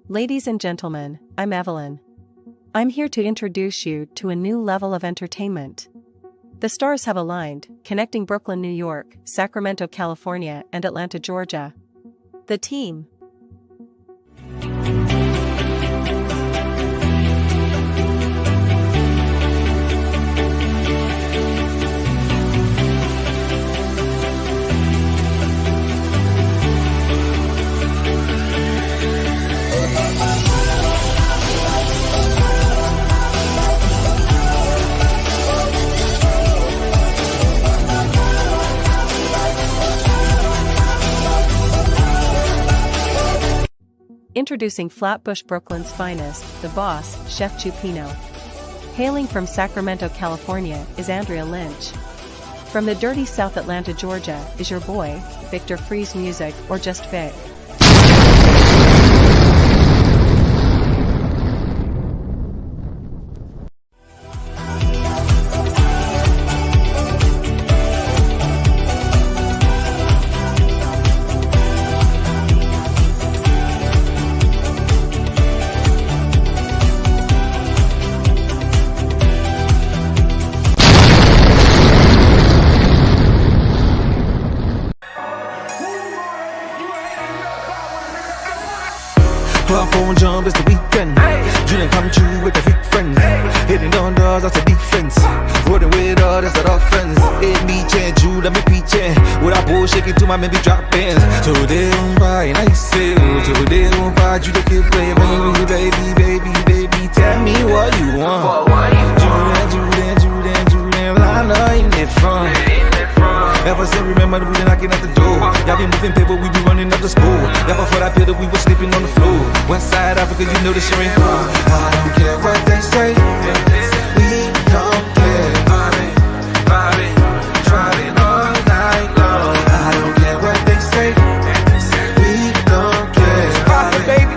Ladies and gentlemen, I'm Evelyn. I'm here to introduce you to a new level of entertainment. The stars have aligned, connecting Brooklyn, New York, Sacramento, California, and Atlanta, Georgia. The team. Introducing Flatbush, Brooklyn's finest, the boss, Chef Chupino. Hailing from Sacramento, California, is Andrea Lynch. From the dirty South Atlanta, Georgia, is your boy, Victor Freeze Music, or just Vic. Club phone jump, it's the weekend. Dream come true with the freak friends. Hitting on doors, that's the defense. Rolling with all, that's the offense. Hit me, change you, let me peach in. With our bull shaking to my maybe drop bands. So they don't buy, and I say, so they don't buy, you the kid play, baby, tell me what you want. Julian, I know you need fun. Ever since remember we been knocking at the door. Y'all be moving paper, we be running up the school. Y'all before that pillar, we was sleeping on the floor. West side Africa, you know the shit ain't cool. I don't care what they say. We don't care. Driving all night long. I don't care what they say. We don't care. Profit, baby.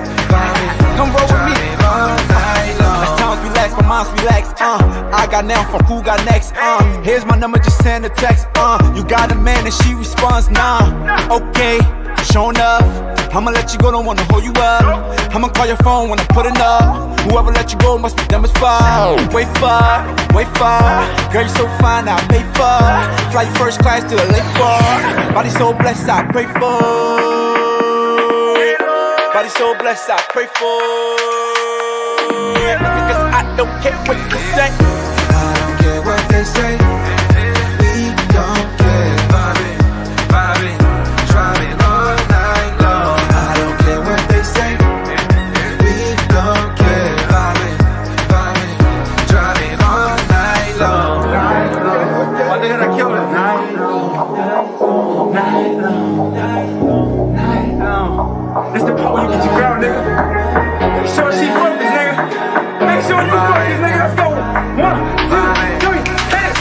Come roll with me. All night long. As times relax, my mind's relax. I got now from who got next. Here's my number, just send a text. You got a man and she responds, nah. Okay, show enough. I'ma let you go, don't wanna hold you up. I'ma call your phone when I put it up. Whoever let you go must be dumb as fuck. Wait for. Girl, you so fine, I'll pay for. Fly you first class to the lake for. Body so blessed, I pray for. Body so blessed, I pray for. Because I don't care what you say. I don't care what they say. We don't care. Vibing, driving all night long. I don't care what they say. We don't care. Vibing, driving all night long. My nigga, I killed it. Night long. This the part where you get your girl, nigga. Make sure she focused, nigga. Make sure you focus, nigga. Let's go. 1, 2, 3, hit it.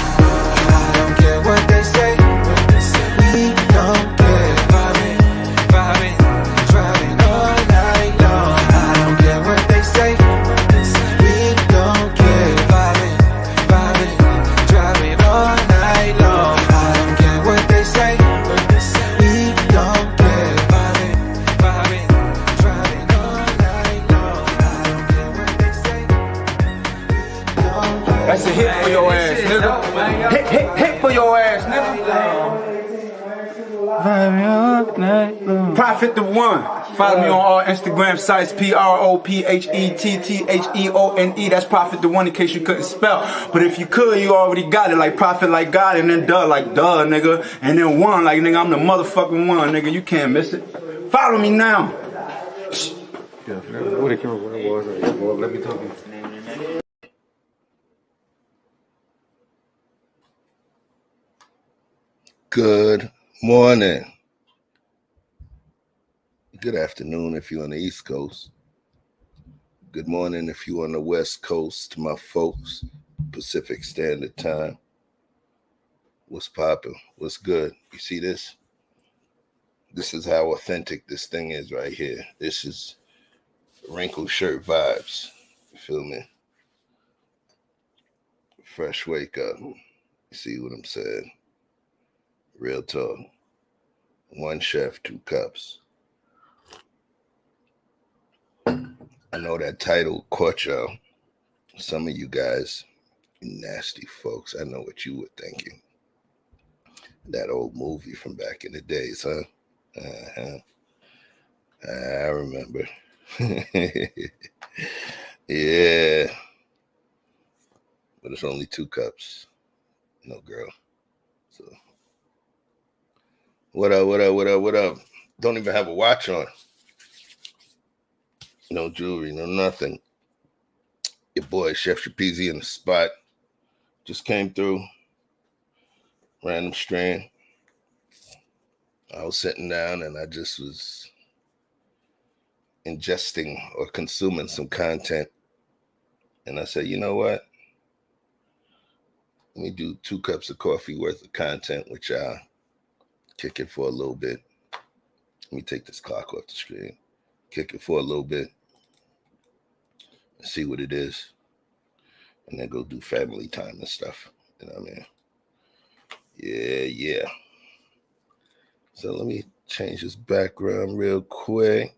I don't care what they say. We don't care. Vibing, driving all night long. I don't care what they say. We don't care. Vibing, driving all night long. I don't care what they say. We don't care. Vibing, driving all night long. I don't care what they say. We don't care. That's a hit for your ass, nigga. Hit for your ass, nigga. Profit the One. Follow me on all Instagram sites, PROPHETTHEONE. That's Profit the One in case you couldn't spell. But if you could, you already got it. Like Profit like God, and then duh like duh, nigga. And then one like nigga, I'm the motherfucking one, nigga. You can't miss it. Follow me now. Let me talk. Good morning. Good afternoon if you're on the East Coast. Good morning if you're on the West Coast, to my folks, Pacific Standard Time. What's poppin'? What's good? You see this? This is how authentic this thing is right here. This is wrinkled shirt vibes. You feel me? Fresh wake up. You see what I'm saying? Real talk. One chef, 2 cups. I know that title caught y'all. Some of you guys, nasty folks, I know what you were thinking. That old movie from back in the days, huh? Uh-huh. I remember. Yeah. But it's only 2 cups. No girl. So what up? Don't even have a watch on. No jewelry, no nothing. Your boy Chef Shapeezy in the spot. Just came through. Random strand. I was sitting down and I just was ingesting or consuming some content. And I said, you know what? Let me do 2 cups of coffee worth of content, which I'll kick it for a little bit. Let me take this clock off the screen. Kick it for a little bit. And see what it is. And then go do family time and stuff. You know what I mean? Yeah. So let me change this background real quick.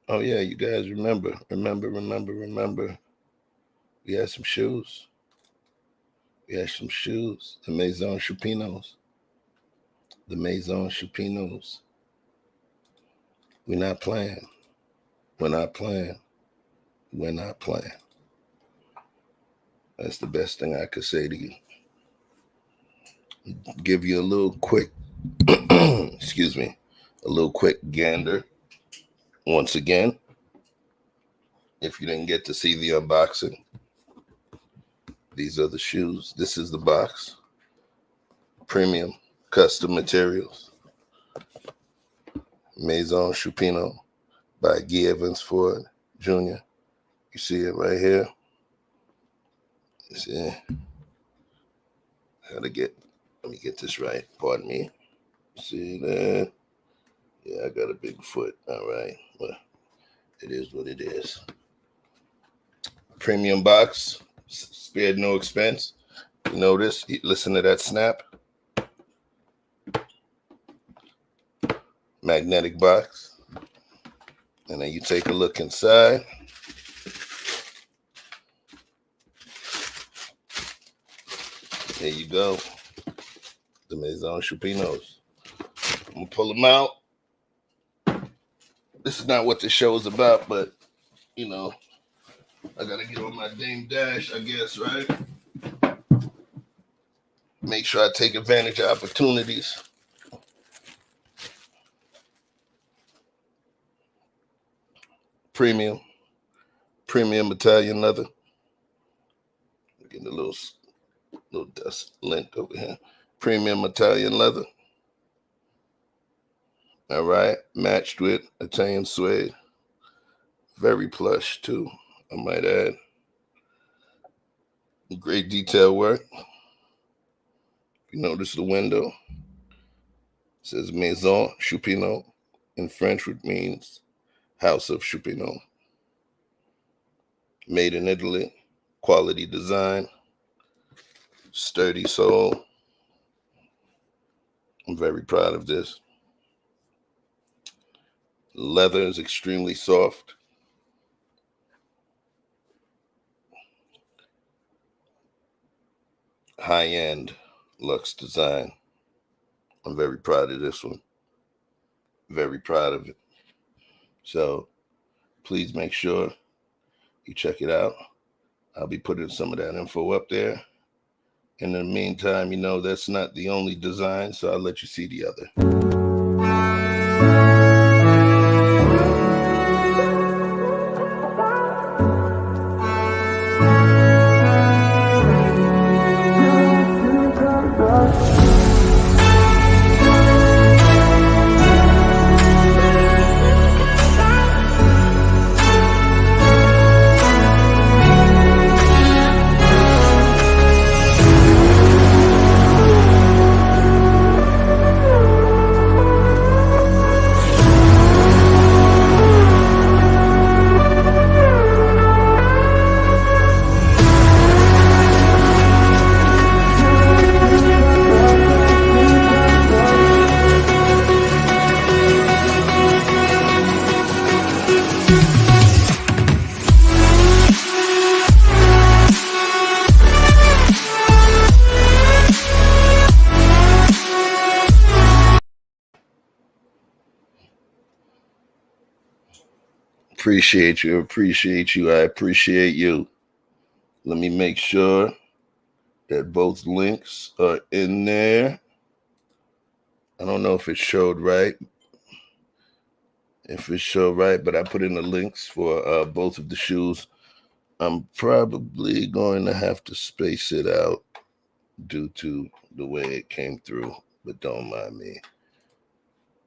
Oh yeah, you guys remember. We had some shoes. The Maison Chupinos. We're not playing. That's the best thing I could say to you. Give you a little quick, a little quick gander. Once again, if you didn't get to see the unboxing, these are the shoes. This is the box. Premium custom materials. Maison Chupino by Guy Evans Ford Jr. You see it right here. You see? Let me get this right. Pardon me. See that? Yeah, I got a big foot. All right. Well, it is what it is. Premium box. Spared no expense. You notice? Listen to that snap. Magnetic box. And then you take a look inside. There you go. The Maison Chupinos. I'm going to pull them out. This is not what the show is about, but, you know, I got to get on my Dame Dash, I guess, right? Make sure I take advantage of opportunities. Premium Italian leather. Getting a little dust lint over here. Premium Italian leather. All right, matched with Italian suede. Very plush too, I might add. Great detail work. You notice the window. It says Maison Chupino in French, which means House of Chupino. Made in Italy. Quality design. Sturdy sole. I'm very proud of this. Leather is extremely soft. High-end luxe design. I'm very proud of this one. Very proud of it. So please make sure you check it out. I'll be putting some of that info up there. In the meantime, you know, that's not the only design, so I'll let you see the other. Appreciate you. Appreciate you. I appreciate you. Let me make sure that both links are in there. I don't know if it showed right. But I put in the links for both of the shoes. I'm probably going to have to space it out due to the way it came through, but don't mind me.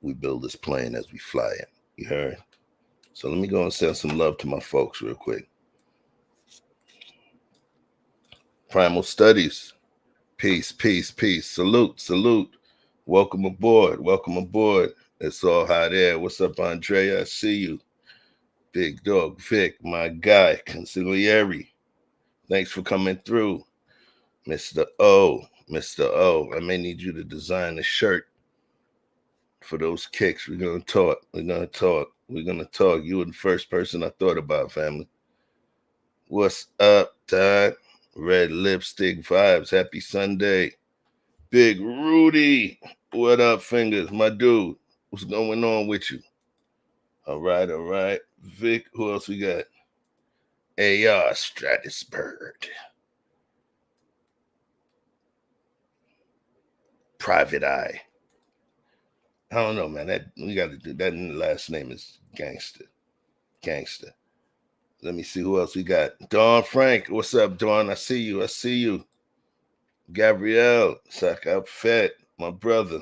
We build this plane as we fly it. You heard? So let me go and send some love to my folks real quick. Primal Studies. Peace, peace, peace. Salute, salute. Welcome aboard. Welcome aboard. It's all hot air. What's up, Andrea? I see you. Big Dog Vic, my guy, Consigliere. Thanks for coming through. Mr. O, I may need you to design a shirt for those kicks. We're going to talk. You were the first person I thought about, family. What's up, Todd? Red Lipstick Vibes. Happy Sunday. Big Rudy. What up, Fingers? My dude. What's going on with you? All right. Vic, who else we got? AR Stratusburg. Private Eye. I don't know, man. That we got to do that. Last name is Gangster. Let me see who else we got. Dawn Frank. What's up, Dawn? I see you. Gabrielle. Saka Fett, my brother.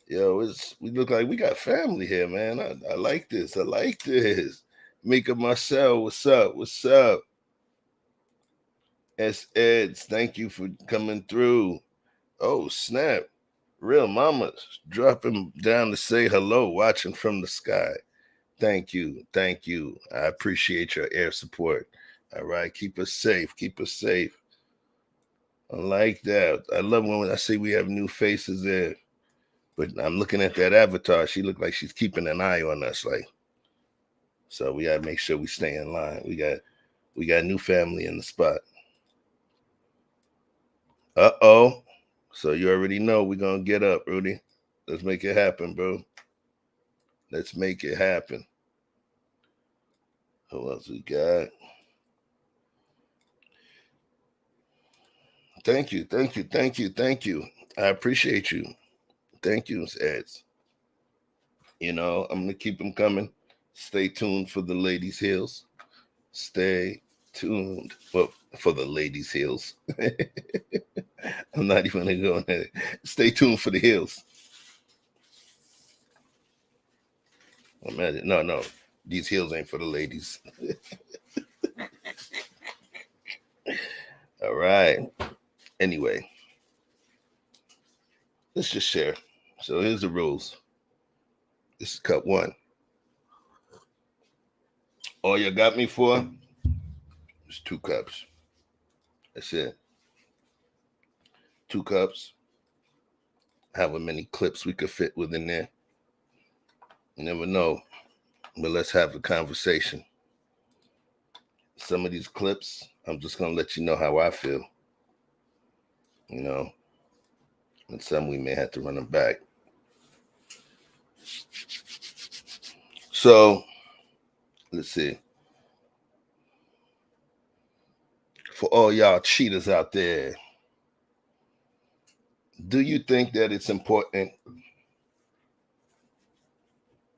Yo, we look like we got family here, man. I like this. Mika Marcel, what's up? S. Eds, thank you for coming through. Oh, snap. Real Mama's dropping down to say hello, watching from the sky. Thank you. I appreciate your air support. All right, keep us safe. I like that. I love when I see we have new faces there. But I'm looking at that avatar. She looked like she's keeping an eye on us. So we gotta make sure we stay in line. We got new family in the spot. Uh-oh. So you already know we're gonna get up, Rudy. Let's make it happen, bro. Let's make it happen. Who else we got? Thank you. I appreciate you. Thank you, Eds. I'm going to keep them coming. Stay tuned for the Ladies' Heels. Stay tuned for the Ladies' Heels. I'm not even going to go in there. Stay tuned for the heels. Imagine. No. These heels ain't for the ladies. All right. Anyway, let's just share. So here's the rules. This is cup one. All you got me for is 2 cups. That's it. 2 cups. However many clips we could fit within there. You never know. But let's have a conversation. Some of these clips, I'm just going to let you know how I feel. And some we may have to run them back. So, let's see. For all y'all cheaters out there, do you think that it's important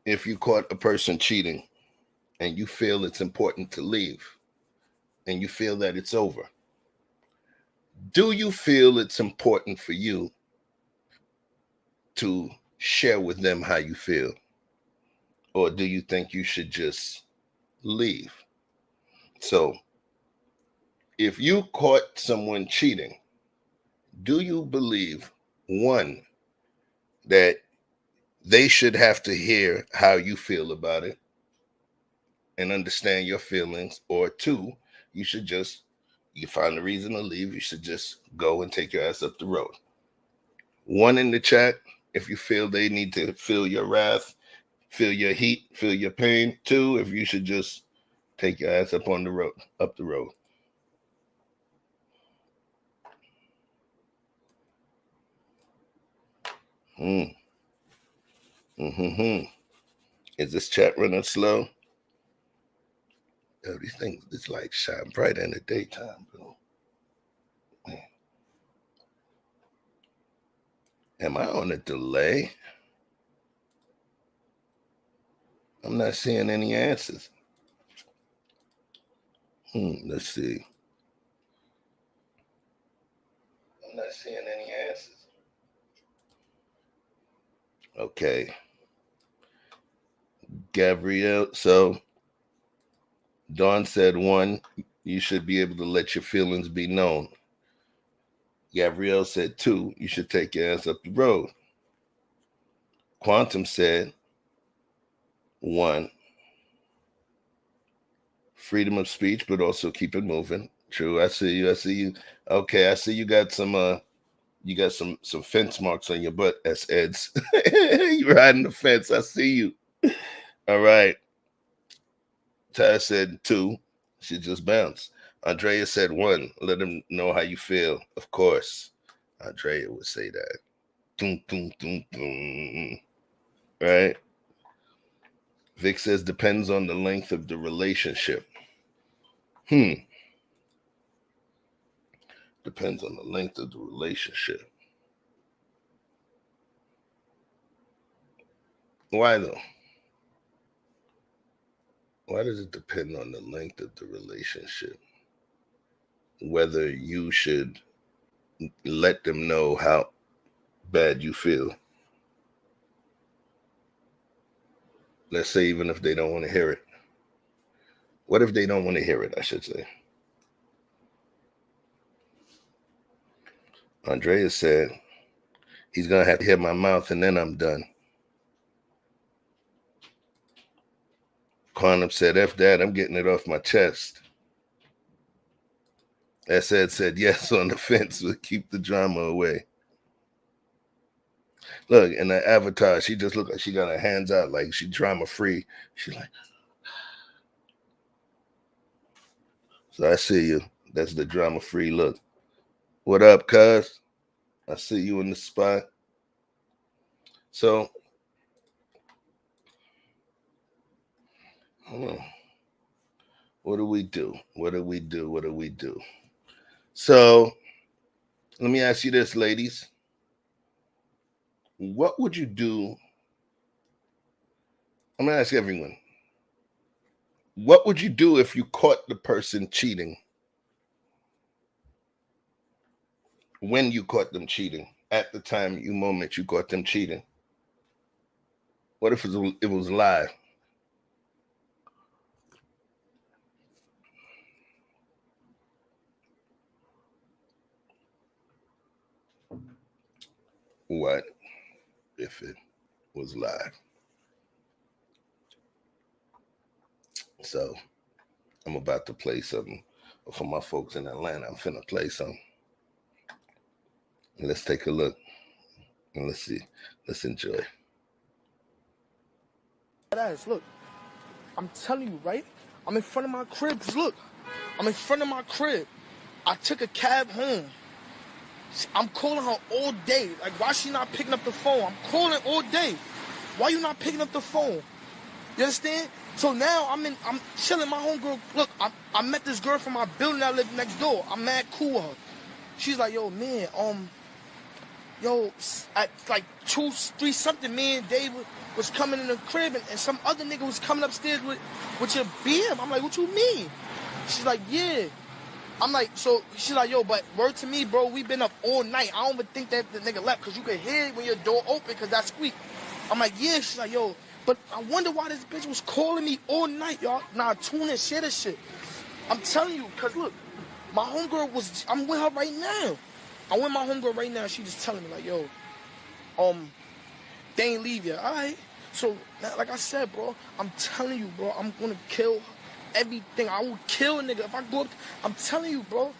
if you caught a person cheating and you feel it's important to leave and you feel that it's over? Do you feel it's important for you to share with them how you feel? Or do you think you should just leave? So, if you caught someone cheating, do you believe, 1, that they should have to hear how you feel about it and understand your feelings? Or 2, you find a reason to leave, you should just go and take your ass up the road. 1 in the chat, if you feel they need to feel your wrath, feel your heat, feel your pain. 2, if you should just take your ass up the road. Is this chat running slow? Yo, these things, it's like shine bright in the daytime, bro. Man. Am I on a delay? I'm not seeing any answers. Let's see. I'm not seeing any answers. Okay. Gabrielle, so Dawn said 1, you should be able to let your feelings be known. Gabrielle said 2, you should take your ass up the road. Quantum said 1, freedom of speech, but also keep it moving. True, I see you. Okay, I see you got some some fence marks on your butt, as Eds. You riding the fence, I see you. All right. Ty said 2, she just bounced. Andrea said 1, let him know how you feel. Of course, Andrea would say that. Doom, doom, doom, doom. Right? Vic says depends on the length of the relationship. Depends on the length of the relationship. Why though? Why does it depend on the length of the relationship? Whether you should let them know how bad you feel. Let's say even if they don't want to hear it. What if they don't want to hear it, I should say? Andrea said, he's going to have to hear my mouth and then I'm done. Quantum said, F that, I'm getting it off my chest. Ed said, yes, on the fence, but keep the drama away. Look, in the avatar, she just looked like she got her hands out like she drama free. She's like, so I see you. That's the drama free look. What up, cuz? I see you in the spot. So, what do we do? What do we do? What do we do? So, let me ask you this, ladies. What would you do? I'm going to ask everyone. What would you do if you caught the person cheating? When you caught them cheating? At the time, moment you caught them cheating? What if it was live? What if it was live? So I'm about to play something for my folks in Atlanta. I'm finna play something. Let's take a look and let's see. Let's enjoy. Look, I'm telling you, right? I'm in front of my crib. Look, I'm in front of my crib. I took a cab home. I'm calling her all day. Like, why she not picking up the phone? I'm calling all day. Why you not picking up the phone? You understand? So now I'm chilling. My homegirl, look, I met this girl from my building that lived next door. I'm mad cool with her. She's like, yo, man, at like 2, 3 something, me and Dave was coming in the crib and some other nigga was coming upstairs with your BM. I'm like, what you mean? She's like, yeah. I'm like, so she's like, yo, but word to me, bro, we been up all night. I don't even think that the nigga left because you could hear it when your door open because that squeak. I'm like, yeah. She's like, yo, but I wonder why this bitch was calling me all night, y'all. Nah, tune in, share this shit. I'm telling you, because look, my homegirl I'm with her right now. I'm with my homegirl right now. She just telling me, like, yo, they ain't leave yet. All right. So, like I said, bro, I'm telling you, bro, I'm going to kill everything. I will kill a nigga. If I go up, I'm telling you, bro,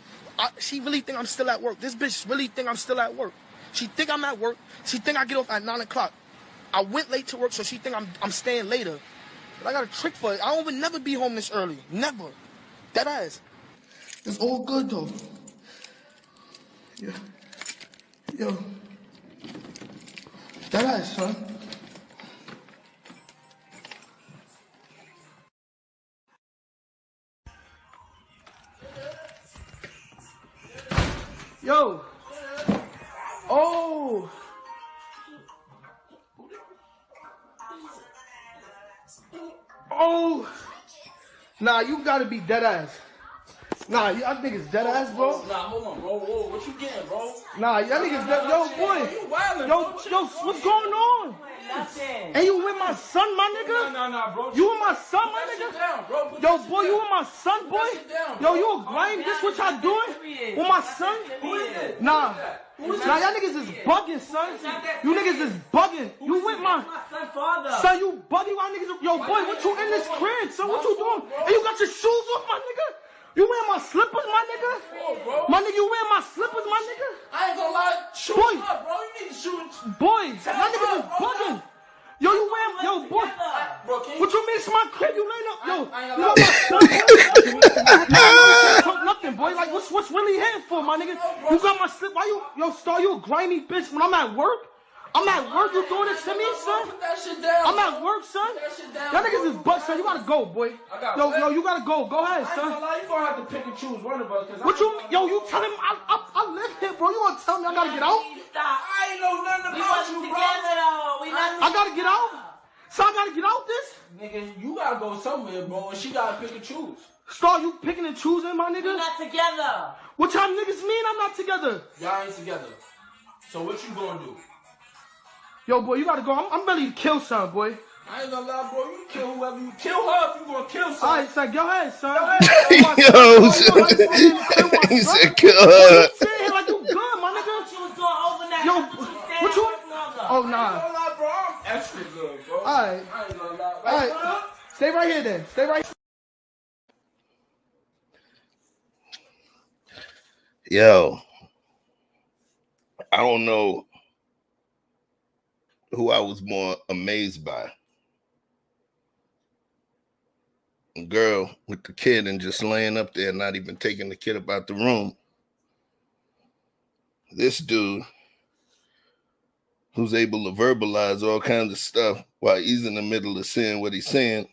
she really think I'm still at work. This bitch really think I'm still at work. She think I'm at work. She think I get off at 9 o'clock. I went late to work, so she think I'm staying later. But I got a trick for it. I don't even never be home this early. Never. That ass. It's all good, though. Yeah. Yo. That ass, son. Yo. Oh. Oh. Nah, you gotta be dead ass. Nah, y'all niggas dead ass, bro. Nah, hold on, bro. Whoa, what you getting, bro? Nah, y'all niggas dead. Yo, boy. Yo, what's going on? Nothing. And you with my son, my nigga? Nah, bro. You with my son, my Put that nigga? shit down, bro. Put Yo, that boy, shit you down. with my son, Put boy? that shit down, Yo, bro. you a grime? This what y'all doing? With my son? Who is it? Nah. Nah, y'all niggas is bugging, son. You niggas is bugging. You with my son, you bugging my niggas. Yo, boy, what you in this crib, son? What you doing? And you got your shoes off, my nigga? You wearing my slippers, my nigga? My nigga, you wearing my slippers, my nigga? I ain't gonna lie. Shoot Boy. up, bro. You need to shoot. Boy, y'all niggas is bugging. Yo, you wearing, yo, boy. Bro, can you? What you mean it's my crib? You laying up, yo. I ain't You gonna got my son, boy? Nigga, you can't talk nothing, boy. Like, what's really hitting for, my nigga? You got my slip. Why you, yo, Star, you a grimy bitch when I'm at work? I'm at work, you doing this to me, son? Put that shit down. I'm at work, son. Put that shit down. Y'all niggas is butt, son. You gotta go, boy. Yo, you gotta go. Go ahead, I ain't son. gonna lie. You gonna have to pick and choose one of us. What you, yo, you tell him I live here, bro. You wanna tell me I gotta get out? I ain't know nothing about you, bro. I gotta get out? So I gotta get out this? Nigga, you gotta go somewhere, bro, and she gotta pick and choose. Star, you picking and choosing, my nigga? We're not together. What y'all niggas mean I'm not together? Y'all ain't together. So what you gonna do? Yo, boy, you gotta go. I'm ready to kill son, boy. I ain't gonna lie, bro. You kill whoever you kill her if you gonna kill something. Alright, son, go ahead, son. Yo, he said, kill her. You sitting here like you good, my nigga. She was doing overnight. Yo, That's what you what you? said. Oh, I ain't nah. gonna lie, bro. I'm extra good, bro. Alright. I ain't gonna lie. Alright. Stay right here then. Stay right Yo, I don't know who I was more amazed by. A girl with the kid and just laying up there, not even taking the kid about the room. This dude who's able to verbalize all kinds of stuff while he's in the middle of saying what he's saying.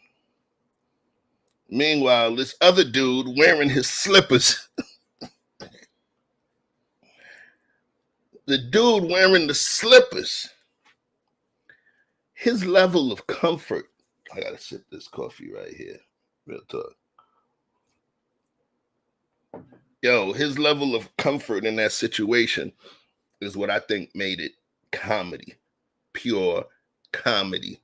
Meanwhile, this other dude wearing his slippers. The dude wearing the slippers, his level of comfort. I gotta sip this coffee right here. Real talk. Yo, his level of comfort in that situation is what I think made it comedy. Pure comedy.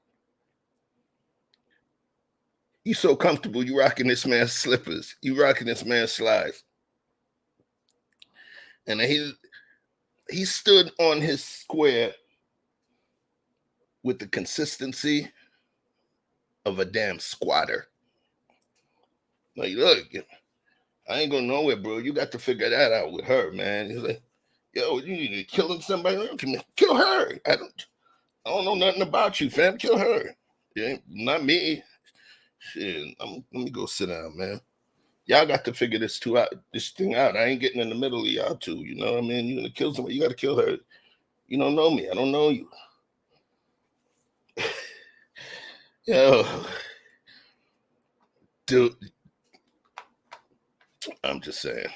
You so comfortable, you rocking this man's slippers. You rocking this man's slides. And he stood on his square with the consistency of a damn squatter. Like, look, I ain't going nowhere, bro. You got to figure that out with her, man. He's like, yo, you need to killing somebody. Kill her. I don't know nothing about you, fam. Kill her. Yeah, not me. Shit, let me go sit down, man. Y'all got to figure this thing out. I ain't getting in the middle of y'all two. You know what I mean? You're gonna kill somebody. You gotta kill her. You don't know me. I don't know you. Yo, dude. I'm just saying.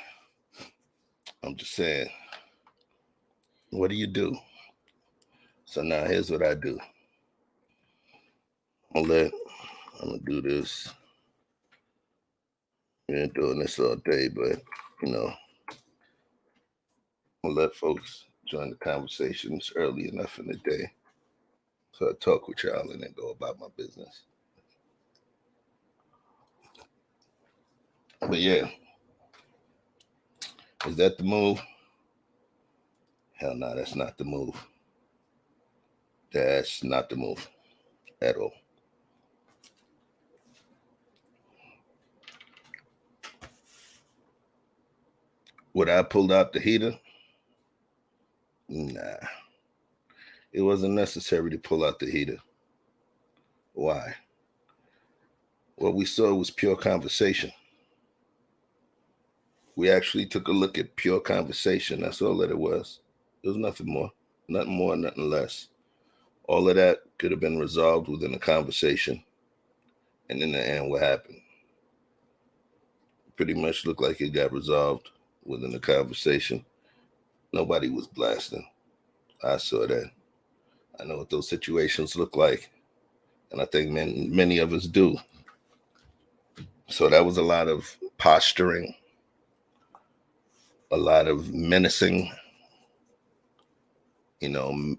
What do you do? So now here's what I do. I'm gonna do this. We ain't doing this all day, but you know, I'll let folks join the conversation. It's early enough in the day. So I talk with y'all and then go about my business. But yeah. Is that the move? Hell no, that's not the move. That's not the move at all. Would I pull out the heater? Nah. It wasn't necessary to pull out the heater. Why? What we saw was pure conversation. We actually took a look at pure conversation. That's all that it was. There was nothing more, nothing less. All of that could have been resolved within a conversation. And in the end, what happened? Pretty much looked like it got resolved within the conversation. Nobody was blasting. I saw that. I know what those situations look like. And I think many of us do. So that was a lot of posturing, a lot of menacing,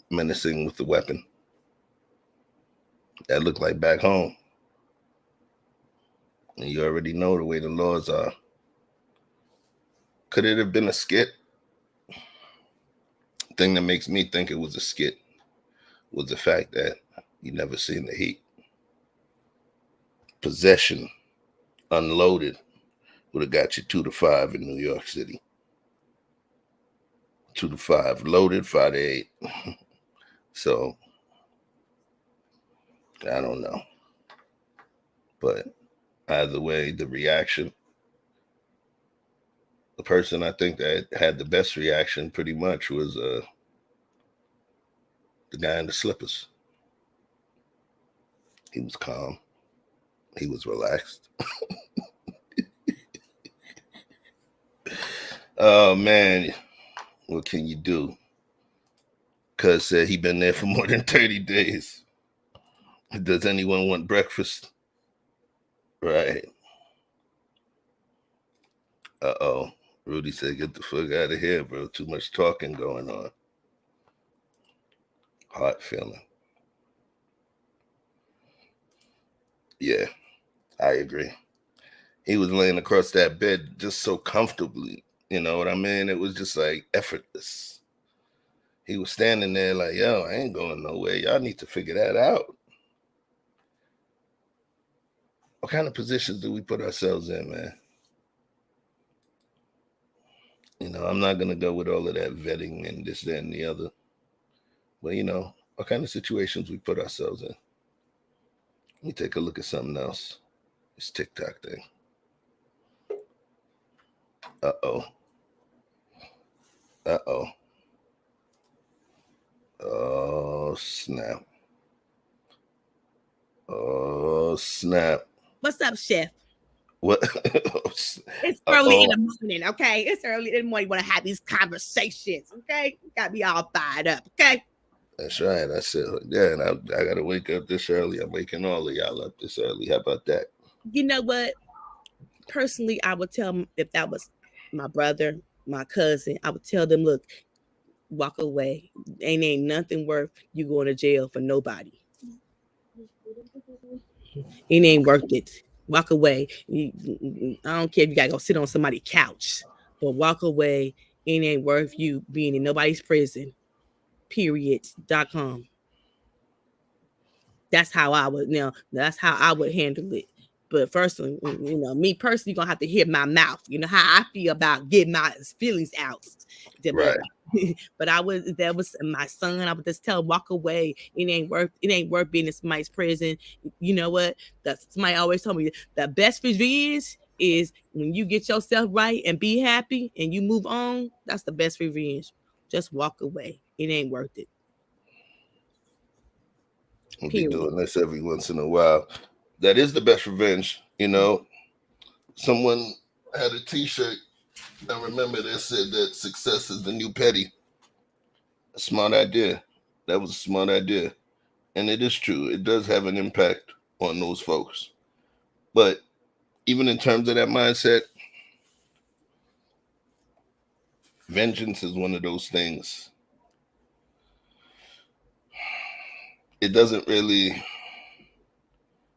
menacing with the weapon. That looked like back home. And you already know the way the laws are. Could it have been a skit? The thing that makes me think it was a skit was the fact that you never seen the heat. Possession, unloaded, would have got you 2 to 5 in New York City. 2 to 5, loaded 5 to 8. So, I don't know. But either way, the reaction, the person I think that had the best reaction pretty much was the guy in the slippers. He was calm. He was relaxed. Oh, man. What can you do? Cuz said he been there for more than 30 days. Does anyone want breakfast? Right. Uh-oh. Rudy said, get the fuck out of here, bro. Too much talking going on. Hot feeling. Yeah, I agree. He was laying across that bed just so comfortably. You know what I mean? It was just like effortless. He was standing there like, yo, I ain't going nowhere. Y'all need to figure that out. What kind of positions do we put ourselves in, man? I'm not going to go with all of that vetting and this, that, and the other. But, what kind of situations we put ourselves in. Let me take a look at something else. This TikTok thing. Uh-oh. Uh-oh. Oh, snap. Oh, snap. What's up, Chef? What? It's early in the morning, okay? It's early in the morning. You want to have these conversations, okay? You got me all fired up, okay? That's right. I said, yeah, and I got to wake up this early. I'm waking all of y'all up this early. How about that? You know what? Personally, I would tell them, if that was my brother, my cousin, I would tell them, look, walk away. Ain't nothing worth you going to jail for nobody. It ain't worth it. Walk away. I don't care if you gotta go sit on somebody's couch, but walk away. It ain't worth you being in nobody's prison. Period.com. That's how I would that's how I would handle it. But first, me personally, gonna have to hear my mouth. You know how I feel about getting my feelings out. Right. But that was my son. I would just tell him, walk away. It ain't worth being in somebody's prison. You know what? Somebody always told me the best revenge is when you get yourself right and be happy and you move on. That's the best revenge. Just walk away. It ain't worth it. We'll be doing this every once in a while. That is the best revenge. Someone had a t-shirt. I remember that said that success is the new petty. A smart idea. That was a smart idea. And it is true. It does have an impact on those folks. But even in terms of that mindset, vengeance is one of those things. It doesn't really,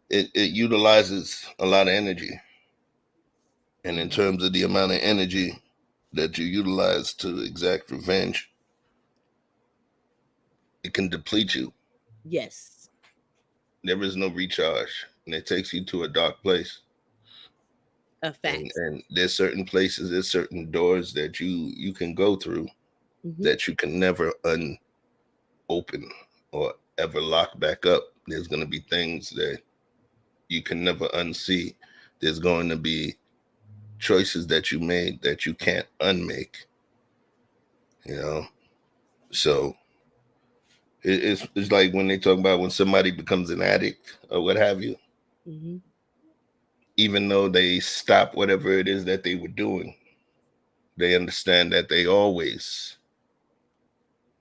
it utilizes a lot of energy. And in terms of the amount of energy that you utilize to exact revenge, it can deplete you. Yes. There is no recharge, and it takes you to a dark place. A fact. And there's certain places, there's certain doors that you can go through that you can never unopen or ever lock back up. There's going to be things that you can never unsee. There's going to be choices that you made that you can't unmake. So it's like when they talk about when somebody becomes an addict or what have you, even though they stop whatever it is that they were doing, they understand that they always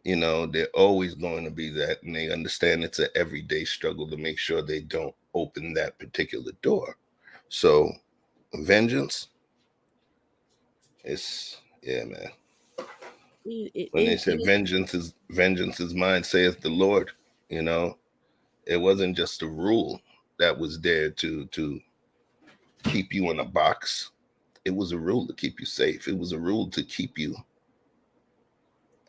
You know, they're always going to be that, and they understand it's an everyday struggle to make sure they don't open that particular door. So, vengeance, yeah, man. When they said vengeance is mine, saith the Lord, you know, it wasn't just a rule that was there to keep you in a box. It was a rule to keep you safe. It was a rule to keep you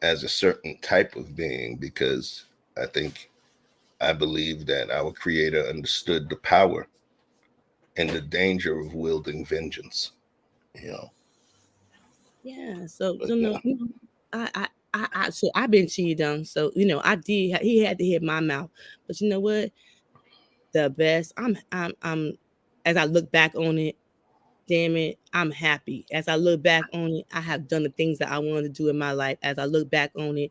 as a certain type of being, because I believe that our Creator understood the power and the danger of wielding vengeance. You know. Yeah. So But you yeah. know, so I've been cheated on. So you know, he had to hit my mouth. But you know what? The best. I'm. As I look back on it, damn it, I'm happy. As I look back on it, I have done the things that I wanted to do in my life. As I look back on it,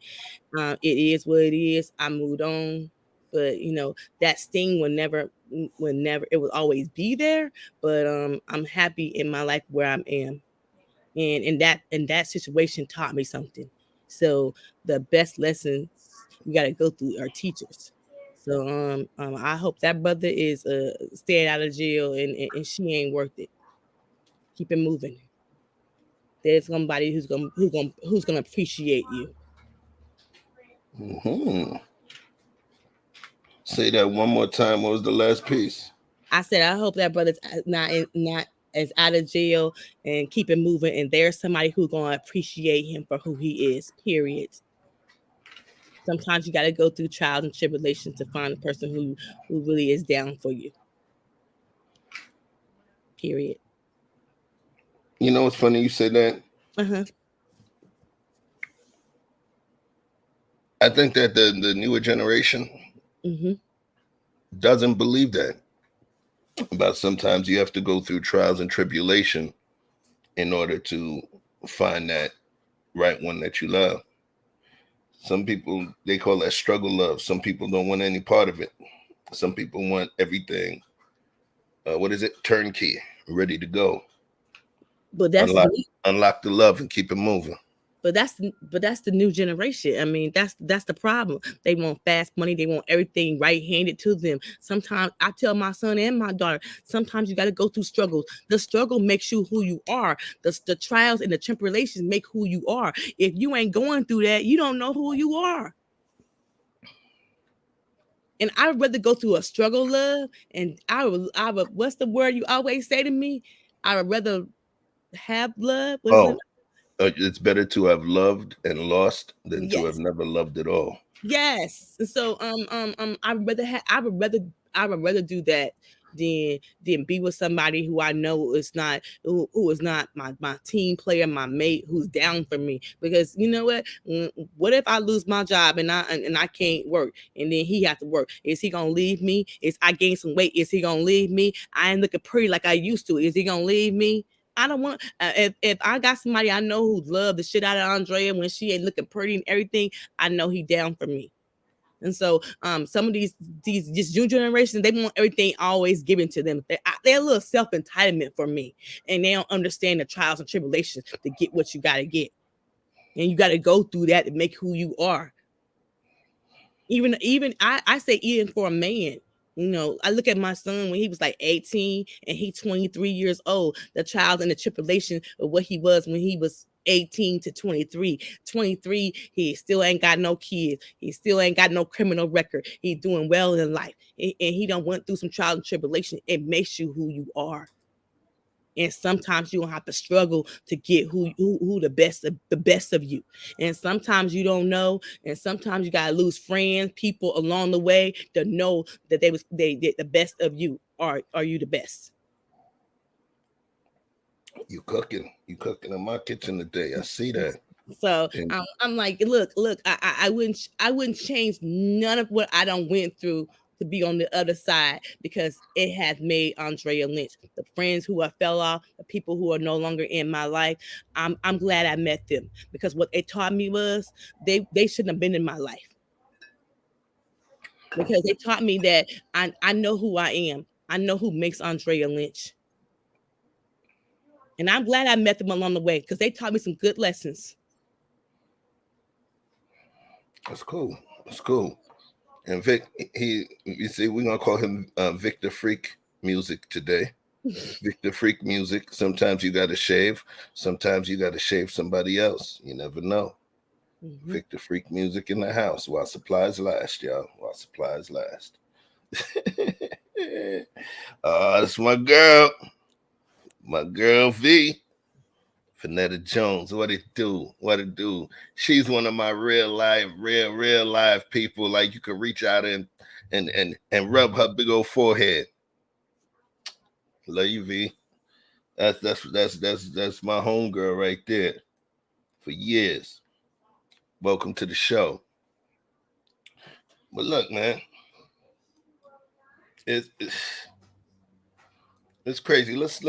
it is what it is. I moved on, but you know that sting will never. It will always be there. But I'm happy in my life where I am, and that situation taught me something. So the best lessons you got to go through are teachers. So I hope that brother is staying out of jail, and she ain't worth it. Keep it moving. There's somebody who's gonna appreciate you. Mm-hmm. Say that one more time. What was the last piece? I said I hope that brother's not as out of jail, and keep it moving. And there's somebody who's gonna appreciate him for who he is. Period. Sometimes you got to go through trials and tribulations to find a person who really is down for you. Period. You know, it's funny you say that. Uh-huh. I think that the newer generation doesn't believe that. About sometimes you have to go through trials and tribulation in order to find that right one that you love. Some people, they call that struggle love. Some people don't want any part of it. Some people want everything. What is it? Turnkey, ready to go. But that's unlock the love and keep it moving. But that's the new generation. I mean, that's the problem. They want fast money. They want everything right handed to them. Sometimes I tell my son and my daughter, sometimes you got to go through struggles. The struggle makes you who you are. The trials and the tribulations make who you are. If you ain't going through that, you don't know who you are. And I would rather go through a struggle, love. And I would. What's the word you always say to me? I would rather have love. It's better to have loved and lost than to have never loved at all. Yes. So I would rather do that than be with somebody who I know is not who is not my team player, my mate, who's down for me. Because you know what if I lose my job and I can't work, and then he has to work? Is he gonna leave me? Is I gain some weight? Is he gonna leave me? I ain't looking pretty like I used to. Is he gonna leave me? I don't want if I got somebody I know who love the shit out of Andrea when she ain't looking pretty and everything, I know he down for me. And so some of these just new generation, they want everything always given to them. They're a little self-entitlement for me, and they don't understand the trials and tribulations to get what you got to get, and you got to go through that to make who you are. Even I say even for a man. You know, I look at my son when he was like 18 and he's 23 years old, the trials and the tribulation of what he was when he was 18 to 23. 23, he still ain't got no kids. He still ain't got no criminal record. He's doing well in life. And he done went through some trials and tribulation. It makes you who you are. And sometimes you don't have to struggle to get who the best of you. And sometimes you don't know. And sometimes you gotta lose friends, people along the way to know that they the best of you. Are you the best? You cooking in my kitchen today. I see that. So I'm like, look, I wouldn't change none of what I done went through to be on the other side, because it has made Andrea Lynch. The friends who I fell off, the people who are no longer in my life, I'm glad I met them, because what they taught me was they shouldn't have been in my life, because they taught me that I know who I am. I know who makes Andrea Lynch. And I'm glad I met them along the way, because they taught me some good lessons. That's cool. That's cool. And Vic, you see, we're gonna call him Victor Freak Music today. Victor Freak Music. Sometimes you gotta shave. Sometimes you gotta shave somebody else. You never know. Mhm. Victor Freak Music in the house while supplies last, y'all. While supplies last. That's my girl. My girl V. Finetta Jones. What it do? What it do? She's one of my real live people. Like you can reach out and rub her big old forehead. Love you, V. That's my homegirl right there for years. Welcome to the show. But look, man, it's crazy. Let's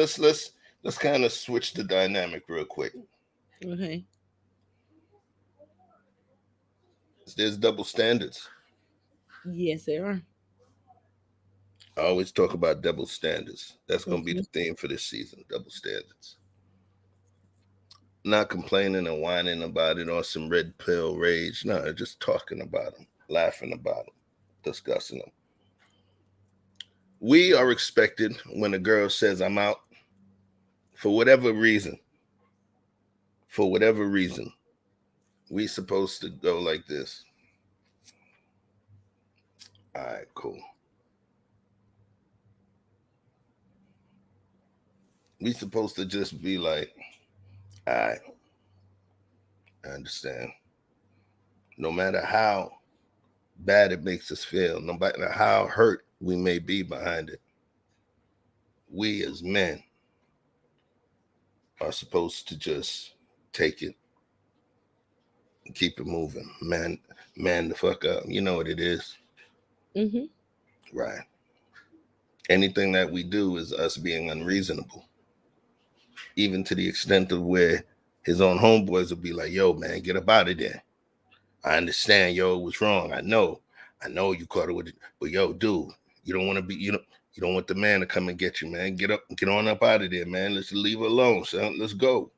kind of switch the dynamic real quick. Okay. There's double standards. Yes, there are. I always talk about double standards. That's going to be the theme for this season, double standards. Not complaining and whining about it or some red pill rage. No, just talking about them, laughing about them, discussing them. We are expected when a girl says, I'm out, for whatever reason, we supposed to go like this. All right, cool. We supposed to just be like, all right, I understand. No matter how bad it makes us feel, no matter how hurt we may be behind it, we as men are supposed to just take it and keep it moving. Man the fuck up. You know what it is. Mm-hmm. Right. Anything that we do is us being unreasonable. Even to the extent of where his own homeboys will be like, yo, man, get up out of there. I understand, yo, it was wrong. I know you caught it with it. But yo, dude, you don't want to be, you don't want the man to come and get you, man. Get on up out of there, man. Let's leave it alone, son. Let's go.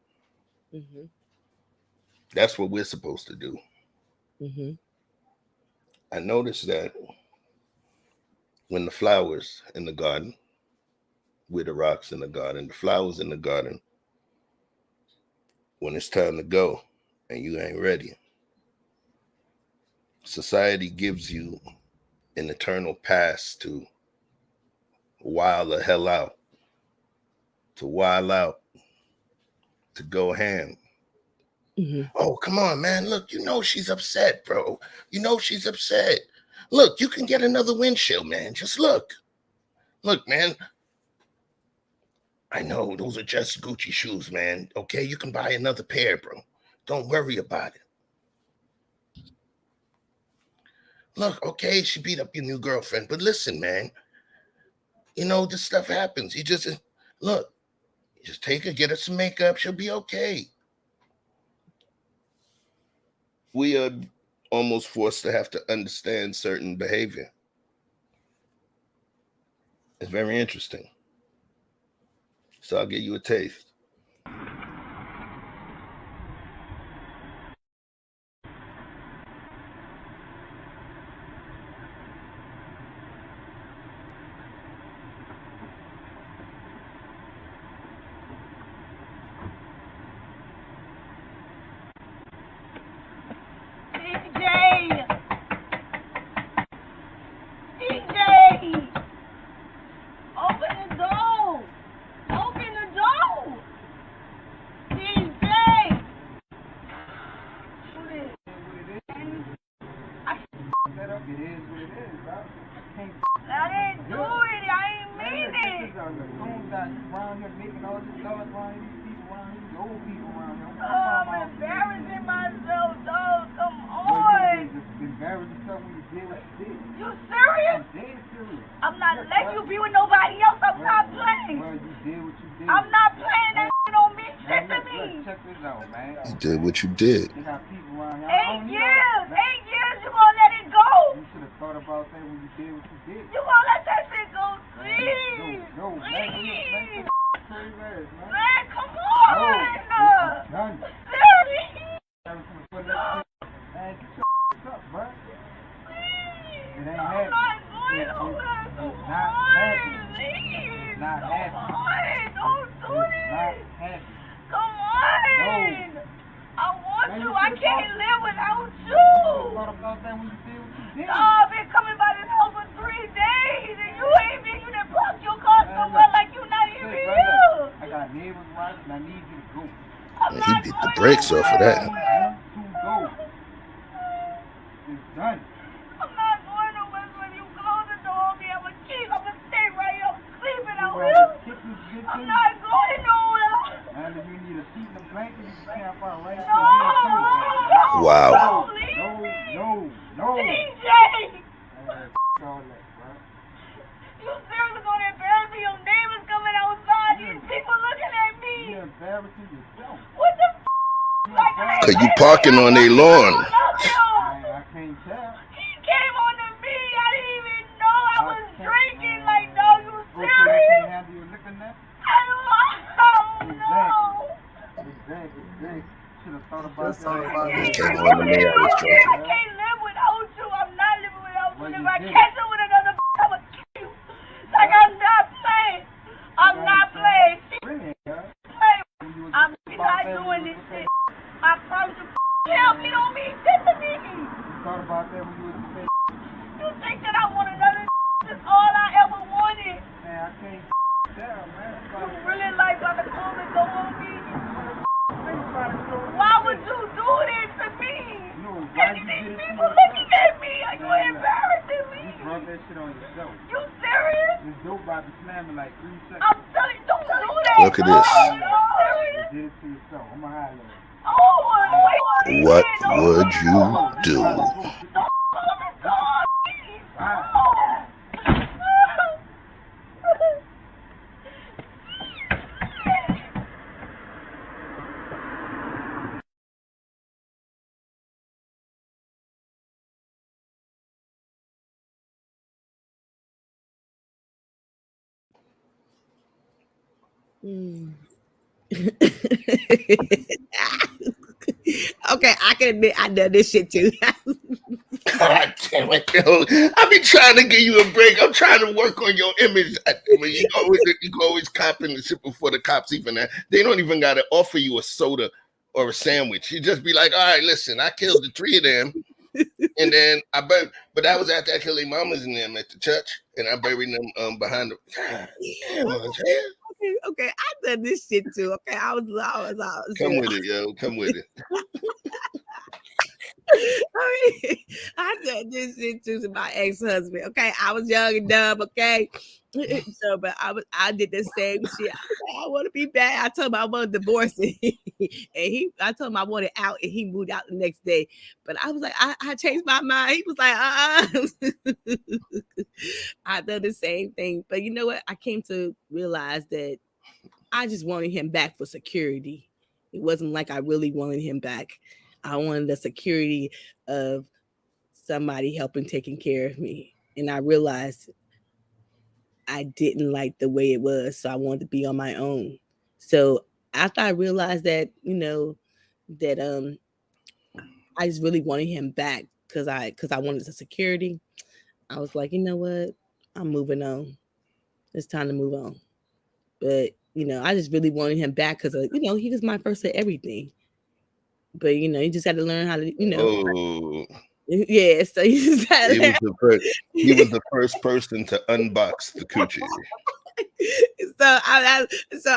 Mm-hmm. That's what we're supposed to do. Mm-hmm. I noticed that when the flowers in the garden, with the rocks in the garden, the flowers in the garden, when it's time to go and you ain't ready, society gives you an eternal pass to wild the hell out, to wild out, to go ham. Mm-hmm. Oh, come on, man. Look, you know she's upset, bro. You know she's upset. Look, you can get another windshield, man. Just look. Look, man. I know those are just Gucci shoes, man. Okay, you can buy another pair, bro. Don't worry about it. Look, okay, she beat up your new girlfriend, but listen, man. You know, this stuff happens. You just take her, get her some makeup. She'll be okay. We are almost forced to have to understand certain behavior. It's very interesting. So I'll give you a taste. You did what you did. 8 years. 8 years, you gonna let it go? You should have thought about that when you did what you did. You gonna let that shit go? Please. No, please. Man, come on. Seriously. Man, get your up. Don't do Not this. happy. Come on. No. I want Man, you. you I should've can't thought- live without You you. thought about that when you did what you did. No, I've been coming by this house for 3 days, and you ain't been. You done parked your car somewhere like you not even Sit right here. up. I got neighbors watching. I need you to go. I'm He not beat the going brakes off of that. nowhere. You to go. It's done. I'm not going nowhere. When you close the door on me, I'm gonna keep. I'm gonna stay right here. I'm sleeping out You here. kick this bitch I'm in. not going nowhere. And if you need a seat and a blanket, you can camp out right No. there. Wow. Don't leave me. No. DJ. All that, bro. You seriously gonna embarrass me? Your neighbors coming outside. These people looking at me. You're embarrassing yourself. What the f? Like, Cause you parking on their lawn. I can't tell. He came on to me. I didn't even know I was drinking. Like, dog, you Okay, you serious? can't handle your liquor now? I don't know. Exactly. Should have thought about He that. came on to me, I was I drinking. can't live without you. I'm not living without you. Well, If you I did. catch up with another I'ma kill you. Like, I'm not playing. I'm not playing. She Really, girl. play. You was I'm about not that, doing you this was shit. I promise you. Tell me, don't mean shit to me. You thought about that when you was saying, You think that I want another That's all I ever wanted. man, I can't tell, man. You really like about to close the door on me? Why would you do this to me? No, And why you you these did it to people yourself? looking at me? Are you Man, embarrassing me? You brought that shit on yourself. You serious? This dope about to slam in like 3 seconds. I'm telling you, don't do that. Look at this. Oh, you You serious? did it to yourself. I'm going to holler at you. Oh, wait. What would you do? Don't close the door, please. Bye. Mm. Okay, I can admit I done this shit too. God damn it, yo. I be trying to give you a break. I'm trying to work on your image. You always copping the shit before the cops even. They don't even got to offer you a soda or a sandwich. You just be like, all right, listen, I killed the 3 of them. And then but that was after I killed their mamas and them at the church. And I buried them behind the. God damn, Okay, I done this shit too. Okay, I was come with it, yo. Come with it. I done this shit too to my ex-husband. Okay, I was young and dumb. Okay, so but I did the same shit. I want to be back. I told him I wanted to divorce him, and I told him I wanted out, and he moved out the next day. But I was like, I changed my mind. He was like, I done the same thing. But you know what? I came to realize that I just wanted him back for security. It wasn't like I really wanted him back. I wanted the security of somebody helping taking care of me. And I realized I didn't like the way it was. So I wanted to be on my own. So after I realized that, that I just really wanted him back because I wanted the security. I was like, you know what? I'm moving on. It's time to move on. But I just really wanted him back because he was my first at everything. But you just had to learn how to, Oh. Yeah, so you just had he was the first person to unbox the coochie. So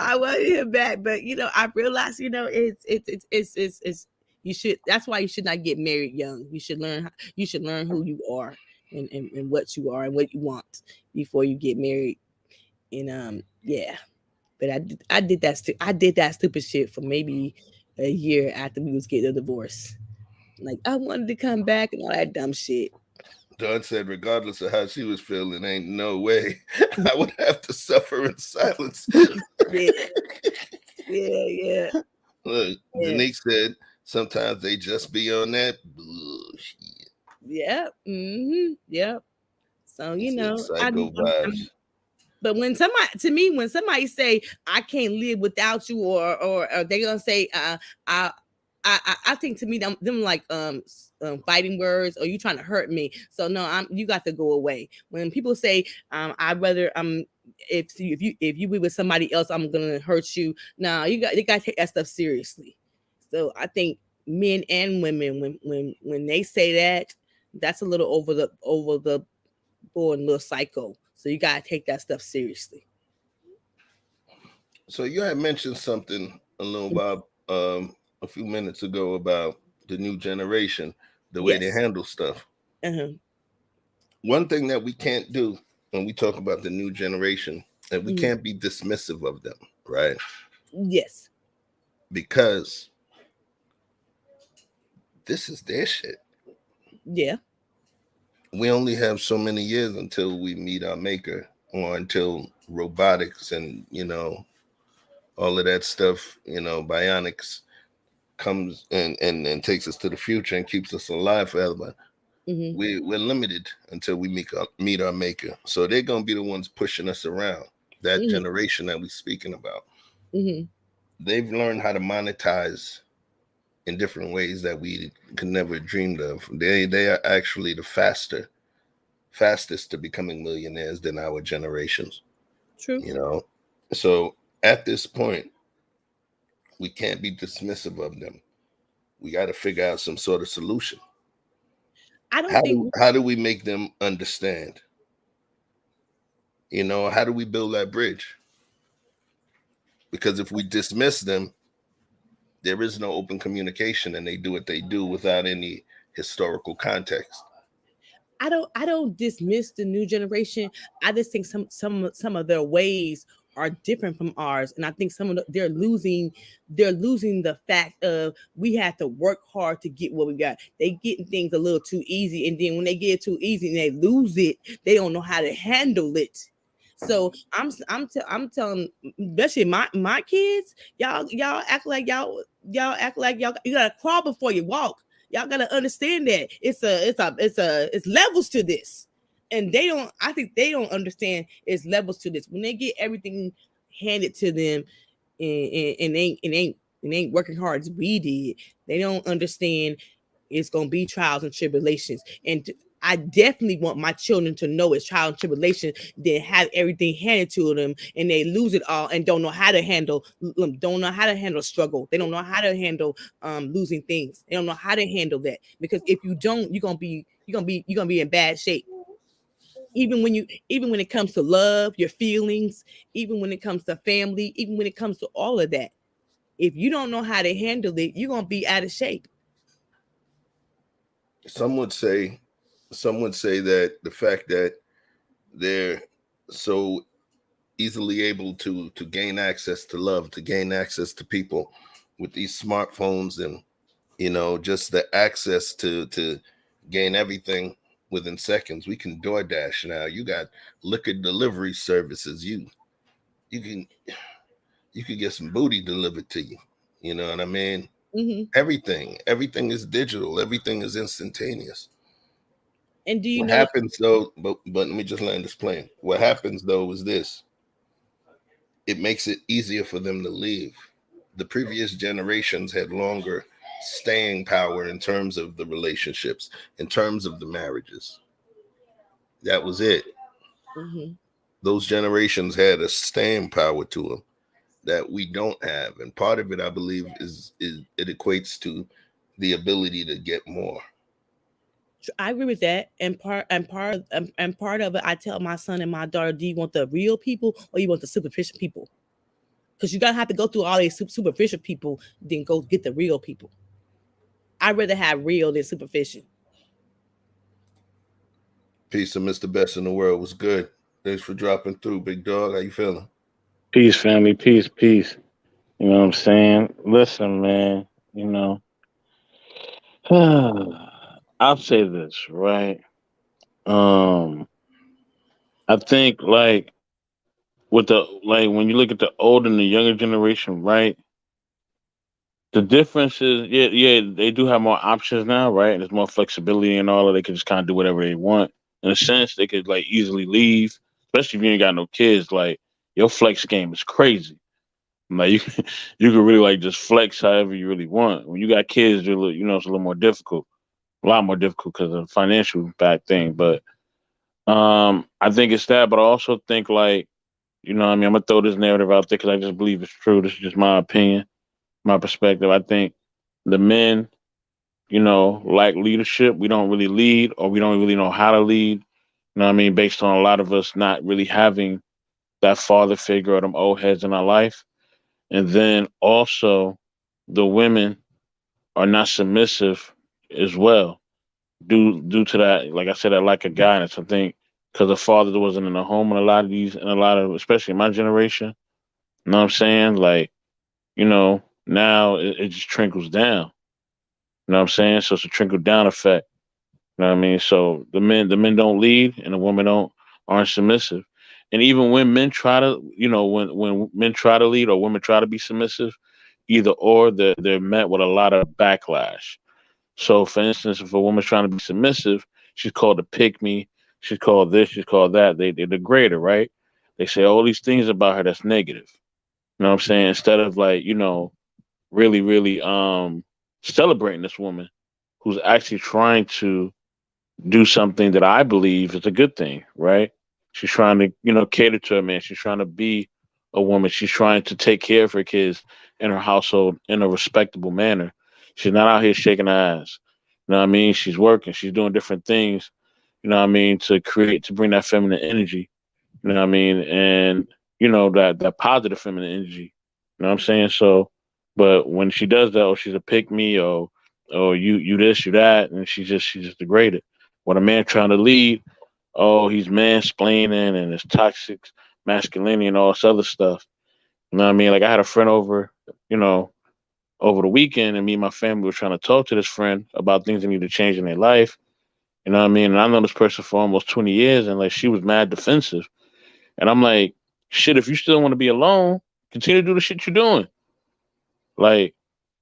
I wanted him back, but I realized it's you should. That's why you should not get married young. You should learn who you are and what you are and what you want before you get married. And yeah, but I did that stupid shit for maybe a year after we was getting a divorce. Like I wanted to come back and all that dumb shit. Dawn said, regardless of how she was feeling, ain't no way I would have to suffer in silence. Yeah. Look, Yeah. Danique said, sometimes they just be on that bullshit. Yep. Mm-hmm. Yep. So psycho vibes. But when somebody say I can't live without you, or they gonna say I think to me them like fighting words, or you trying to hurt me. So no, you got to go away. When people say I'd rather if you be with somebody else, I'm gonna hurt you. Now you gotta take that stuff seriously. So I think men and women, when they say that, that's a little over the board, a little psycho. So you gotta take that stuff seriously. So you had mentioned something a little about a few minutes ago about the new generation, the way they handle stuff. One thing that we can't do when we talk about the new generation, and we can't be dismissive of them, right? Yes. Because this is their shit. Yeah. We only have so many years until we meet our maker, or until robotics and, you know, all of that stuff, you know, bionics comes and takes us to the future and keeps us alive forever. We're limited until we meet our maker. So they're gonna be the ones pushing us around. That generation that we're speaking about. They've learned how to monetize in different ways that we could never dreamed of. They are actually the fastest to becoming millionaires than our generations. True. You know, so at this point, we can't be dismissive of them. We got to figure out some sort of solution. How do we make them understand? You know, how do we build that bridge? Because if we dismiss them, there is no open communication, and they do what they do without any historical context. I don't dismiss the new generation. I just think some of their ways are different from ours, and I think they're losing the fact of we have to work hard to get what we got. They getting things a little too easy, and then when they get it too easy and they lose it, they don't know how to handle it. So I'm telling, especially my kids, y'all act like y'all you gotta crawl before you walk. Y'all gotta understand that it's levels to this. And I think they don't understand it's levels to this. When they get everything handed to them and ain't working hard as we did, they don't understand it's gonna be trials and tribulations. And I definitely want my children to know it's trial and tribulation, then have everything handed to them and they lose it all and don't know how to handle struggle. They don't know how to handle losing things. They don't know how to handle that, because if you don't, you're gonna be in bad shape. Even when it comes to love, your feelings, even when it comes to family, even when it comes to all of that, if you don't know how to handle it, you're gonna be out of shape. Some would say that the fact that they're so easily able to gain access to love, to gain access to people with these smartphones, and, you know, just the access to gain everything within seconds. We can DoorDash now. You got liquor delivery services. You can get some booty delivered to you. You know what I mean? Everything is digital. Everything is instantaneous. And do you what know happens though? But let me just land this plane. What happens though is this: it makes it easier for them to leave. The previous generations had longer staying power in terms of the relationships, in terms of the marriages. That was it. Those generations had a staying power to them that we don't have, and part of it, I believe, is it equates to the ability to get more. I agree with that, and part of it, I tell my son and my daughter, do you want the real people or you want the superficial people? Because you gotta have to go through all these superficial people, then go get the real people. I'd rather have real than superficial. Peace to Mr. Best in the World. Was good. Thanks for dropping through, big dog. How you feeling? Peace, family. Peace. You know what I'm saying? Listen, man, you know, I'll say this, right? I think like when you look at the older and the younger generation, right? The difference is, yeah, they do have more options now, right? And there's more flexibility and all of. They can just kind of do whatever they want. In a sense, they could like easily leave, especially if you ain't got no kids. Like your flex game is crazy. Like you can really like just flex however you really want. When you got kids, it's a little more difficult, a lot more difficult because of the financial back thing. But I think it's that, but I also think like You know what I mean? I'm gonna throw this narrative out there because I just believe it's true. This is just my opinion, my perspective. I think the men, lack leadership. We don't really lead, or we don't really know how to lead. You know what I mean? Based on a lot of us not really having that father figure or them old heads in our life. And then also the women are not submissive as well due to that, like I said, that lack of guidance. I think because the father wasn't in the home in a lot of, especially my generation. You know what I'm saying? Like, now it just trickles down. You know what I'm saying? So it's a trickle down effect. You know what I mean? So the men don't lead, and the women aren't submissive. And even when men try to, when men try to lead or women try to be submissive, either or they're met with a lot of backlash. So, for instance, if a woman's trying to be submissive, she's called a pick me. She's called this. She's called that. They degrade her, right? They say all these things about her that's negative. You know what I'm saying? Instead of like, really, really celebrating this woman who's actually trying to do something that I believe is a good thing, right? She's trying to, cater to her man. She's trying to be a woman. She's trying to take care of her kids and her household in a respectable manner. She's not out here shaking her ass. You know what I mean? She's working. She's doing different things, you know what I mean, to bring that feminine energy, you know what I mean? And, that positive feminine energy, you know what I'm saying? So, but when she does that, or she's a pick me, or you this, you that, and she's just degraded. When a man trying to lead, oh, he's mansplaining and it's toxic masculinity and all this other stuff. You know what I mean? Like I had a friend over, over the weekend, and me and my family were trying to talk to this friend about things that need to change in their life. You know what I mean? And I know this person for almost 20 years, and like she was mad defensive. And I'm like, shit, if you still want to be alone, continue to do the shit you're doing. Like,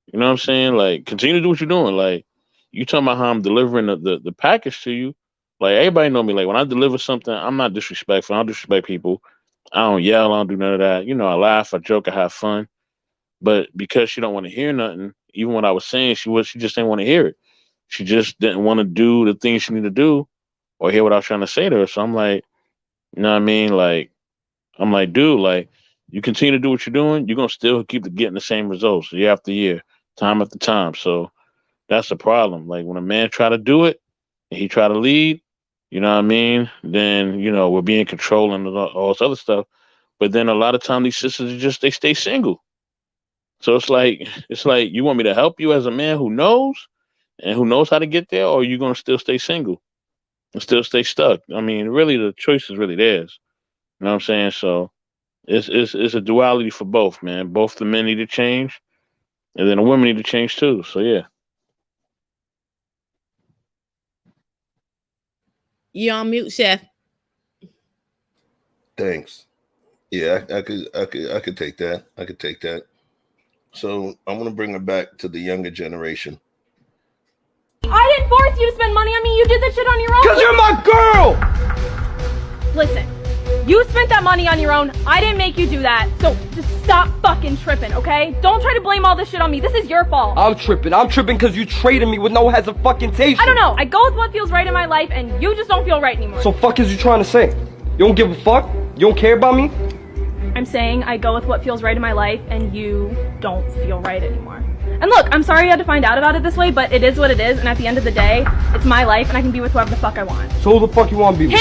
you know what I'm saying? Like, continue to do what you're doing. Like, you talking about how I'm delivering the package to you. Like, everybody know me. Like, when I deliver something, I'm not disrespectful. I don't disrespect people. I don't yell. I don't do none of that. I laugh, I joke, I have fun. But because she don't want to hear nothing, even what I was saying, she just didn't want to hear it. She just didn't want to do the things she need to do or hear what I was trying to say to her. So I'm like, you know what I mean? Like, I'm like, dude, like, you continue to do what you're doing, you're going to still keep getting the same results year after year, time after time. So that's the problem. Like, when a man try to do it and he try to lead, you know what I mean? Then, we're being controlled and all this other stuff. But then a lot of time these sisters they stay single. So it's like you want me to help you as a man who knows how to get there, or are you going to still stay single and still stay stuck? I mean, really, the choice is really theirs. You know what I'm saying? So it's a duality for both, man. Both the men need to change, and then the women need to change too. So yeah. You're on mute, Chef. Thanks. Yeah, I could take that. I could take that. So I want to bring it back to the younger generation. I didn't force you to spend money on me. You did this shit on your own. Because you're my girl! Listen, you spent that money on your own. I didn't make you do that. So just stop fucking tripping, okay? Don't try to blame all this shit on me. This is your fault. I'm tripping because you traded me with no hesitation. I don't know. I go with what feels right in my life, and you just don't feel right anymore. So fuck is you trying to say? You don't give a fuck? You don't care about me? I'm saying I go with what feels right in my life, and you don't feel right anymore. And look, I'm sorry you had to find out about it this way, but it is what it is, and at the end of the day, it's my life, and I can be with whoever the fuck I want. So who the fuck you want to be with? Him!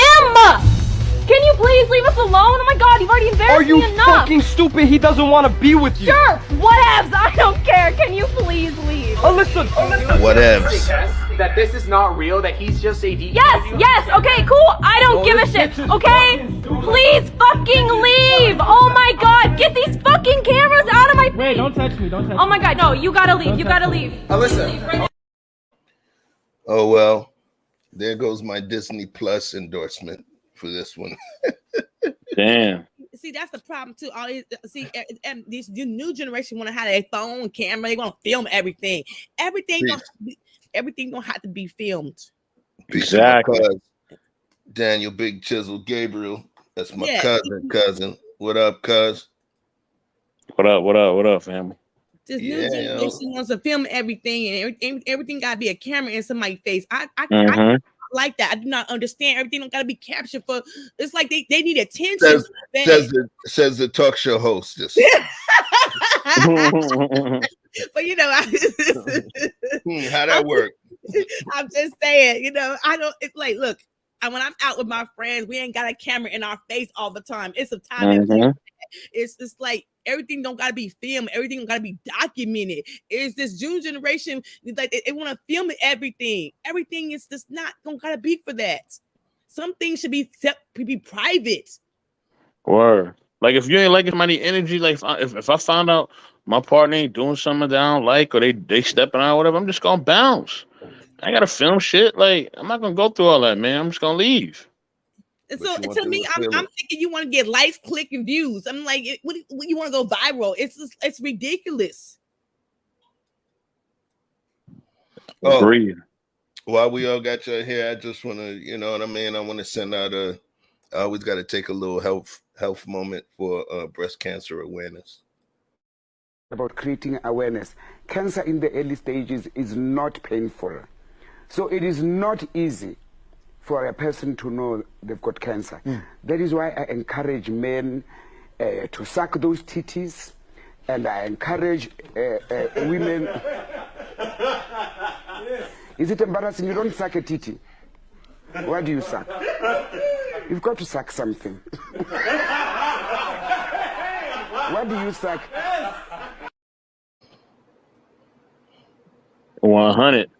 Can you please leave us alone? Oh my god, you've already embarrassed me enough! Are you fucking stupid? He doesn't want to be with you! Sure! Whatevs! I don't care! Can you please leave? Listen! Whatevs. That this is not real, that he's just a DJ. Yes, okay, cool! I don't give a shit, okay? Please fucking leave! Oh my god, get these fucking cameras out of my face! Wait, don't touch me, don't touch me. Oh my god, no, you gotta leave, you gotta leave. Alyssa. Oh, well, there goes my Disney Plus endorsement for this one. Damn. See, that's the problem too. All these, this new generation want to have their phone camera. They want to film everything. Everything don't have to be filmed. Exactly. Daniel Big Chisel Gabriel. That's my cousin. What up, cuz? What up, family? This new generation wants to film everything, and everything got to be a camera in somebody's face. I like that. I do not understand. Everything don't gotta be captured for. It's like they need attention. Says the talk show hostess. But you know, how that work? I'm just saying, you know, I don't. It's like, look, when I'm out with my friends, we ain't got a camera in our face all the time. It's a time. And place. It's just like everything don't gotta be filmed. Everything don't gotta be documented. It's this June generation, like they want to film everything. Everything is just not don't gotta be for that. Some things should be private. Word. Like if you ain't liking my energy, like if I found out my partner ain't doing something that I don't like, or they stepping out, or whatever, I'm just gonna bounce. I gotta film shit. Like I'm not gonna go through all that, man. I'm just gonna leave. And so to me, I'm thinking you want to get likes, click, and views. I'm like, what you want to go viral? It's ridiculous. Agreed. While we all got you here, I just want to, you know what I mean? I want to send out I always got to take a little health moment for breast cancer awareness. About creating awareness. Cancer in the early stages is not painful. So it is not easy for a person to know they've got cancer. That is why I encourage men to suck those titties, and I encourage women. Is it embarrassing? You don't suck a titty. What do you suck? You've got to suck something. What do you suck? 100.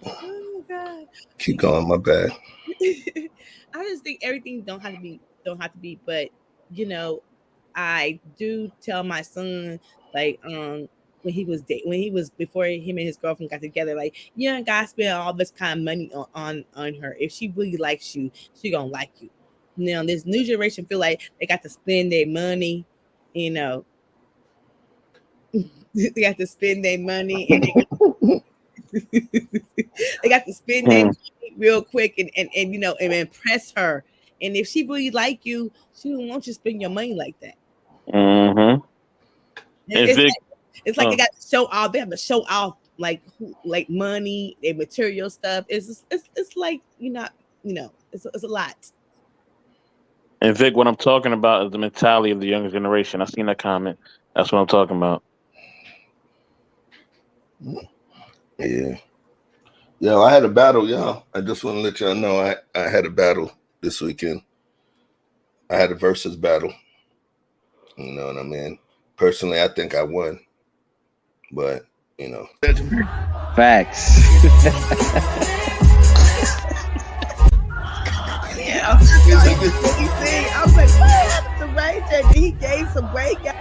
Oh God. Keep going, my bad. I just think everything don't have to be, but you know, I do tell my son, like when he was before him and his girlfriend got together, like you ain't gotta spend all this kind of money on her. If she really likes you, she gonna like you. Now this new generation feel like they got to spend their money, you know. They got to spend their money and they got to spend their money real quick and you know and impress her. And if she really like you, she don't want you to spend your money like that. It's like they got to show off. They have to show off like money, their material stuff. It's like it's a lot. And Vic, what I'm talking about is the mentality of the younger generation. I seen that comment. That's what I'm talking about. Yeah. Yo, I had a battle, y'all. I just want to let y'all know I had a battle this weekend. I had a versus battle. You know what I mean? Personally, I think I won. But, you know. Facts. Yeah, I was like, what happened to Ray J? He gave some great guys.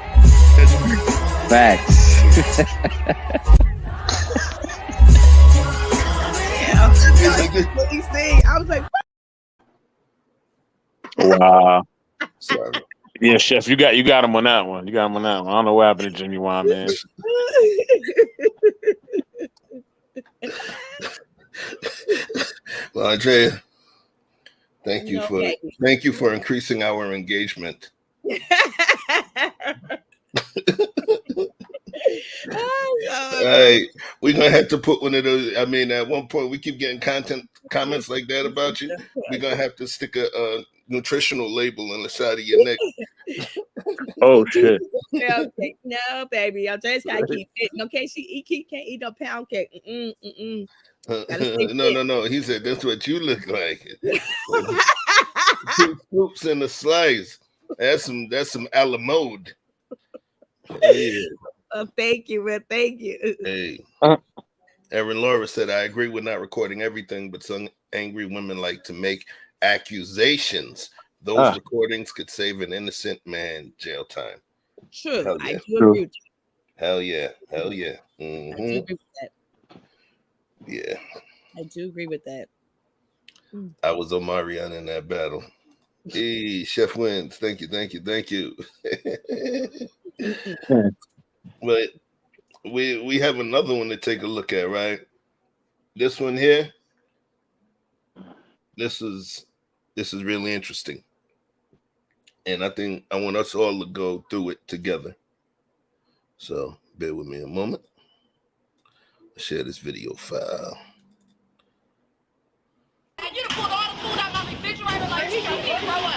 Facts. I was like, wow. Sorry. Yeah, Chef, you got him on that one. I don't know what happened to Jimmy Wine, man. Well, Andrea, thank you for increasing our engagement. Hey, we're gonna have to put one of those. I mean, at one point we keep getting comments like that about you. We're gonna have to stick a nutritional label on the side of your neck. Oh shit! Okay. No, baby, I just gotta keep it. Okay, he can't eat no pound cake. No. He said that's what you look like. 2 scoops in a slice. That's some a la mode. Yeah. Thank you, man. Thank you. Hey, Erin Laura said, I agree with not recording everything, but some angry women like to make accusations. Those recordings could save an innocent man jail time. True. Yeah. I do agree with you. Hell yeah. I do agree with that. Yeah. I do agree with that. I was Omarion in that battle. Hey, Chef wins. Thank you. But we have another one to take a look at, right? This one here. This is really interesting. And I think I want us all to go through it together. So bear with me a moment. Share this video file. And you done pulled all the food out my refrigerator like you need to grow up.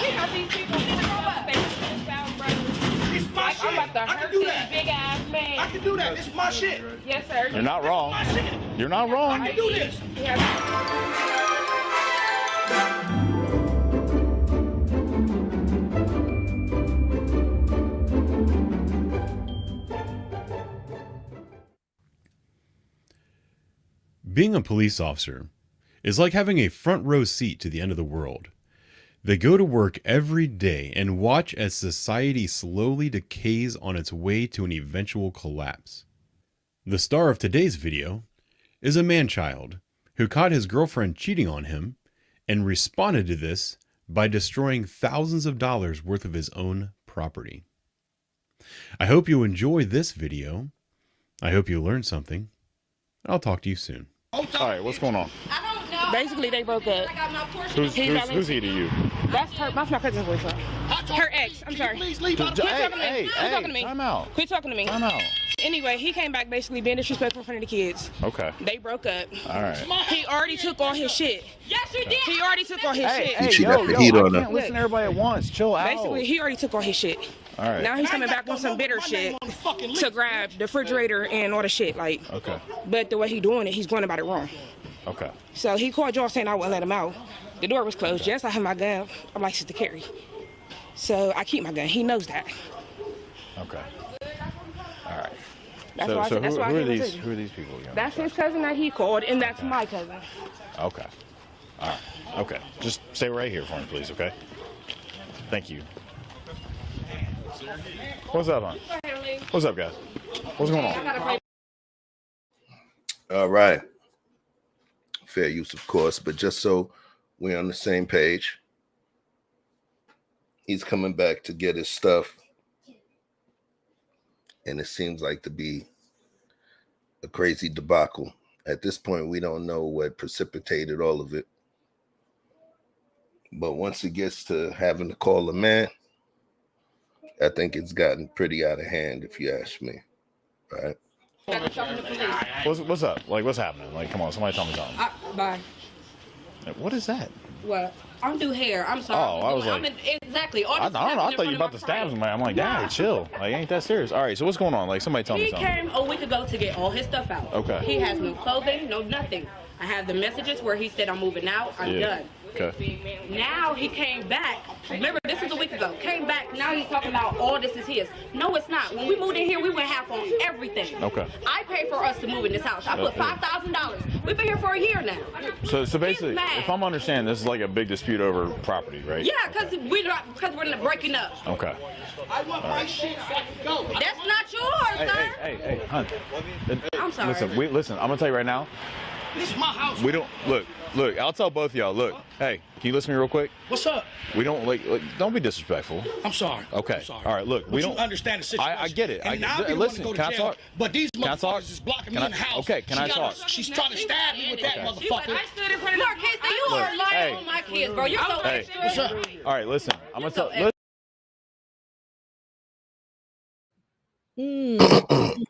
It's my shit. I can do that. Big ass man. I can do that. It's my shit. Yes, sir. You're not wrong. You're not wrong. I can do this. Being a police officer is like having a front row seat to the end of the world. They go to work every day and watch as society slowly decays on its way to an eventual collapse. The star of today's video is a man-child who caught his girlfriend cheating on him and responded to this by destroying thousands of dollars worth of his own property. I hope you enjoy this video. I hope you learned something. I'll talk to you soon. All right, what's going on? Basically, they broke up. Who's he to you? That's her. That's my cousin's boyfriend. Her ex. I'm sorry. Quit talking to me. Quit talking to me. Time out. Quit talking to me. Time out. Anyway, he came back basically being disrespectful in front of the kids. Okay. They broke up. All right. He already took all his shit. Yes, you did. He already took all his shit. Hey, yo, I can't listen to everybody at once. Chill out. Basically, he already took all his shit. All right. Now he's coming back on some bitter shit to grab the refrigerator and all the shit. Like. Okay. But the way he doing it, he's going about it wrong. Okay. So he called y'all saying I wouldn't let him out. The door was closed. Yes, I have my gun. I'm licensed to carry. So I keep my gun. He knows that. Okay. All right. That's why who are these people? That's his cousin that he called, and that's my cousin. Okay. All right. Okay. Just stay right here for me, please, okay? Thank you. What's up, hon? What's up, guys? What's going on? All right. Fair use, of course, but just so we're on the same page, he's coming back to get his stuff, and it seems like to be a crazy debacle. At this point, we don't know what precipitated all of it, but once it gets to having to call a man, I think it's gotten pretty out of hand, if you ask me, right? What's up? Like, what's happening? Like, come on, somebody tell me something. Bye. What is that? What? I'm do hair. I'm sorry. Oh, I was like, exactly. I thought you were about to stab somebody. I'm like, Dad, chill. Like, ain't that serious? All right, so what's going on? Like, somebody tell me something. He came a week ago to get all his stuff out. Okay. He has no clothing, no nothing. I have the messages where he said I'm moving out. I'm done. Okay. Now he came back. Remember, this was a week ago. Came back. Now he's talking about all this is his. No, it's not. When we moved in here, we went half on everything. Okay. I paid for us to move in this house. I put $5,000. We've been here for a year now. So basically, if I'm understanding, this is like a big dispute over property, right? Yeah, because we're breaking up. Okay. I want my shit so I can go. That's not yours, sir. Hey, hun. I'm sorry. Listen, I'm gonna tell you right now. This is my house. We don't look. I'll tell both of y'all. Look, hey, can you listen to me real quick? What's up? We don't like don't be disrespectful. I'm sorry. Okay. I'm sorry. All right. Look, we But don't you understand the situation. I get it. And now listen. go to Can I jail, talk? But these Can I talk? motherfuckers is blocking me Can in the I- house. okay, can I talk? She's trying to stab me with that motherfucker. I stood in front of Marquez, you are lying on my kids, bro. You're so Hey. What's up? All right. Listen. I'm gonna tell.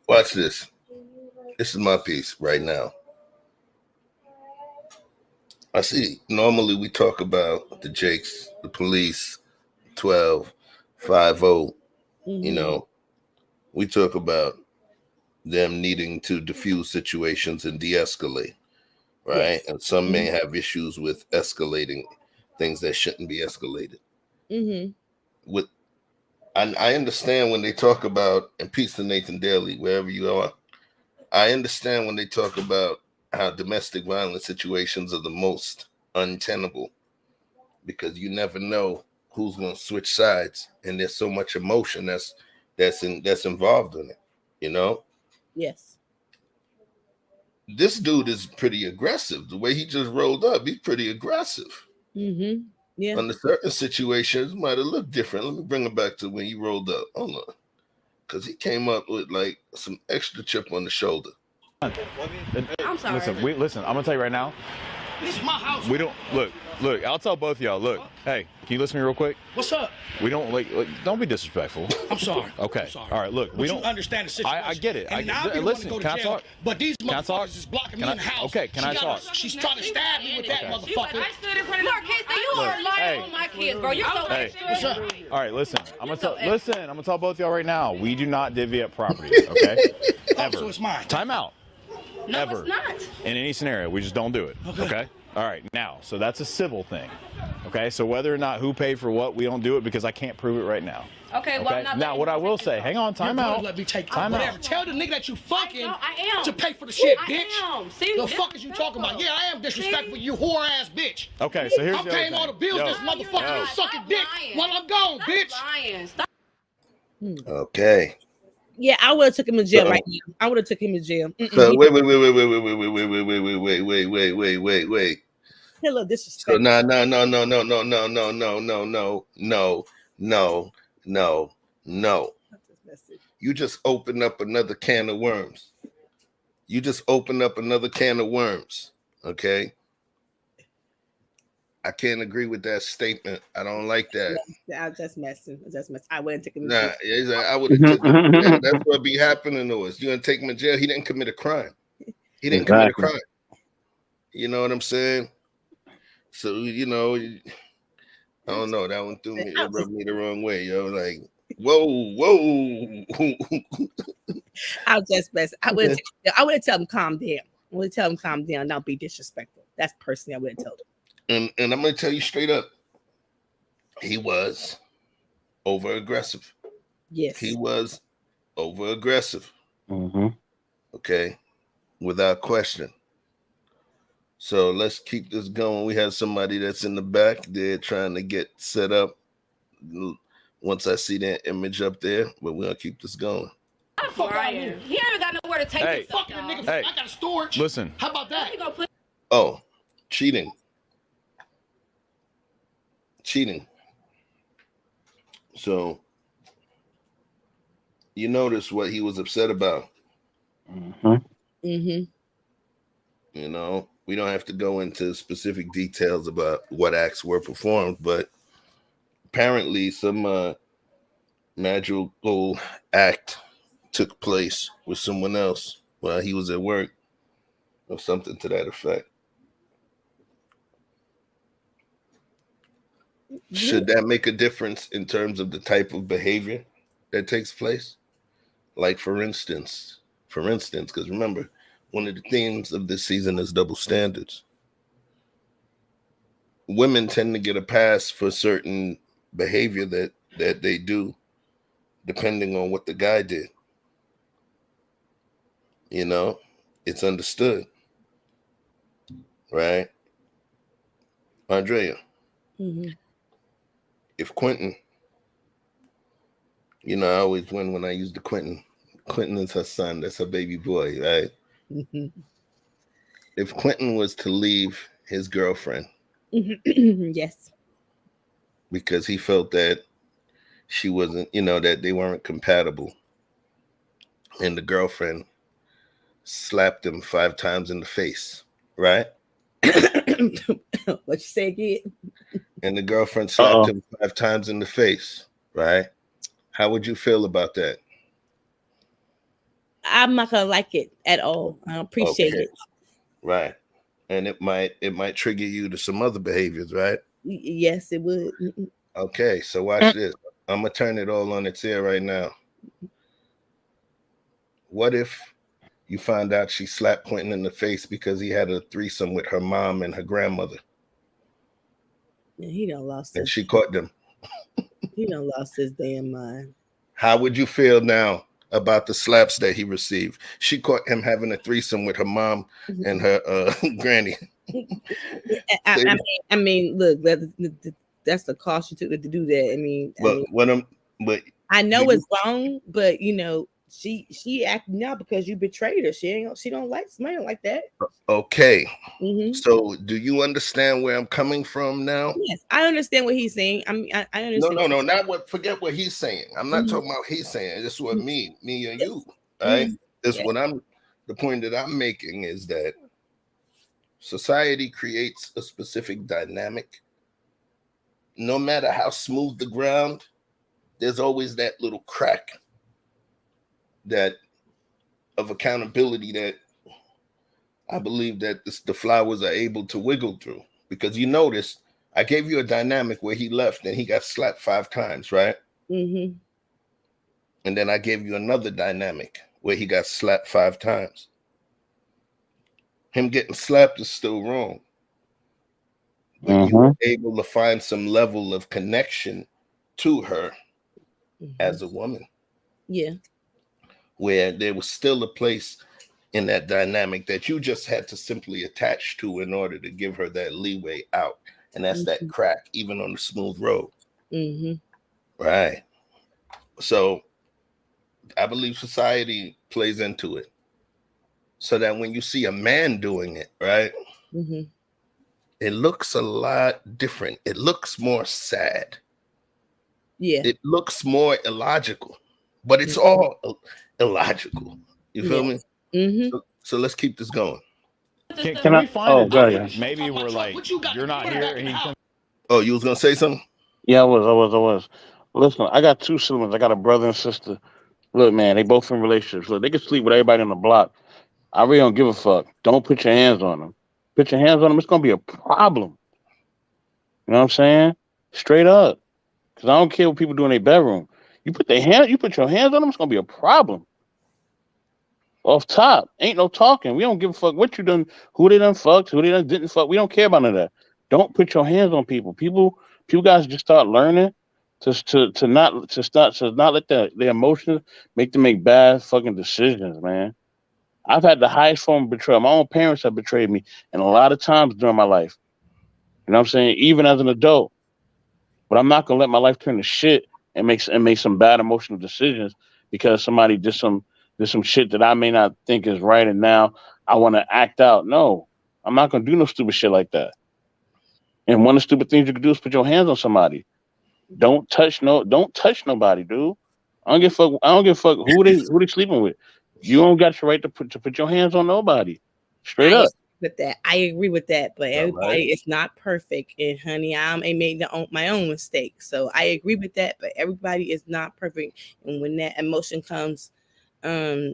Watch this. This is my piece right now. I see. Normally we talk about the Jakes, the police, 12, 5-0. You know, we talk about them needing to diffuse situations and de-escalate, right? And some may have issues with escalating things that shouldn't be escalated. I understand when they talk about, and peace to Nathan Daly, wherever you are, I understand when they talk about how domestic violence situations are the most untenable because you never know who's going to switch sides, and there's so much emotion that's involved in it, you know? Yes. This dude is pretty aggressive. The way he just rolled up, he's pretty aggressive. Yeah. Under certain situations, might have looked different. Let me bring it back to when he rolled up. Hold on. Because he came up with like some extra chip on the shoulder. I'm sorry. Listen, I'm gonna tell you right now. This is my house. We don't look. I'll tell both of y'all. Look, hey, can you listen to me real quick? What's up? We don't like don't be disrespectful. I'm sorry. Okay. I'm sorry. All right. Look, we But don't you understand the situation. I get it. And I I'll get be it. the one Listen, to go to can I jail, talk? But these Can I talk? motherfuckers is blocking Can me I- in the house. okay, can I talk? She's trying to stab me with that motherfucker. I stood in front of Marquez, you are lying on my kids, bro. You're so Hey. What's up? All right, listen. I'm gonna tell both of y'all right now. We do not divvy up property, okay? Ever. So it's mine. Time out. No, Ever. it's not. In any scenario, we just don't do it. Okay. All right. Now, so that's a civil thing. Okay. So whether or not who paid for what, we don't do it because I can't prove it right now. Okay, well, I'm not Now, what I will say, hang on, time You're gonna out. Let me take Time whatever. out. Tell the nigga that you fucking I am. to pay for the shit, I bitch. am. See, the this fuck is you talking about? Yeah, I am disrespectful, you whore ass bitch. Okay, so here's I'm the other paying all the thing. bills. Yo. This motherfucker Yo. is sucking dick while I'm gone, bitch. Lying. Stop. Okay. Yeah, I would have took him to jail So- right now. I would have took him to jail. So wait. Hello, this is So no. You just opened up another can of worms. Okay. I can't agree with that statement. I don't like that. I was just messing. I wouldn't take him to Nah, jail. I would have. That's what be happening to us. You're gonna take him to jail. He didn't commit a crime. Exactly. You know what I'm saying? So I don't know. That one threw me. It rubbed me the wrong way. Yo, like whoa. I was just messing. I would have told him calm down. I would tell him calm down, not be disrespectful. That's personally I would have told him. And I'm gonna tell you straight up, he was over aggressive. Yes, he was over aggressive. Mm-hmm. Okay, without question. So let's keep this going. We have somebody that's in the back there trying to get set up. Once I see that image up there, but we're gonna keep this going. Lying. He ain't got nowhere to take Hey. this Fucking y'all. nigga, Hey. I got a storage. Listen. How about that? You gonna put Oh, cheating. So you notice what he was upset about. Mm-hmm. We don't have to go into specific details about what acts were performed, but apparently some magical act took place with someone else while he was at work or something to that effect. Should that make a difference in terms of the type of behavior that takes place? Like for instance, because remember, one of the themes of this season is double standards. Women tend to get a pass for certain behavior that they do, depending on what the guy did. It's understood, right? Andrea, Mm-hmm. if Quentin, I always win when I use the Quentin. Quentin is her son. That's her baby boy, right? Mm-hmm. If Quentin was to leave his girlfriend Yes. because he felt that she wasn't, that they weren't compatible, and the girlfriend slapped him 5 times in the face, right? What you say again? And the girlfriend slapped him 5 times in the face, right? How would you feel about that? I'm not gonna like it at all. I don't appreciate Okay. it. Right. And it might trigger you to some other behaviors, right? Yes, it would. Okay, so watch this. I'm gonna turn it all on its ear right now. What if you find out she slapped Quentin in the face because he had a threesome with her mom and her grandmother, Yeah, he done lost and his. she caught them? He done lost his damn mind. How would you feel now about the slaps that he received? She caught him having a threesome with her mom and her granny. I mean, look, that's the cost you took to do that. But I know it's wrong, but she acting out because you betrayed her. She don't like somebody like that. okay. Mm-hmm. So do you understand where I'm coming from now? Yes, I understand what he's saying. I mean, I understand. No, not what. Forget what he's saying. I'm not talking about he's saying. This is what me and you, right? This what I'm. The point that I'm making is that Society creates a specific dynamic. No matter how smooth the ground, there's always that little crack that of accountability that I believe that the flowers are able to wiggle through. Because you notice, I gave you a dynamic where he left and he got slapped 5 times, right? Mm-hmm. And then I gave you another dynamic where he got slapped 5 times. Him getting slapped is still wrong. But you were able to find some level of connection to her as a woman. Yeah. Where there was still a place in that dynamic that you just had to simply attach to in order to give her that leeway out. And that's that crack, even on the smooth road. Right. So I believe society plays into it. So that when you see a man doing it, right, it looks a lot different. It looks more sad. Yeah. It looks more illogical, but it's all illogical. You feel me? So let's keep this going. Can we find maybe we're like, you're not here. And he can... Oh, you was going to say something? Yeah, I was. Listen, I got 2 siblings. I got a brother and sister. Look, man, they both in relationships. Look, they can sleep with everybody on the block. I really don't give a fuck. Don't put your hands on them. Put your hands on them, it's going to be a problem. You know what I'm saying? Straight up. Because I don't care what people do in their bedroom. You put your hands on them, it's going to be a problem. Off top. Ain't no talking. We don't give a fuck what you done, who they done fucked, who they done didn't fuck. We don't care about none of that. Don't put your hands on people. People guys just start learning to not let their emotions make them make bad fucking decisions, man. I've had the highest form of betrayal. My own parents have betrayed me, and a lot of times during my life. You know what I'm saying? Even as an adult. But I'm not gonna let my life turn to shit and make some bad emotional decisions because somebody did some shit that I may not think is right, and now I want to act out. No, I'm not gonna do no stupid shit like that. And one of the stupid things you can do is put your hands on somebody. Don't touch nobody, dude. I don't give a fuck who they sleeping with. You don't got your right to put your hands on nobody. Straight up. I agree with that, but everybody is not perfect. And honey, I made my own mistake. So I agree with that, but everybody is not perfect. And when that emotion comes, I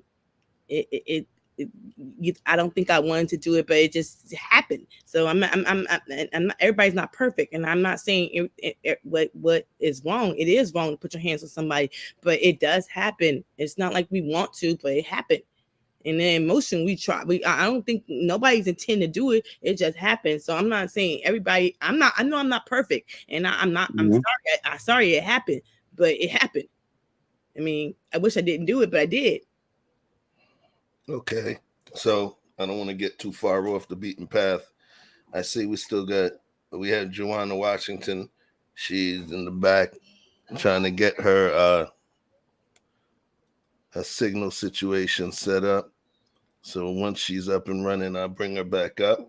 don't think I wanted to do it, but it just happened. So I'm not, everybody's not perfect. And I'm not saying what is wrong. It is wrong to put your hands on somebody, but it does happen. It's not like we want to, but it happened. And then emotion, I don't think nobody's intend to do it. It just happens. So I'm not saying everybody, I know I'm not perfect, and I'm sorry it happened, but it happened. I mean, I wish I didn't do it, but I did. Okay. So I don't want to get too far off the beaten path. I see we have Joanna Washington. She's in the back trying to get her a signal situation set up. So once she's up and running, I'll bring her back up.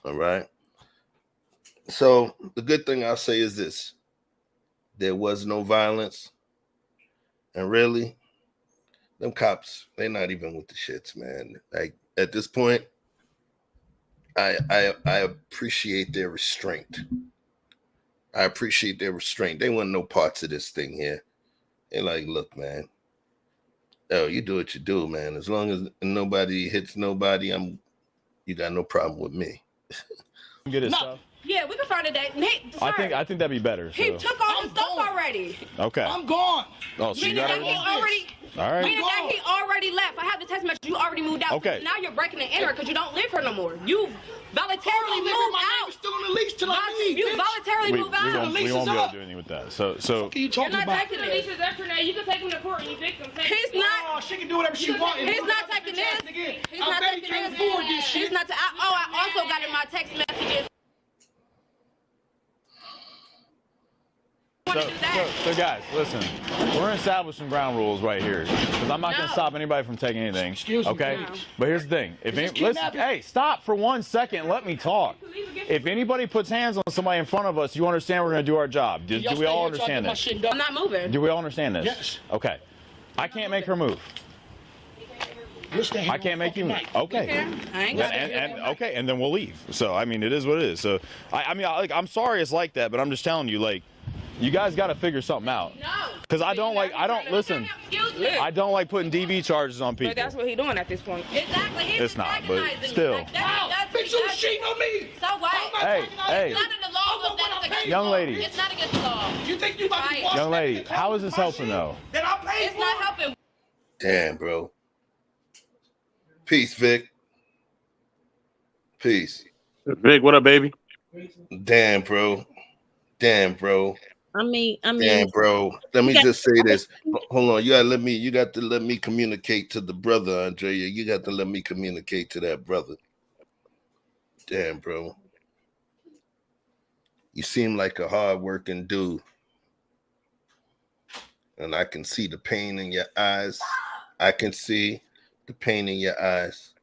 All right. So the good thing I'll say is this. There was no violence. And really, them cops, they're not even with the shits, man. Like at this point, I appreciate their restraint. They want no parts of this thing here. They're like, look, man. Oh, you do what you do, man. As long as nobody hits nobody, you got no problem with me. Get his stuff. Yeah, we can find a date. I think that'd be better. He took all his stuff already. Okay. I'm gone. Oh, so you got everything? All right. Meaning that he already left. I have the text message. You already moved out. Okay. So now you're breaking the enter because you don't live here no more. You voluntarily moved out. Still on the lease till I leave. You voluntarily moved out. We won't be able to do anything with that. So. What are you talking about? Taking the leases after that. You can take him to court and you fix him. He's not. Oh, she can do whatever she wants. He's not taking this. He's not taking this. He's not. I also got in my text messages. So guys, listen, we're establishing ground rules right here because I'm not going to stop anybody from taking anything. Excuse me, okay? please. But here's the thing: hey, stop for 1 second. Let me talk. If anybody puts hands on somebody in front of us, you understand we're going to do our job. Do we all understand this? I'm not moving. Do we all understand this? Yes. Okay. I can't make her move. I can't make you. Okay. Okay, and then we'll leave. So I mean, it is what it is. So I'm sorry it's like that, but I'm just telling you, like, you guys got to figure something out. No. Because I don't like putting DV charges on people. But that's what he's doing at this point. Exactly. It's not, but still. Bitch, you cheating on me. So what? Hey. It's not in the law. That's against Young the law. lady. It's not against the law. You think you about to be Young lady, how is this helping though? Then I pay It's not helping. Damn, bro. Peace, Vic. Peace. Vic, what up, baby? Damn, bro. I mean, Damn, bro. Let me just say this. Hold on. You got to let me communicate to the brother, Andrea. You got to let me communicate to that brother. Damn, bro. You seem like a hard-working dude. And I can see the pain in your eyes. I can see the pain in your eyes.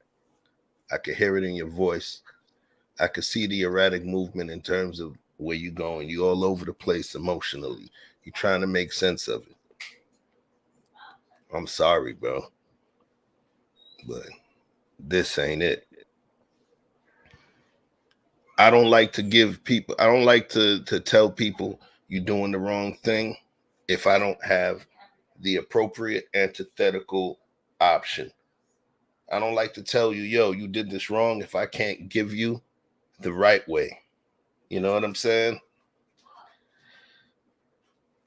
I can hear it in your voice. I can see the erratic movement in terms of where you're going. You're all over the place emotionally. You're trying to make sense of it. I'm sorry, bro. But this ain't it. I don't like to tell people you're doing the wrong thing if I don't have the appropriate antithetical option. I don't like to tell you, yo, you did this wrong if I can't give you the right way. You know what I'm saying?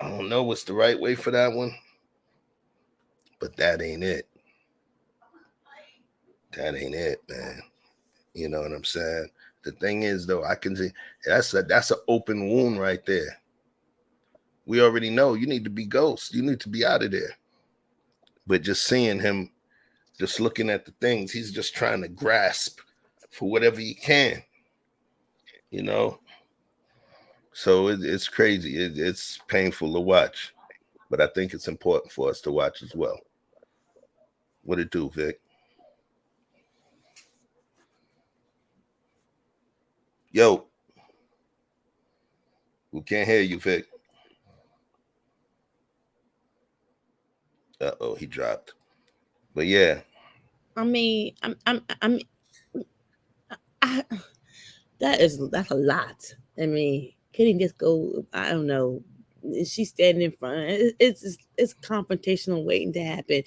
I don't know what's the right way for that one, but that ain't it. That ain't it, man. You know what I'm saying? The thing is, though, I can see that's an open wound right there. We already know you need to be ghost. You need to be out of there. But just seeing him, just looking at the things, he's just trying to grasp for whatever he can. You know? So it's crazy. It's painful to watch. But I think it's important for us to watch as well. What it do, Vic? Yo. We can't hear you, Vic. Uh-oh, he dropped. But yeah. That's a lot. I mean, can he just go? I don't know. She's standing in front. It's confrontational waiting to happen.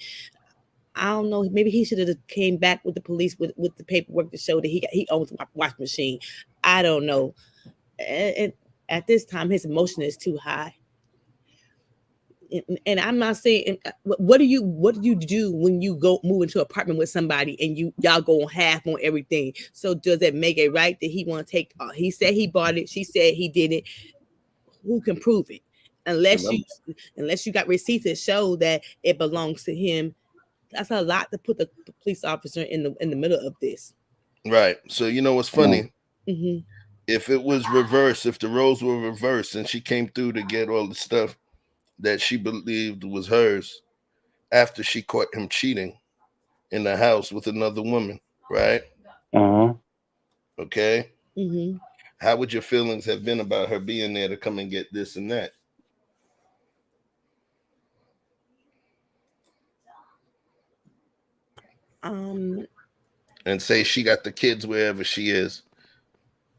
I don't know. Maybe he should have came back with the police with the paperwork to show that he owns a washing machine. I don't know. And at this time, his emotion is too high. And I'm not saying what do you do when you go move into an apartment with somebody and y'all go on half on everything? So does it make it right that he want to take? He said he bought it. She said he did it. Who can prove it? Unless you got receipts that show that it belongs to him. That's a lot to put the police officer in the middle of this. Right. So you know what's funny? Mm-hmm. If it was reversed, if the roles were reversed, and she came through to get all the stuff that she believed was hers after she caught him cheating in the house with another woman, right? Okay. Mm-hmm. How would your feelings have been about her being there to come and get this and that? And say she got the kids wherever she is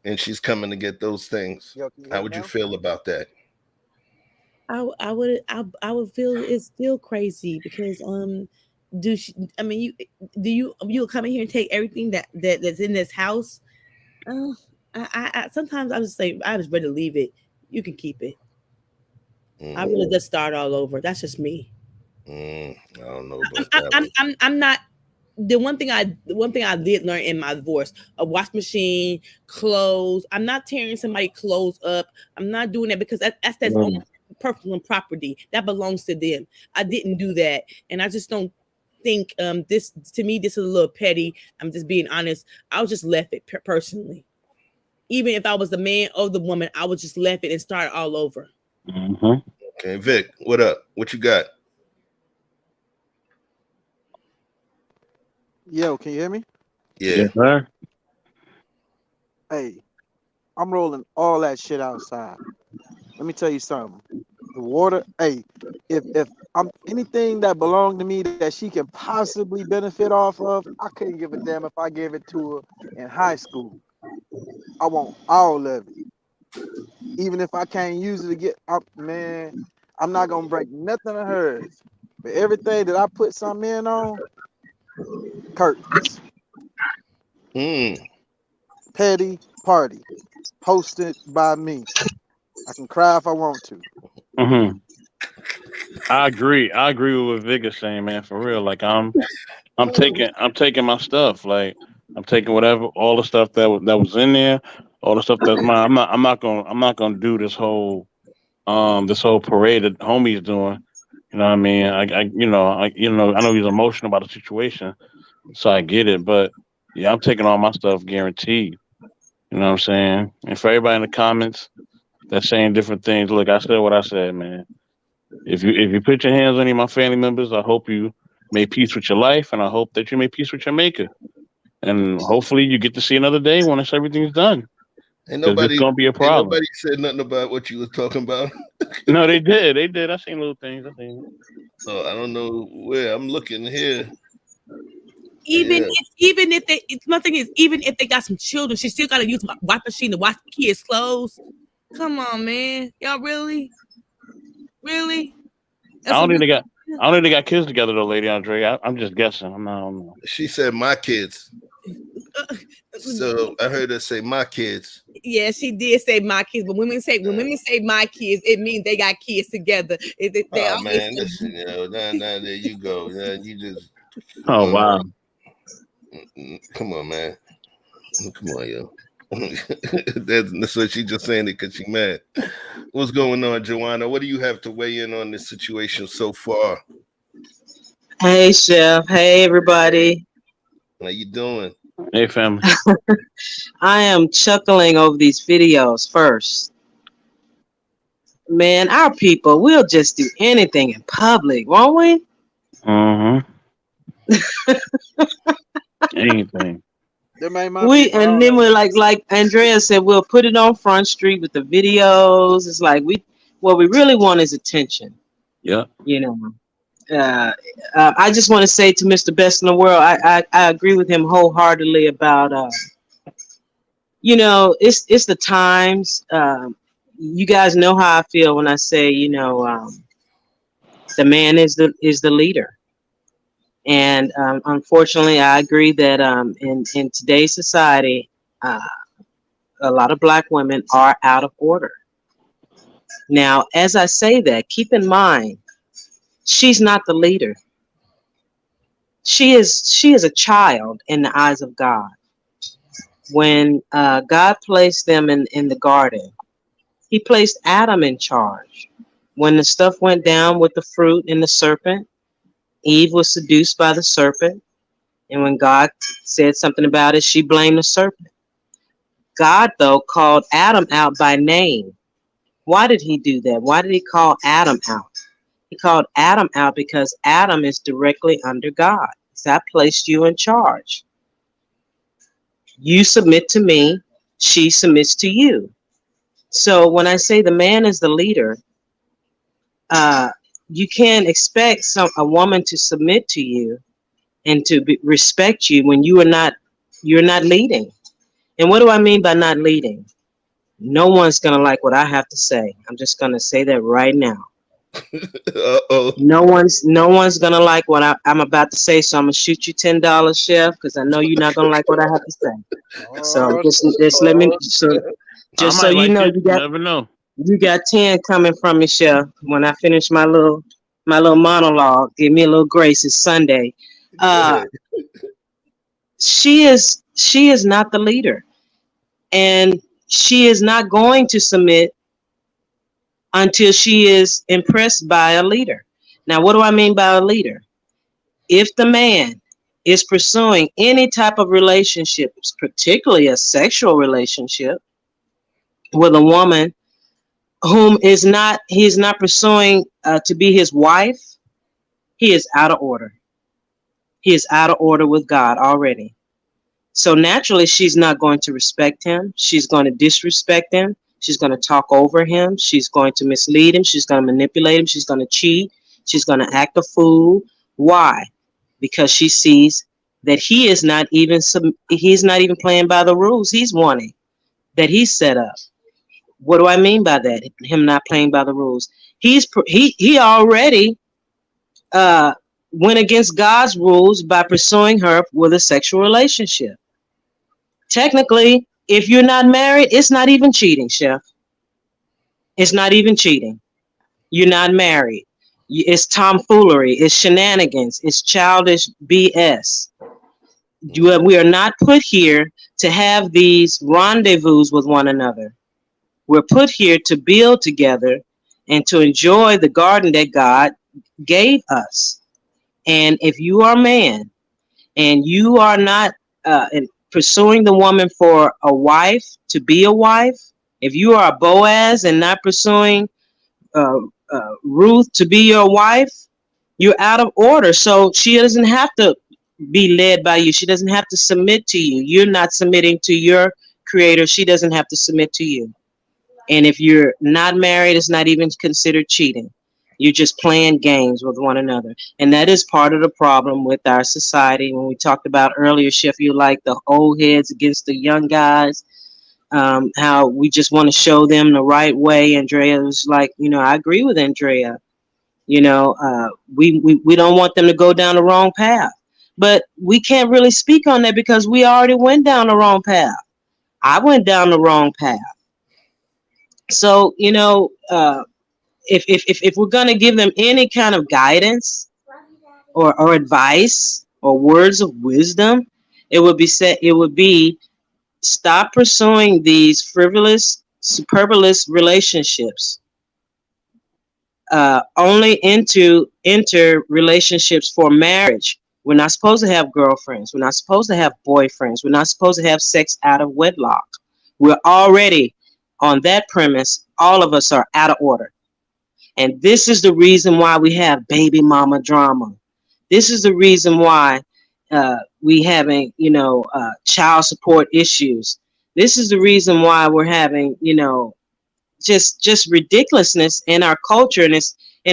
and she's coming to get those things. How would you feel about that? I would feel it's still crazy because you'll come in here and take everything that's in this house. I sometimes I just say I was ready to leave it. You can keep it. I would just start all over. That's just me. I don't know about that. I'm not. The one thing I did learn in my divorce: a wash machine, clothes. I'm not tearing somebody's clothes up. I'm not doing that because that's own personal property that belongs to them. I didn't do that, and I just don't think this to me. This is a little petty. I'm just being honest. I would just left it personally. Even if I was the man or the woman, I would just left it and start all over. Okay, Vic, what up? What you got? Yo, can you hear me? Yeah. Yes, sir. Hey, I'm rolling all that shit outside. Let me tell you something. The water, hey, if I'm anything that belonged to me that she can possibly benefit off of, I couldn't give a damn if I gave it to her in high school. I want all of it. Even if I can't use it to get up, man, I'm not gonna break nothing of hers. But everything that I put something in on, curtains. Petty party, hosted by me. I can cry if I want to. Mm-hmm. I agree. I agree with what Vic is saying, man. For real, like I'm taking my stuff. Like I'm taking whatever, all the stuff that was in there, all the stuff that's mine. I'm not gonna do this whole parade that homie's doing. You know what I mean? I know he's emotional about the situation, so I get it. But yeah, I'm taking all my stuff, guaranteed. You know what I'm saying? And for everybody in the comments that's saying different things, look, I said what I said, man. If you put your hands on any of my family members, I hope you made peace with your life, and I hope that you made peace with your maker. And hopefully you get to see another day when everything's done. Ain't nobody gonna be a problem. Nobody said nothing about what you were talking about. No, they did. I seen little things. I seen. Oh, I don't know where I'm looking here. Even if they, my thing is, even if they got some children, she still got to use my wipe machine to wash the kids' clothes. Come on, man, y'all really? I don't think they got kids together though, Lady Andre. I'm just guessing. I don't know. She said my kids. So I heard her say my kids. Yeah, she did say my kids, but when women say my kids, it means they got kids together. Man, listen, now there you go. You just. Oh wow. Come on, man. Come on, yo. That's what she just saying it because she mad. What's going on, Joanna? What do you have to weigh in on this situation so far? Hey, Chef. Hey, everybody. How you doing? Hey, family. I am chuckling over these videos first. Man, our people, we'll just do anything in public, won't we? Mm-hmm. Anything. And then we're like Andrea said, we'll put it on Front Street with the videos. It's like what we really want is attention. Yeah. You know. I just want to say to Mr. Best in the World, I agree with him wholeheartedly about it's the times. You guys know how I feel when I say, the man is the leader. And unfortunately, I agree that in today's society, a lot of Black women are out of order. Now, as I say that, keep in mind, she's not the leader. She is a child in the eyes of God. When God placed them in the garden, he placed Adam in charge. When the stuff went down with the fruit and the serpent, Eve was seduced by the serpent. And when God said something about it, she blamed the serpent. God, though, called Adam out by name. Why did he do that? Why did he call Adam out? He called Adam out because Adam is directly under God. So I placed you in charge. You submit to me, she submits to you. So when I say the man is the leader, you can't expect a woman to submit to you and to respect you when you're not leading. And what do I mean by not leading? No one's gonna like what I have to say. I'm just gonna say that right now. Uh-oh. No one's gonna like what I'm about to say, so I'm gonna shoot you $10, Chef, because I know you're not gonna like what I have to say. So just let me just so you know, you got 10 coming from me, Chef. When I finish my little monologue, give me a little grace. It's Sunday. She is not the leader, and she is not going to submit until she is impressed by a leader. Now, what do I mean by a leader? If the man is pursuing any type of relationship, particularly a sexual relationship with a woman whom he's not pursuing to be his wife, he is out of order. He is out of order with God already. So naturally, she's not going to respect him. She's going to disrespect him. She's going to talk over him. She's going to mislead him. She's going to manipulate him. She's going to cheat. She's going to act a fool. Why? Because she sees that he's not even playing by the rules he's wanting, that he's set up. What do I mean by that? Him not playing by the rules. He already went against God's rules by pursuing her with a sexual relationship. Technically, if you're not married, it's not even cheating, Chef. It's not even cheating. You're not married. It's tomfoolery. It's shenanigans. It's childish BS. We are not put here to have these rendezvous with one another. We're put here to build together and to enjoy the garden that God gave us. And if you are a man and you are not pursuing the woman for a wife, to be a wife, if you are a Boaz and not pursuing Ruth to be your wife, you're out of order. So she doesn't have to be led by you. She doesn't have to submit to you. You're not submitting to your creator. She doesn't have to submit to you. And if you're not married, it's not even considered cheating. You're just playing games with one another. And that is part of the problem with our society. When we talked about earlier, Chef, you like the old heads against the young guys, how we just want to show them the right way. Andrea was like, I agree with Andrea. We don't want them to go down the wrong path. But we can't really speak on that because we already went down the wrong path. I went down the wrong path. So, if we're going to give them any kind of guidance or advice or words of wisdom, it would be stop pursuing these frivolous, superfluous relationships. Only enter relationships for marriage. We're not supposed to have girlfriends. We're not supposed to have boyfriends. We're not supposed to have sex out of wedlock. We're already on that premise. All of us are out of order. And this is the reason why we have baby mama drama. This is the reason why we having, child support issues. This is the reason why we're having, just ridiculousness in our culture. And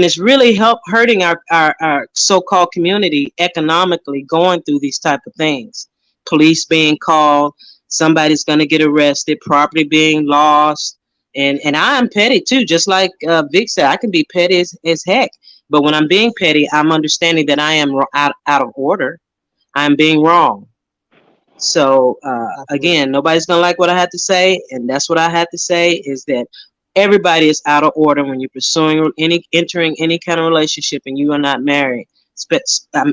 it's really hurting our so-called community economically, going through these type of things. Police being called, somebody's going to get arrested, property being lost. And I am petty too, just like Vic said. I can be petty as heck, but when I'm being petty, I'm understanding that I am out of order. I'm being wrong. So again, nobody's gonna like what I have to say, and that's what I have to say is that everybody is out of order when you're pursuing entering any kind of relationship and you are not married.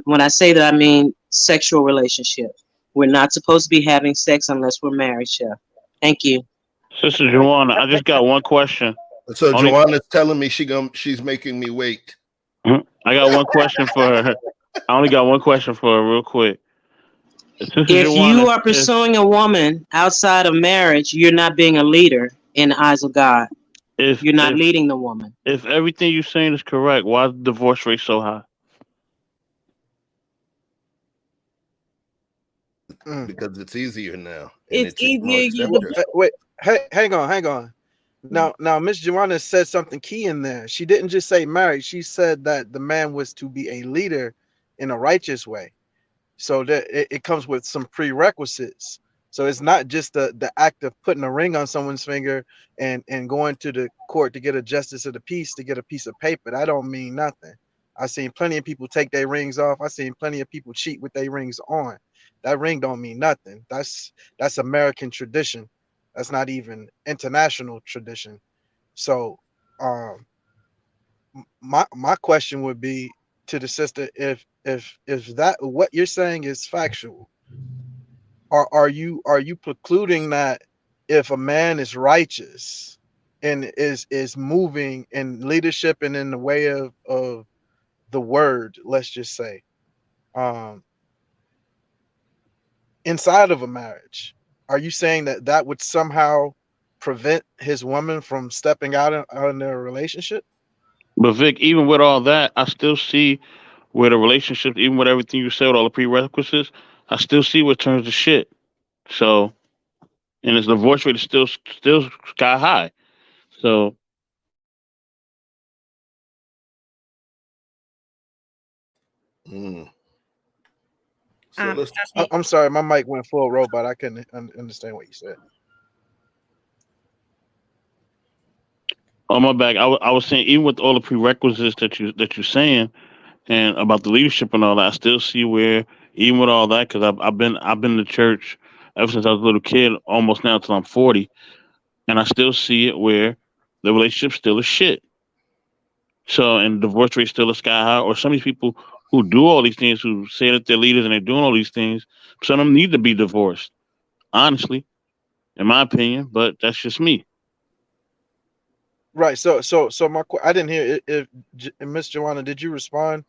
When I say that, I mean sexual relationships. We're not supposed to be having sex unless we're married, Chef. Thank you. Sister Joanna, I just got one question. So Joanna's telling me she's making me wait. I got one question for her. I only got one question for her real quick. If you are pursuing a woman outside of marriage, you're not being a leader in the eyes of God. You're not leading the woman. If everything you're saying is correct, why is the divorce rate so high? Because it's easier now. It's easier. Wait, hang on. Now, Miss Joanna said something key in there. She didn't just say marriage. She said that the man was to be a leader in a righteous way. So that it comes with some prerequisites. So it's not just the act of putting a ring on someone's finger and going to the court to get a justice of the peace to get a piece of paper. That don't mean nothing. I've seen plenty of people take their rings off. I've seen plenty of people cheat with their rings on. That ring don't mean nothing. That's American tradition. That's not even international tradition. So my question would be to the sister, if that what you're saying is factual, are you precluding that if a man is righteous and is moving in leadership and in the way of the word, let's just say, inside of a marriage, are you saying that would somehow prevent his woman from stepping out in their relationship? But Vic, even with all that, I still see where the relationship, even with everything you said, with all the prerequisites, I still see what turns to shit. So, and his divorce rate is still sky high. So So I'm sorry, my mic went full robot. I couldn't understand what you said. on my back, I was saying, even with all the prerequisites that you're saying, and about the leadership and all that, I still see where, even with all that, because I've been to church ever since I was a little kid, almost now till I'm 40, and I still see it where the relationship still is shit. So, and divorce rate still is sky high. Or some of these people who do all these things, who say that they're leaders and they're doing all these things, some of them need to be divorced. Honestly, in my opinion, but that's just me. Right. So I didn't hear if Miss Joanna, did you respond?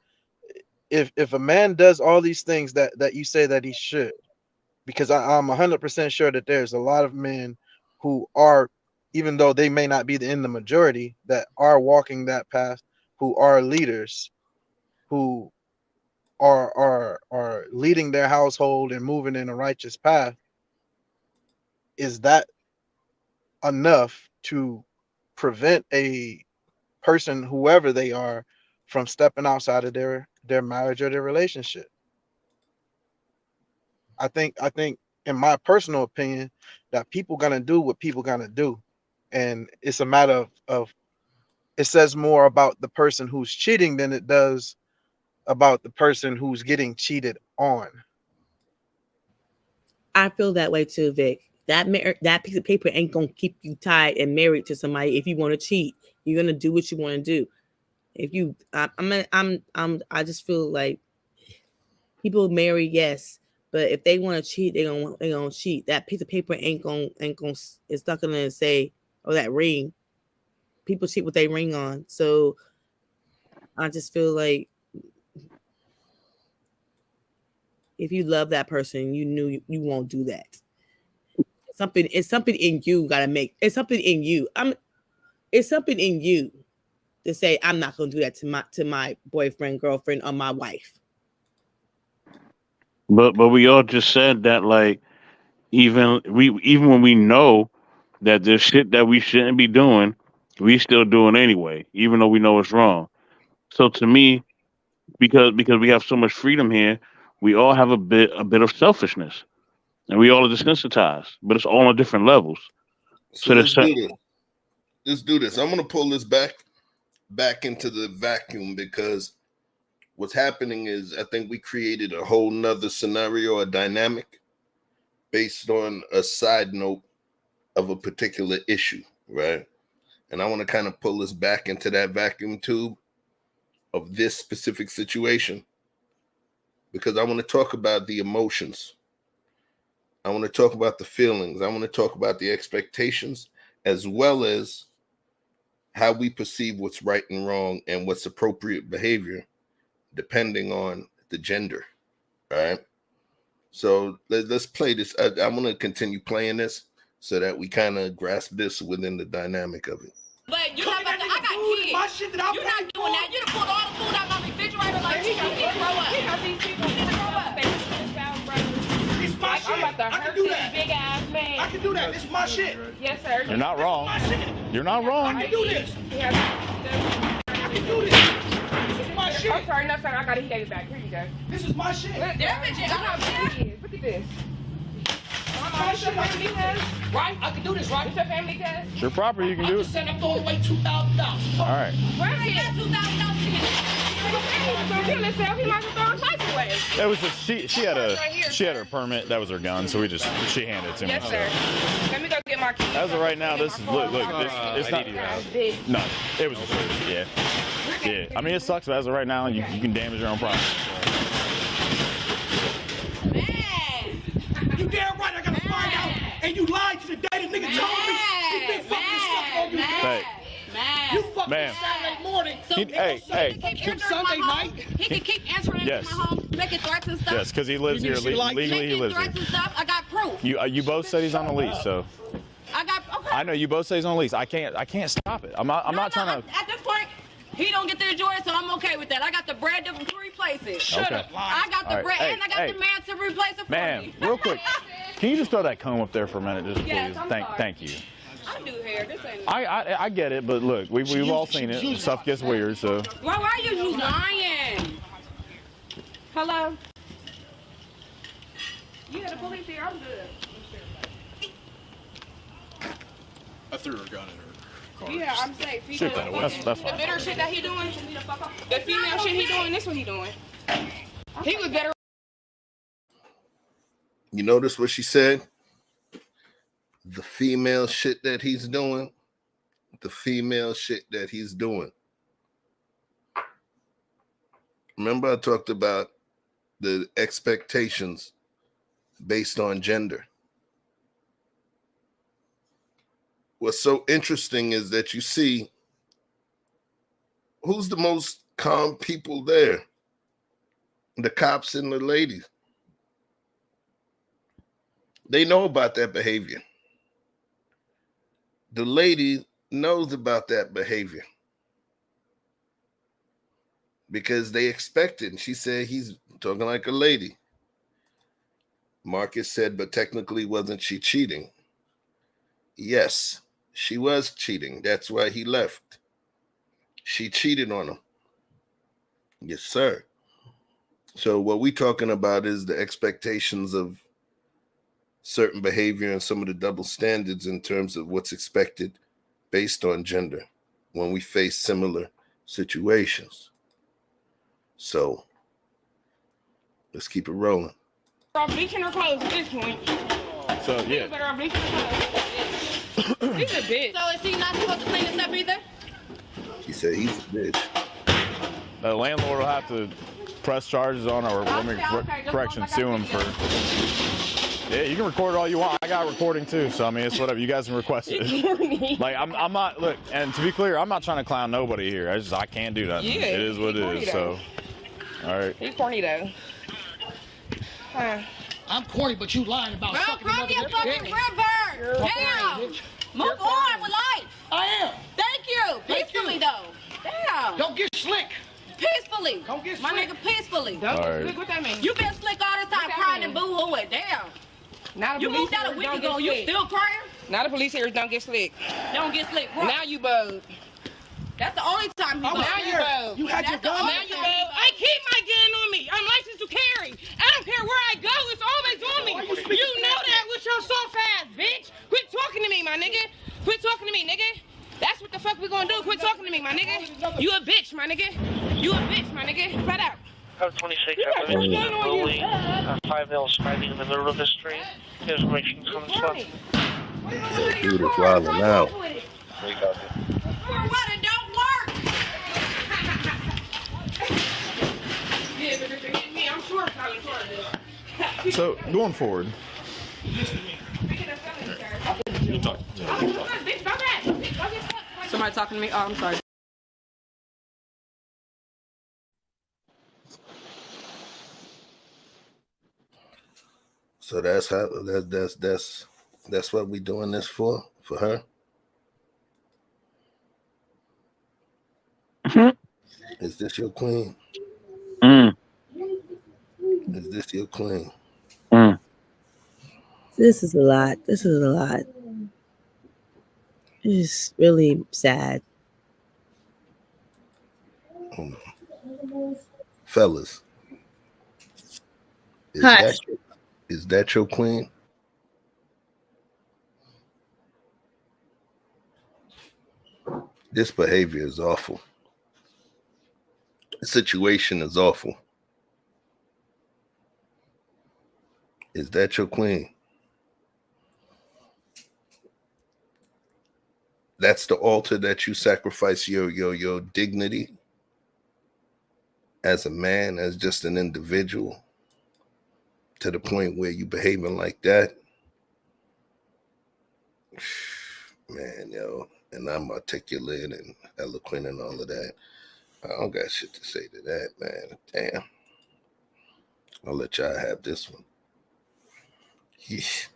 If a man does all these things that you say that he should, because I'm 100% sure that there's a lot of men who are, even though they may not be in the majority, that are walking that path, who are leaders, who are leading their household and moving in a righteous path. Is that enough to prevent a person, whoever they are, from stepping outside of their marriage or their relationship? I think in my personal opinion that people gonna do what people gonna do, and it's a matter of it says more about the person who's cheating than it does about the person who's getting cheated on. I feel that way too, Vic. That piece of paper ain't gonna keep you tied and married to somebody. If you want to cheat, you're gonna do what you want to do. If you, I just feel like people marry, yes, but if they want to cheat, they gonna cheat. That piece of paper ain't gonna. It's not gonna say, oh, that ring. People cheat with their ring on. So I just feel like if you love that person, you knew you won't do that. It's something in you gotta make. It's something in you. It's something in you to say, I'm not gonna do that to my boyfriend, girlfriend, or my wife. But we all just said that, like, even when we know that there's shit that we shouldn't be doing, we still do it anyway, even though we know it's wrong. So to me, because we have so much freedom here, we all have a bit of selfishness, and we all are desensitized, but it's all on different levels. So let's do this. I'm gonna pull this back into the vacuum, because what's happening is I think we created a whole nother scenario, a dynamic based on a side note of a particular issue, right? And I want to kind of pull us back into that vacuum tube of this specific situation, because I want to talk about the emotions. I want to talk about the feelings. I want to talk about the expectations, as well as how we perceive what's right and wrong and what's appropriate behavior, depending on the gender. All right. So let's play this. I'm going to continue playing this so that we kind of grasp this within the dynamic of it. But you're not about to, I got kids. My shit that you're not doing that. You done pulled all the food out my refrigerator like you need to grow up. It's my shit. I can do that. Big ass man. I can do that. It's my shit. Yes, sir. You're not wrong. You're not wrong. I can do this. I can do this. This is my shit. I'm sorry, no, sir. I got it. He gave it back. Here you go. This is my shit. Look, that bitch, I got kids. Look at this. My shit. I can do this. Right? I can do this, right? It's your family, cuz? It's your property. You can do it. Send up all the way $2,000. All right. Where is it? $2,000. So he might as well throw his life away. It was just she had her permit. That was her gun. So she handed it to me. Yes, sir. Let me go get my keys. As of right now, this is look. It's not. No, it was just yeah. I mean, it sucks, but as of right now, you can damage your own property. You damn right I gotta find out. And you lied to the day the nigga told me. He been fucking sucking on you. Hey. You fucked me Saturday morning. So Sunday night. He can keep answering Yes. my home, making threats and stuff. Yes, because he lives here legally. He lives here. Threats and stuff. I got proof. You both said he's on the lease, so. Okay. I know you both say he's on the lease. I can't stop it. I'm not trying to. At this point, he don't get the enjoy, so I'm okay with that. I got the bread to replace it. Shut up. I got the All bread, right. and I got the man to replace it for Man, me. real quick, can you just throw that comb up there for a minute, just Yes, please? I'm Thank you. I do hair. This ain't. I get it, but look, we've all seen it. Stuff gets weird, so. Why are you lying? Hello? Yeah, the police here. I'm good. I threw her gun in her car. Yeah, I'm safe. He Shit, doing that's the fine. bitter shit that he doing. The female shit he doing. This what he doing. He was better. You notice what she said? The female shit that he's doing. The female shit that he's doing. Remember I talked about the expectations based on gender. What's so interesting is that you see who's the most calm people there? The cops and the ladies. They know about that behavior. The lady knows about that behavior because they expect it. And she said he's talking like a lady. Marcus said, but technically wasn't she cheating? Yes, she was cheating. That's why he left. She cheated on him. Yes, sir. So what we're talking about is the expectations of certain behavior and some of the double standards in terms of what's expected based on gender when we face similar situations. So let's keep it rolling. Off bleaching her clothes at this point. So yeah. Better off bleaching her clothes. He's a bitch. So is he not supposed to clean this up either? He said he's a bitch. The landlord will have to press charges on or correction, sue him for. Yeah, you can record it all you want. I got recording too, so I mean it's whatever. You guys can request it. Like I'm not look, and to be clear, I'm not trying to clown nobody here. I can't do that. Yeah, it is what it is. So, all right. He's corny though. I'm corny, but you lying about Bro, sucking call me a fucking crib bird. Damn. Move on with life. I am. Thank you. Peacefully though. Damn. Don't get slick. Peacefully. Don't get My slick. nigga, peacefully. All right. What that mean? You been slick all this time crying and boo-hooing. Damn. Now You moved out a week ago. You still crying? Now the police here don't get slick. Don't get slick, bro. Now you bug. That's the only time you I was bug. scared. You had your gun. Now you bug. I keep my gun on me. I'm licensed to carry. I don't care where I go. It's always on me. You know that with your soft ass, bitch. Quit talking to me, my nigga. Quit talking to me, nigga. That's what the fuck we gonna do. Quit talking to me, my nigga. You a bitch, my nigga. You a bitch, my nigga. Flat out. Code 26, I believe it's bully. 5 males fighting in the middle of the street. Information comes up. Yeah, dude is wilding out. For what? It don't work. Yeah, but if it hit me, I'm sure it's probably for this. So going forward. Somebody talking to me? Oh, I'm sorry. So that's how that's what we doing this for her. Is this your queen? Is this your queen? This is a lot. It's really sad. Fellas, is that your queen? This behavior is awful. The situation is awful. Is that your queen? That's the altar that you sacrifice your dignity as a man, as just an individual, to the point where you behaving like that. Man, yo, and I'm articulate and eloquent and all of that. I don't got shit to say to that, man. Damn. I'll let y'all have this one. Yeesh.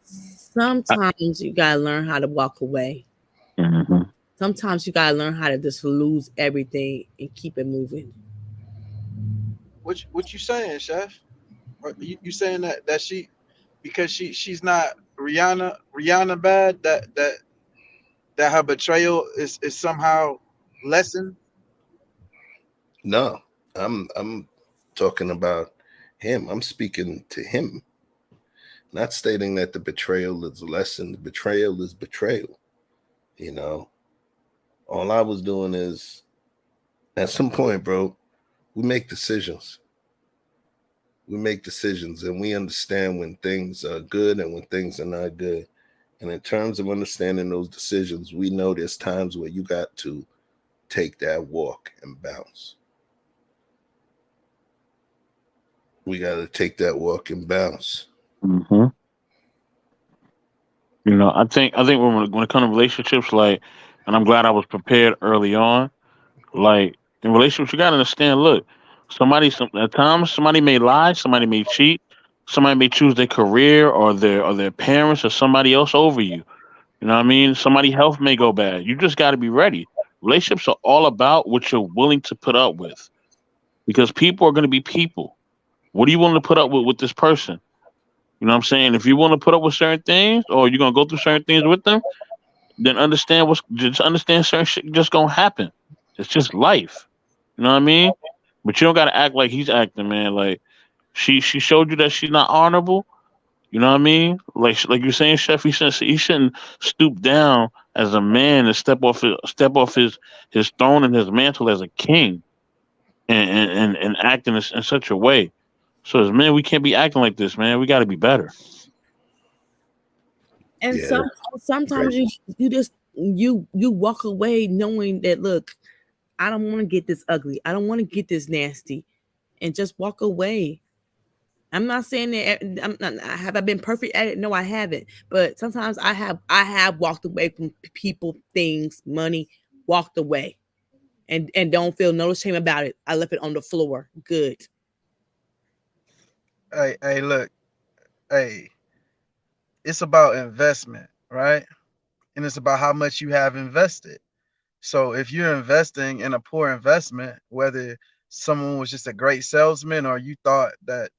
Sometimes you gotta learn how to walk away. Sometimes you gotta learn how to just lose everything and keep it moving. What you saying, Chef? You saying that she, because she's not Rihanna bad that her betrayal is somehow lessened? No, I'm talking about him. I'm speaking to him, not stating that the betrayal is lessened. The betrayal is betrayal. You know, all I was doing is, at some point, bro, we make decisions. We make decisions, and we understand when things are good and when things are not good. And in terms of understanding those decisions, we know there's times where you got to take that walk and bounce. We got to take that walk and bounce. Mm-hmm. You know, I think when it comes to relationships, like, and I'm glad I was prepared early on. Like in relationships, you gotta understand. Look, at times somebody may lie, somebody may cheat, somebody may choose their career or their parents or somebody else over you. You know what I mean? Somebody's health may go bad. You just got to be ready. Relationships are all about what you're willing to put up with, because people are going to be people. What are you willing to put up with this person? You know what I'm saying? If you want to put up with certain things, or you're gonna go through certain things with them, then just understand certain shit just gonna happen. It's just life. You know what I mean? But you don't gotta act like he's acting, man. Like she showed you that she's not honorable. You know what I mean? Like you're saying, Chef, he shouldn't stoop down as a man and step off his throne and his mantle as a king and act in such a way. So as men, we can't be acting like this, man. We got to be better. And sometimes you just walk away knowing that, look, I don't want to get this ugly. I don't want to get this nasty, and just walk away. I'm not saying that have I been perfect at it? No, I haven't. But sometimes I have walked away from people, things, money, walked away, and don't feel no shame about it. I left it on the floor. Good. Hey, look, it's about investment, right? And it's about how much you have invested. So if you're investing in a poor investment, whether someone was just a great salesman or you thought that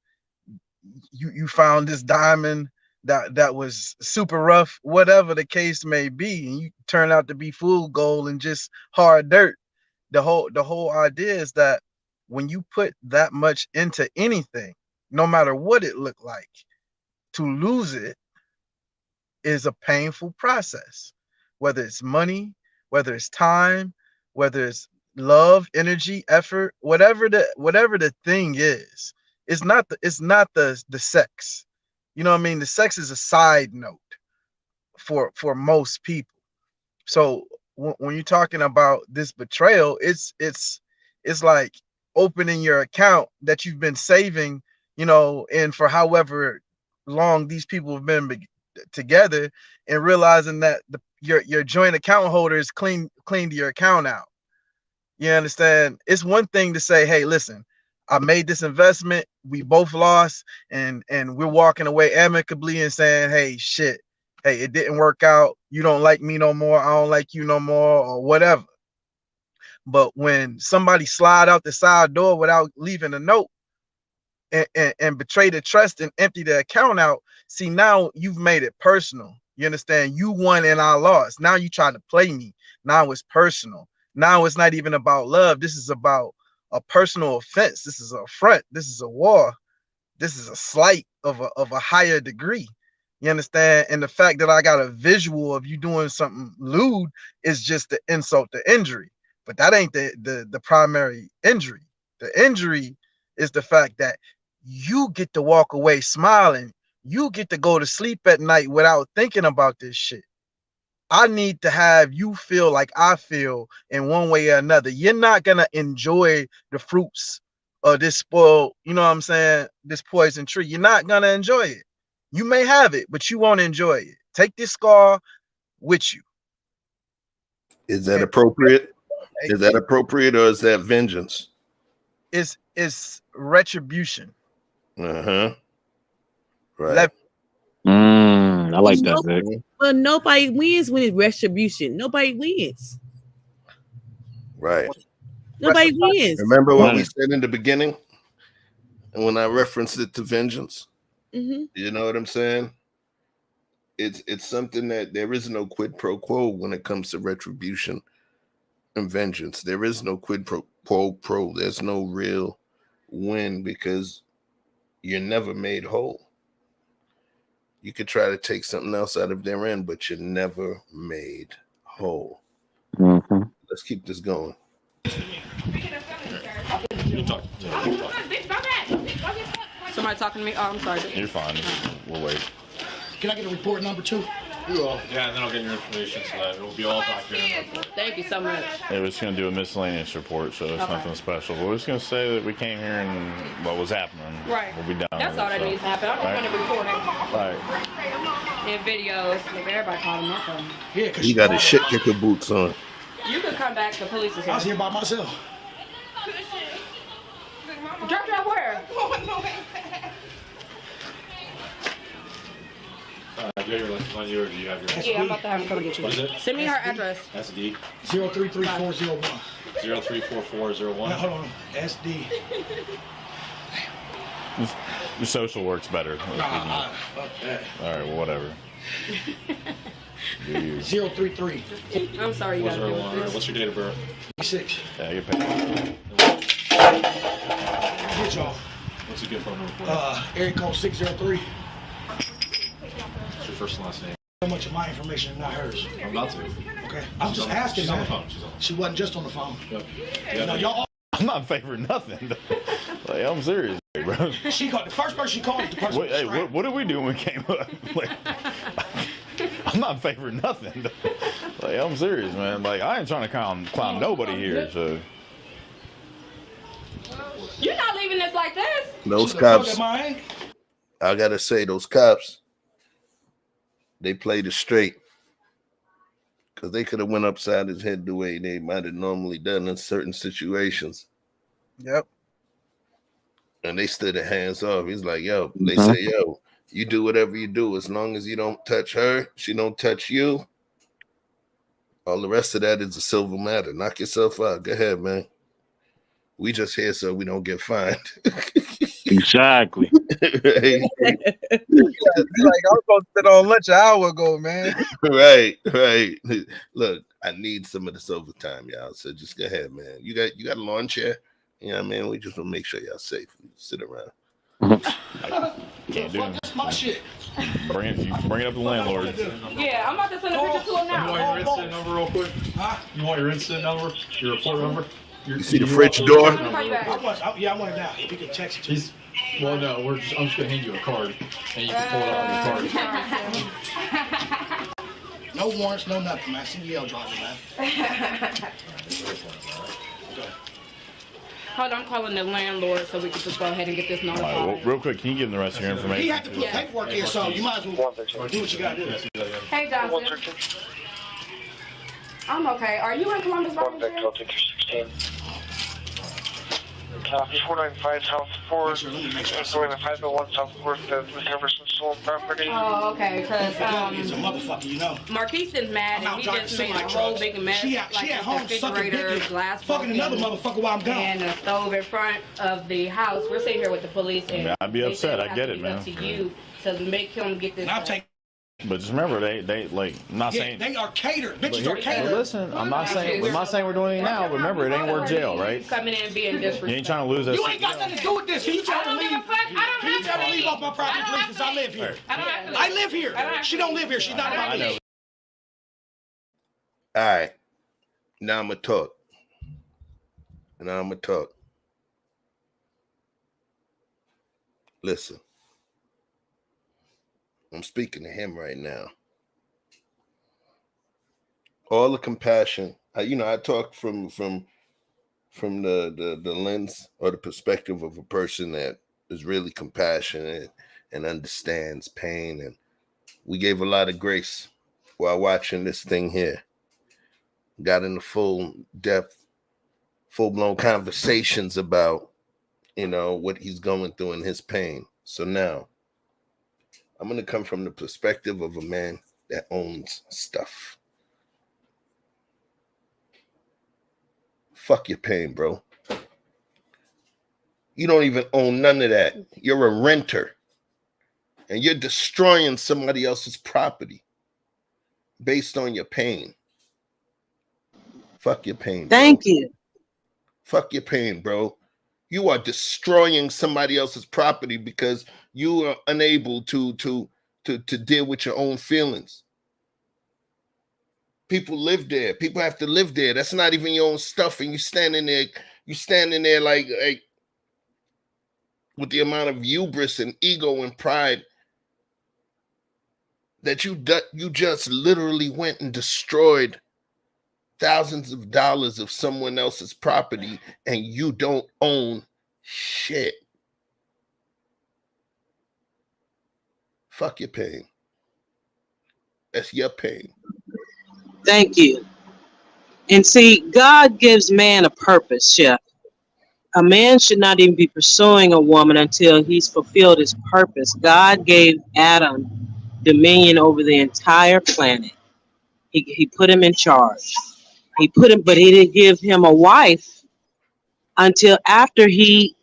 you found this diamond that was super rough, whatever the case may be, and you turn out to be full gold and just hard dirt. The whole idea is that when you put that much into anything, no matter what it looked like, to lose it is a painful process. Whether it's money, whether it's time, whether it's love, energy, effort, whatever the thing is, it's not the sex. You know what I mean? The sex is a side note for most people. So when you're talking about this betrayal, it's like opening your account that you've been saving, you know, and for however long these people have been together, and realizing that your joint account holders cleaned your account out. You understand? It's one thing to say, hey, listen, I made this investment, we both lost, and we're walking away amicably and saying, hey, shit, hey, it didn't work out, you don't like me no more, I don't like you no more, or whatever. But when somebody slide out the side door without leaving a note and betray the trust and empty the account out, see, now you've made it personal. You understand? You won and I lost. Now you try to play me. Now it's personal. Now it's not even about love. This is about a personal offense. This is an affront. This is a war. This is a slight of a higher degree. You understand? And the fact that I got a visual of you doing something lewd is just the insult to injury. But that ain't the primary injury. The injury is the fact that you get to walk away smiling. You get to go to sleep at night without thinking about this shit. I need to have you feel like I feel in one way or another. You're not going to enjoy the fruits of this spoiled, you know what I'm saying, this poison tree. You're not going to enjoy it. You may have it, but you won't enjoy it. Take this scar with you. Is that appropriate? Is that appropriate, or is that vengeance? It's retribution. Uh-huh. Right. I like that, Vic. Well, nobody wins when it's retribution. Nobody wins. Right. Nobody wins. Remember what we said in the beginning? And when I referenced it to vengeance? Mm-hmm. You know what I'm saying? it's something that there is no quid pro quo when it comes to retribution and vengeance. There is no quid pro quo. There's no real win because you're never made whole. You could try to take something else out of their end, but you're never made whole. Mm-hmm. Let's keep this going. Somebody talking to me? Oh, I'm sorry. You're fine. We'll wait. Can I get a report number 2? You will. Yeah, and then I'll get your information so that it'll be all documented. Thank you so much. We're just going to do a miscellaneous report, so it's Okay. nothing special. We're just going to say that we came here and what was happening. Right. We'll be done. That's with all it, that so. needs to happen. I'm just going to report Right. it. In videos. Look, everybody calling my phone. Yeah, because You got his shit kicker boots on. You could come back. The police is here. I was here by myself. Drop where? Do you have your license on you, or do you have your... Yeah, I'm about to have him come get you. What is it? Send me her address. SD? 033401. 034401. No, hold on. SD. The social works better. Fuck that. All right, well, whatever. Do you? 033. I'm sorry you got to do this. What's your date of birth? 6. Yeah, you're paid. Get y'all. What's a good phone number for you? Area code 603. What's your first and last name? So much of my information, not hers. I'm about to. Okay. I'm just asking. She's on the man. phone. She's on. She wasn't just on the phone. Yep. No, y'all. I'm not in favor of nothing. Like, I'm serious, bro. She called the first person she called. Was the person. Hey, what did we do when we came up? Like, I'm not in favor of nothing. Like, I'm serious, man. Like, I ain't trying to clown nobody here. So You're not leaving this like this. Those cops, I gotta say, those cops, they played it straight. Because they could have went upside his head the way they might have normally done in certain situations. Yep. And they stood their hands off. He's like, yo, they say, yo, you do whatever you do. As long as you don't touch her, she don't touch you. All the rest of that is a civil matter. Knock yourself out. Go ahead, man. We just here so we don't get fined. Exactly. Right. Like I was supposed to sit on lunch an hour ago, man. Right. Look, I need some of this overtime, y'all. So just go ahead, man. You got a lawn chair? You know what I mean? We just want to make sure y'all safe. Sit around. can't do it. That's my shit. Bring it up to the landlord. Yeah, I'm about to send a picture to him now. You want your incident number real quick? Huh? You want your incident number? Your report number? You see the fridge door? I want it now. You can text it to me. Well, no, I'm just gonna hand you a card, and you can pull it out on your card. No warrants, no nothing, man. CDL driver, man. Hold on, I'm calling the landlord so we can just go ahead and get this All right, notified. well, real quick, can you give him the rest of your information? He had to put paperwork in, so you might as well do what you gotta do. Hey, Johnson. I'm okay. Are you in Columbus, Virginia? 495 South 4, going to 501 South 4th, recover some stolen property. Oh, okay, because He's a motherfucker, you know. Marquise is mad and he just made a whole big mess. She like at his home sucking refrigerator, dick, glass fucking another motherfucker while I'm gone. and a stove in front of the house. We're sitting here with the police and Yeah, I'd be they upset. said I get it, it's man. up to you to make him get this. But just remember, they like, I'm not saying. They are catered. Bitches But are catered. listen, I'm not saying we're doing anything now. But remember, it ain't worth jail, right? Coming in and being disrespectful. You ain't trying to lose that. You ain't got nothing to do with this. Can you try to leave? Can you try to leave off my property, please? Because I live here. I live here. She don't live here. She's not I my know. All right. Now I'm going to talk. Listen. I'm speaking to him right now. All the compassion, I talk from the lens or the perspective of a person that is really compassionate and understands pain. And we gave a lot of grace while watching this thing here. Got into full-blown conversations about, what he's going through in his pain. So now, I'm going to come from the perspective of a man that owns stuff. Fuck your pain, bro. You don't even own none of that. You're a renter. and you're destroying somebody else's property based on your pain. Fuck your pain. Thank you. Fuck your pain, bro. You are destroying somebody else's property because you are unable to deal with your own feelings. People live there. People have to live there. That's not even your own stuff, and you standing there like with the amount of hubris and ego and pride that you just literally went and destroyed thousands of dollars of someone else's property, and you don't own shit. Fuck your pain. That's your pain. Thank you. And see, God gives man a purpose, Chef. A man should not even be pursuing a woman until he's fulfilled his purpose. God gave Adam dominion over the entire planet. He put him in charge. But he didn't give him a wife until after he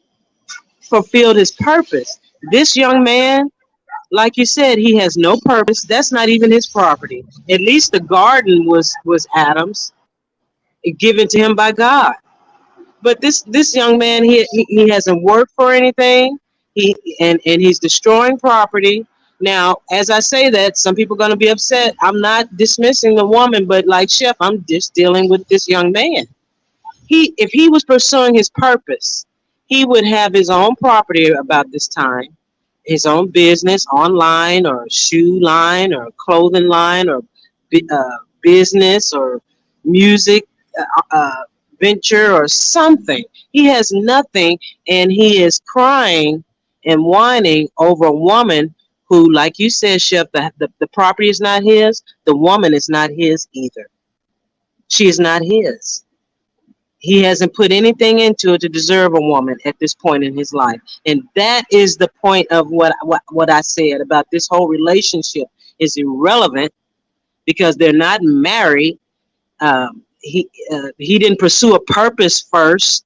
fulfilled his purpose. This young man, like you said, he has no purpose. That's not even his property. At least the garden was Adam's, given to him by God. But this young man, he hasn't worked for anything. And he's destroying property. Now, as I say that, some people are going to be upset. I'm not dismissing the woman, but like Chef, I'm just dealing with this young man. If he was pursuing his purpose, he would have his own property about this time, his own business online or shoe line or clothing line or business or music venture or something. He has nothing, and he is crying and whining over a woman who, like you said, Chef, the property is not his. The woman is not his either. She is not his. He hasn't put anything into it to deserve a woman at this point in his life. And that is the point of what I said about this whole relationship is irrelevant because they're not married. He didn't pursue a purpose first.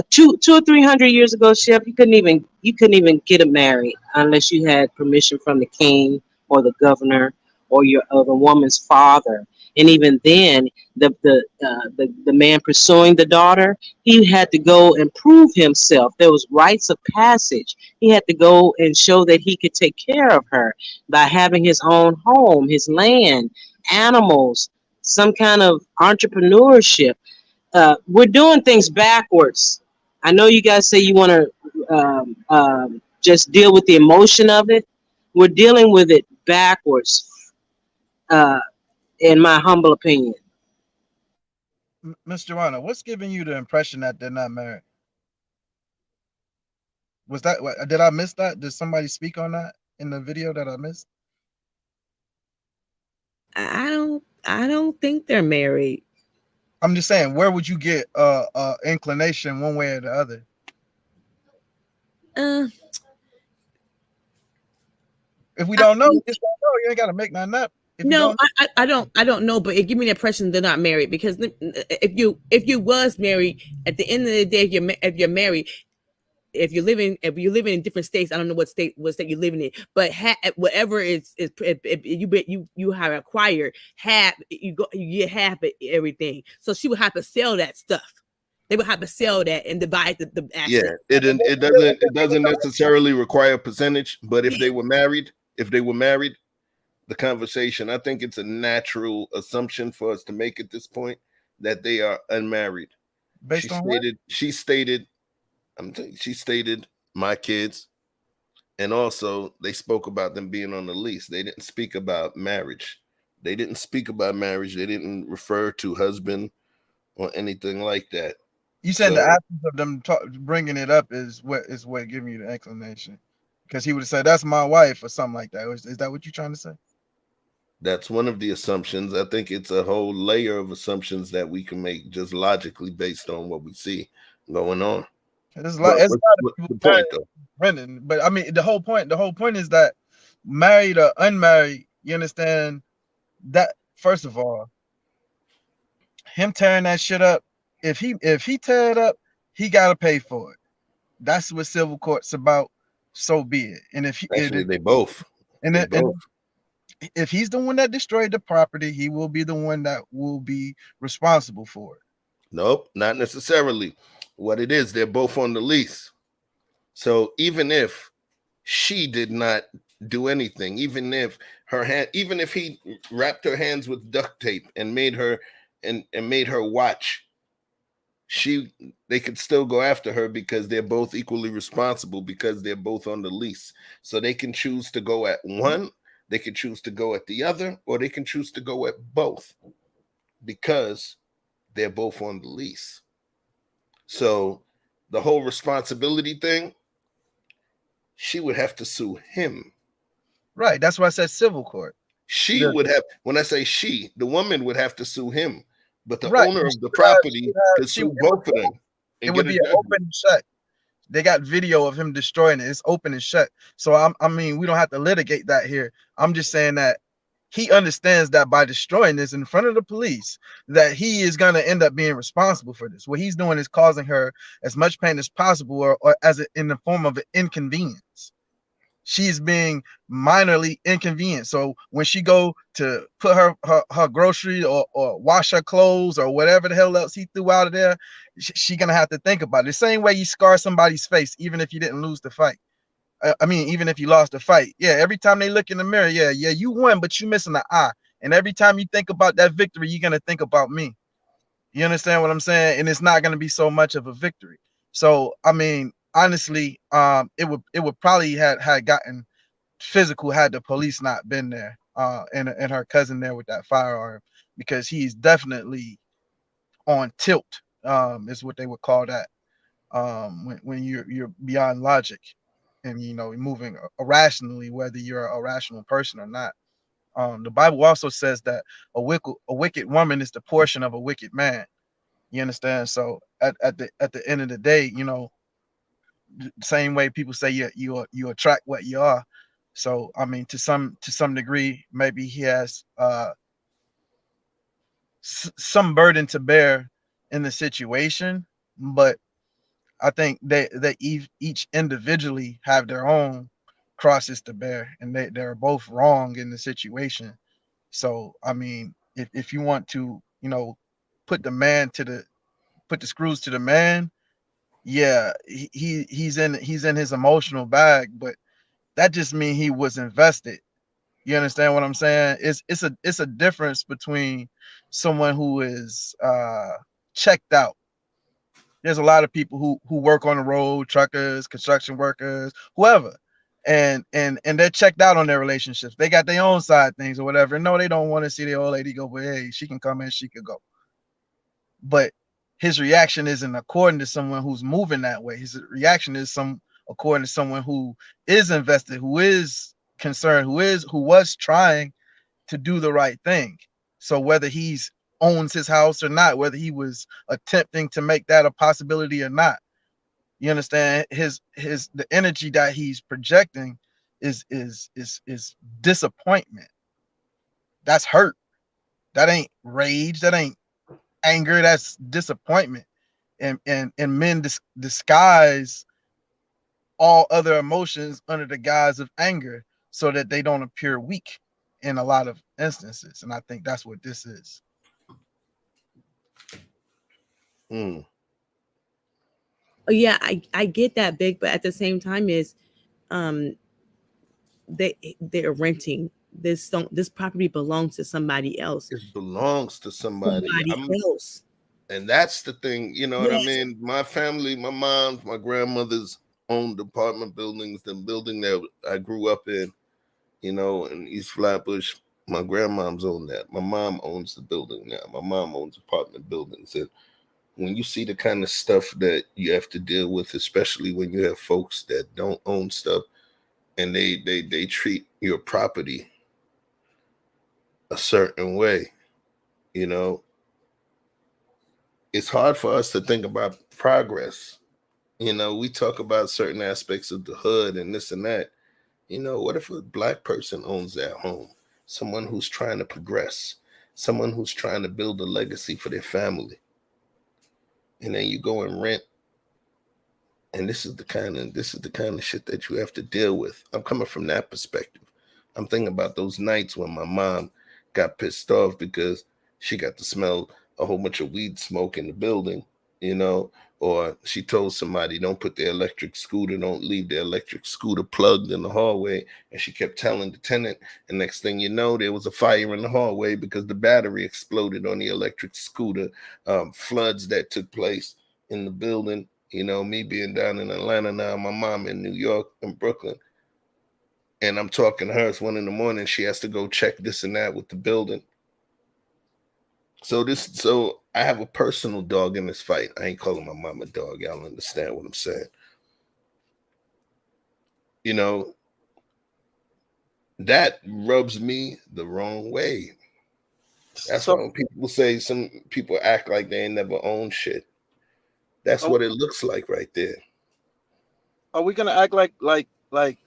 200 or 300 years ago, Chef, you couldn't even get him married unless you had permission from the king or the governor or the woman's father. And even then, the man pursuing the daughter, he had to go and prove himself. There was rites of passage. He had to go and show that he could take care of her by having his own home, his land, animals, some kind of entrepreneurship. We're doing things backwards. I know you guys say you want to just deal with the emotion of it. We're dealing with it backwards, in my humble opinion. Miss Joanna, what's giving you the impression that they're not married? Was that, did I miss that? Did somebody speak on that in the video that I missed? I don't think they're married. I'm just saying, where would you get inclination one way or the other? If we don't know, you just don't know. You ain't got to make nothing up. No, I don't know, but it give me the impression they're not married because if you was married, at the end of the day, if you're married, if you're living in different states, I don't know what state you're living in, but whatever is you have acquired, you get half of everything. So she would have to sell that stuff. They would have to sell that and divide the asset. Yeah, it doesn't necessarily require a percentage, but if they were married, the conversation, I think it's a natural assumption for us to make at this point that they are unmarried. She stated my kids, and also they spoke about them being on the lease. They didn't speak about marriage. They didn't refer to husband or anything like that. You said the absence of them bringing it up is what giving you the explanation, because he would have said that's my wife or something like that. Is that what you're trying to say? That's one of the assumptions. I think it's a whole layer of assumptions that we can make just logically based on what we see going on. It's the point, though, Brendan. But I mean, the whole point is that married or unmarried, you understand that. First of all, him tearing that shit up, if he tear it up, he gotta pay for it. That's what civil court's about. So be it. And if actually they both. And, They then, and both. if he's the one that destroyed the property, he will be the one that will be responsible for it. Nope, not necessarily. What it is, they're both on the lease. So even if she did not do anything, even if he wrapped her hands with duct tape and made her made her watch, they could still go after her because they're both equally responsible because they're both on the lease. So they can choose to go at one, they can choose to go at the other, or they can choose to go at both because they're both on the lease. So the whole responsibility thing, she would have to sue him. Right. That's why I said civil court. She would have, when I say she, the woman would have to sue him, but the Right. owner of the property could sue both of them. It would be an open and shut. They got video of him destroying it. It's open and shut. So I mean, we don't have to litigate that here. I'm just saying that he understands that by destroying this in front of the police, that he is going to end up being responsible for this. What he's doing is causing her as much pain as possible, or as in the form of an inconvenience. She's being minorly inconvenienced. So when she go to put her grocery or wash her clothes or whatever the hell else he threw out of there, she gonna have to think about it. The same way you scar somebody's face, even if you didn't lose the fight. I mean, even if you lost the fight, yeah, every time they look in the mirror, yeah, you won, but you missing the eye. And every time you think about that victory, you're gonna think about me. You understand what I'm saying? And it's not gonna be so much of a victory. So I mean, honestly, it would probably had gotten physical had the police not been there, and her cousin there with that firearm, because he's definitely on tilt, is what they would call that, when you're beyond logic. And moving irrationally, whether you're a rational person or not. The Bible also says that a wicked woman is the portion of a wicked man. You understand? So at the end of the day, same way people say you attract what you are. So I mean, to some degree, maybe he has some burden to bear in the situation, but I think they each individually have their own crosses to bear, and they're both wrong in the situation. So I mean, if you want to, put the screws to the man, yeah, he's in his emotional bag, but that just means he was invested. You understand what I'm saying? It's a difference between someone who is checked out. There's a lot of people who work on the road, truckers, construction workers, whoever, and they're checked out on their relationships. They got their own side things or whatever. No, they don't want to see the old lady go, but hey, she can come in, she could go. But his reaction isn't according to someone who's moving that way. His reaction is according to someone who is invested, who is concerned, who was trying to do the right thing. So whether he's owns his house or not, whether he was attempting to make that a possibility or not, you understand, the energy that he's projecting is disappointment. That's hurt. That ain't rage. That ain't anger. That's disappointment. And men disguise all other emotions under the guise of anger so that they don't appear weak in a lot of instances. And I think that's what this is. Oh yeah, I get that, Big, but at the same time is they're renting this property belongs to somebody else. It belongs to somebody else. And that's the thing, you know what I mean? My family, my mom, my grandmother's owned apartment buildings. The building that I grew up in, in East Flatbush, my grandmom's owned that. My mom owns the building now. My mom owns apartment buildings. And when you see the kind of stuff that you have to deal with, especially when you have folks that don't own stuff and they treat your property a certain way, it's hard for us to think about progress. We talk about certain aspects of the hood and this and that. What if a Black person owns that home? Someone who's trying to progress, someone who's trying to build a legacy for their family. And then you go and rent. And this is the kind of shit that you have to deal with. I'm coming from that perspective. I'm thinking about those nights when my mom got pissed off because she got to smell a whole bunch of weed smoke in the building, you know, or she told somebody, don't leave the electric scooter plugged in the hallway. And she kept telling the tenant, and next thing you know, there was a fire in the hallway because the battery exploded on the electric scooter. Floods that took place in the building, you know, me being down in Atlanta now, my mom in New York and Brooklyn. And I'm talking to her, it's 1 a.m. She has to go check this and that with the building. So I have a personal dog in this fight. I ain't calling my mom a dog. Y'all understand what I'm saying? You know, that rubs me the wrong way. That's why when people say some people act like they ain't never owned shit. That's what it looks like right there. Are we gonna act like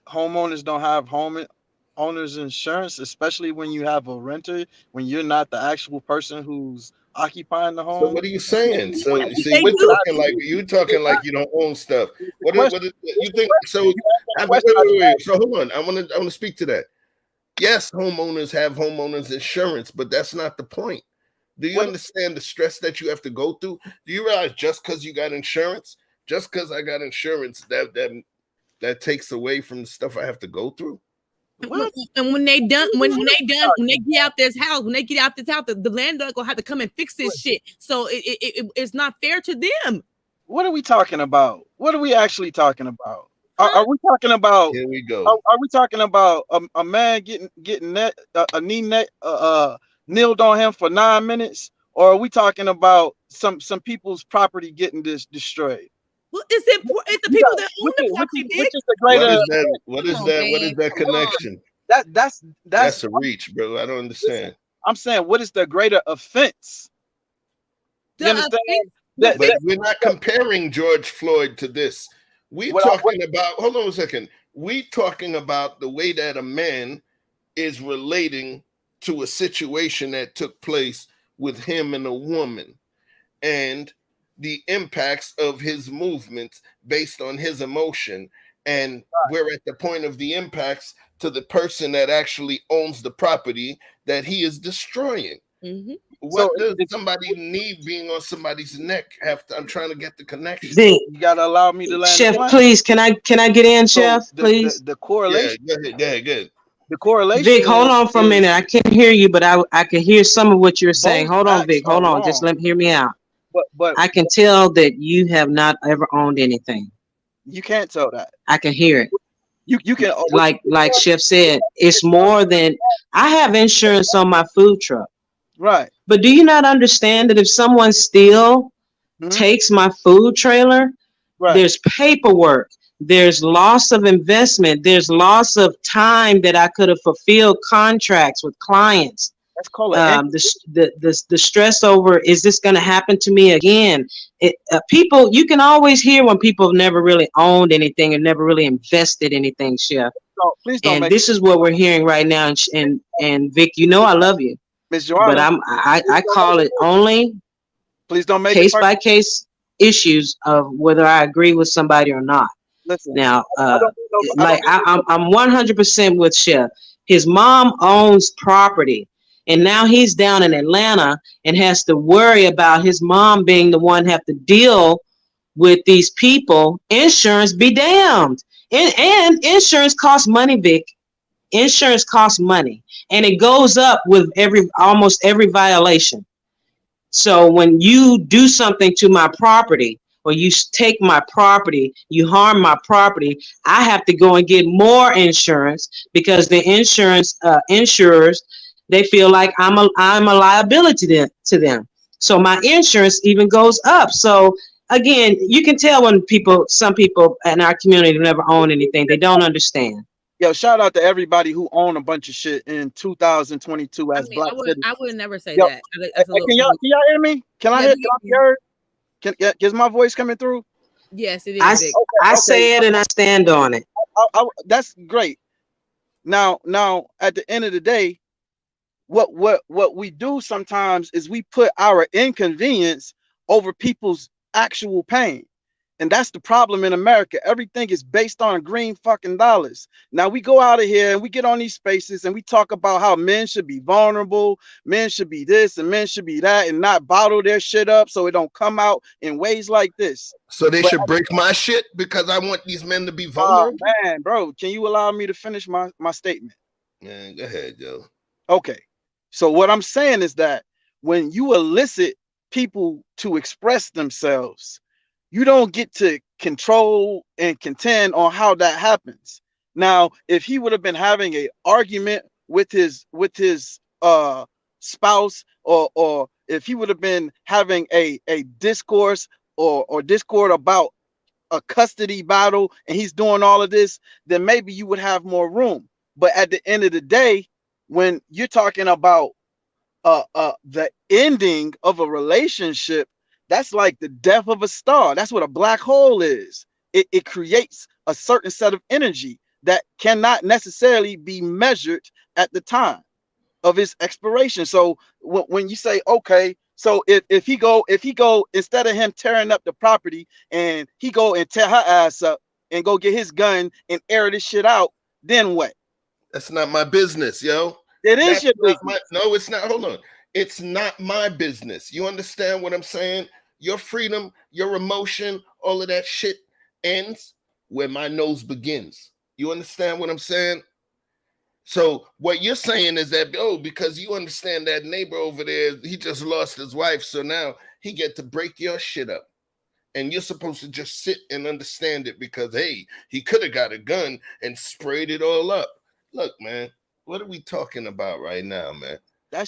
homeowners don't have homeowners insurance, especially when you have a renter, when you're not the actual person who's occupying the home? So what are you saying? So see, you're talking like you don't own stuff. What is you think? So wait. So hold on. I want to speak to that. Yes, homeowners have homeowners insurance, but that's not the point. Do you understand the stress that you have to go through? Do you realize just because you got insurance, just because I got insurance, that takes away from the stuff I have to go through? What? And when they get out this house, the landlord gonna have to come and fix this shit. So it's not fair to them. What are we talking about? What are we actually talking about? Are we talking about? Here we go. Are we talking about a man getting a knee kneeled on him for 9 minutes, or are we talking about some people's property getting destroyed? Well, it's the people that own the property. Which is the greater? What is that connection? That's a reach, bro. I don't understand. I'm saying, what is the greater offense? You understand? But we're not comparing George Floyd to this. Hold on a second. We talking about the way that a man is relating to a situation that took place with him and a woman, and the impacts of his movements based on his emotion. And we're at the point of the impacts to the person that actually owns the property that he is destroying. Mm-hmm. What does somebody need being on somebody's neck have to? I'm trying to get the connection. You gotta allow me to land. Chef, please, can I get in, Chef? Please. The correlation. Yeah, good. The correlation. Vic, hold on for a minute. I can't hear you, but I can hear some of what you're saying. Hold on, Vic. Hold on. Just hear me out. But I can tell that you have not ever owned anything. You can't tell that. I can hear it. You can, like Chef said, it's more than I have insurance on my food truck. Right. But do you not understand that if someone still takes my food trailer, there's paperwork, there's loss of investment, there's loss of time that I could have fulfilled contracts with clients. That's called the stress over, is this going to happen to me again? People, you can always hear when people have never really owned anything and never really invested anything, Chef. No, please don't. And this is what we're hearing right now. And Vic, you know I love you. Ms. Joanna, but I call it only please don't make case by case issues of whether I agree with somebody or not. Listen, now, I'm 100% with Chef. His mom owns property, and now he's down in Atlanta and has to worry about his mom being the one have to deal with these people. Insurance be damned, and insurance costs money, Vic. Insurance costs money, and it goes up with almost every violation. So when you do something to my property, or you take my property, you harm my property, I have to go and get more insurance because the insurers, they feel like I'm a liability to them. So my insurance even goes up. So again, you can tell when some people in our community never own anything. They don't understand. Yo, shout out to everybody who own a bunch of shit in 2022 as Black citizens. I would never say Yo, that. Can y'all hear me? Can I be heard? Is my voice coming through? Yes, it is. I say it and I stand on it. That's great. Now, at the end of the day, what we do sometimes is we put our inconvenience over people's actual pain. And that's the problem in America. Everything is based on green fucking dollars. Now we go out of here and we get on these spaces and we talk about how men should be vulnerable, men should be this and men should be that, and not bottle their shit up so it don't come out in ways like this. So they should break my shit because I want these men to be vulnerable? Man, bro, can you allow me to finish my statement? Man, go ahead, Joe. Okay. So what I'm saying is that when you elicit people to express themselves, you don't get to control and contend on how that happens. Now, if he would have been having an argument with his spouse, or if he would have been having a discourse or discord about a custody battle and he's doing all of this, then maybe you would have more room. But at the end of the day, when you're talking about the ending of a relationship, that's like the death of a star. That's what a black hole is. It creates a certain set of energy that cannot necessarily be measured at the time of its expiration. So when you say, okay, so if he go instead of him tearing up the property and he go and tear her ass up and go get his gun and air this shit out, then what? That's not my business, yo. It is your business. No, it's not. Hold on. It's not my business. You understand what I'm saying? Your freedom, your emotion, all of that shit ends where my nose begins. You understand what I'm saying? So what you're saying is that, because you understand that neighbor over there, he just lost his wife, so now he get to break your shit up. And you're supposed to just sit and understand it because, hey, he could have got a gun and sprayed it all up. Look, man, what are we talking about right now, man?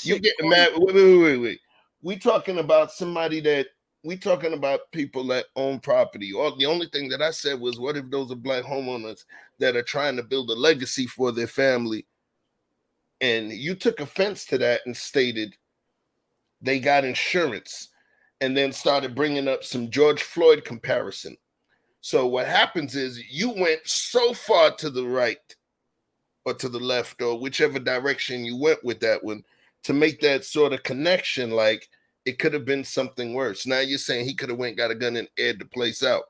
You getting mad? Wait. We talking about talking about people that own property. Or the only thing that I said was, what if those are black homeowners that are trying to build a legacy for their family? And you took offense to that and stated they got insurance and then started bringing up some George Floyd comparison. So what happens is you went so far to the right or to the left or whichever direction you went with that one to make that sort of connection, like it could have been something worse. Now you're saying he could have went, got a gun and aired the place out.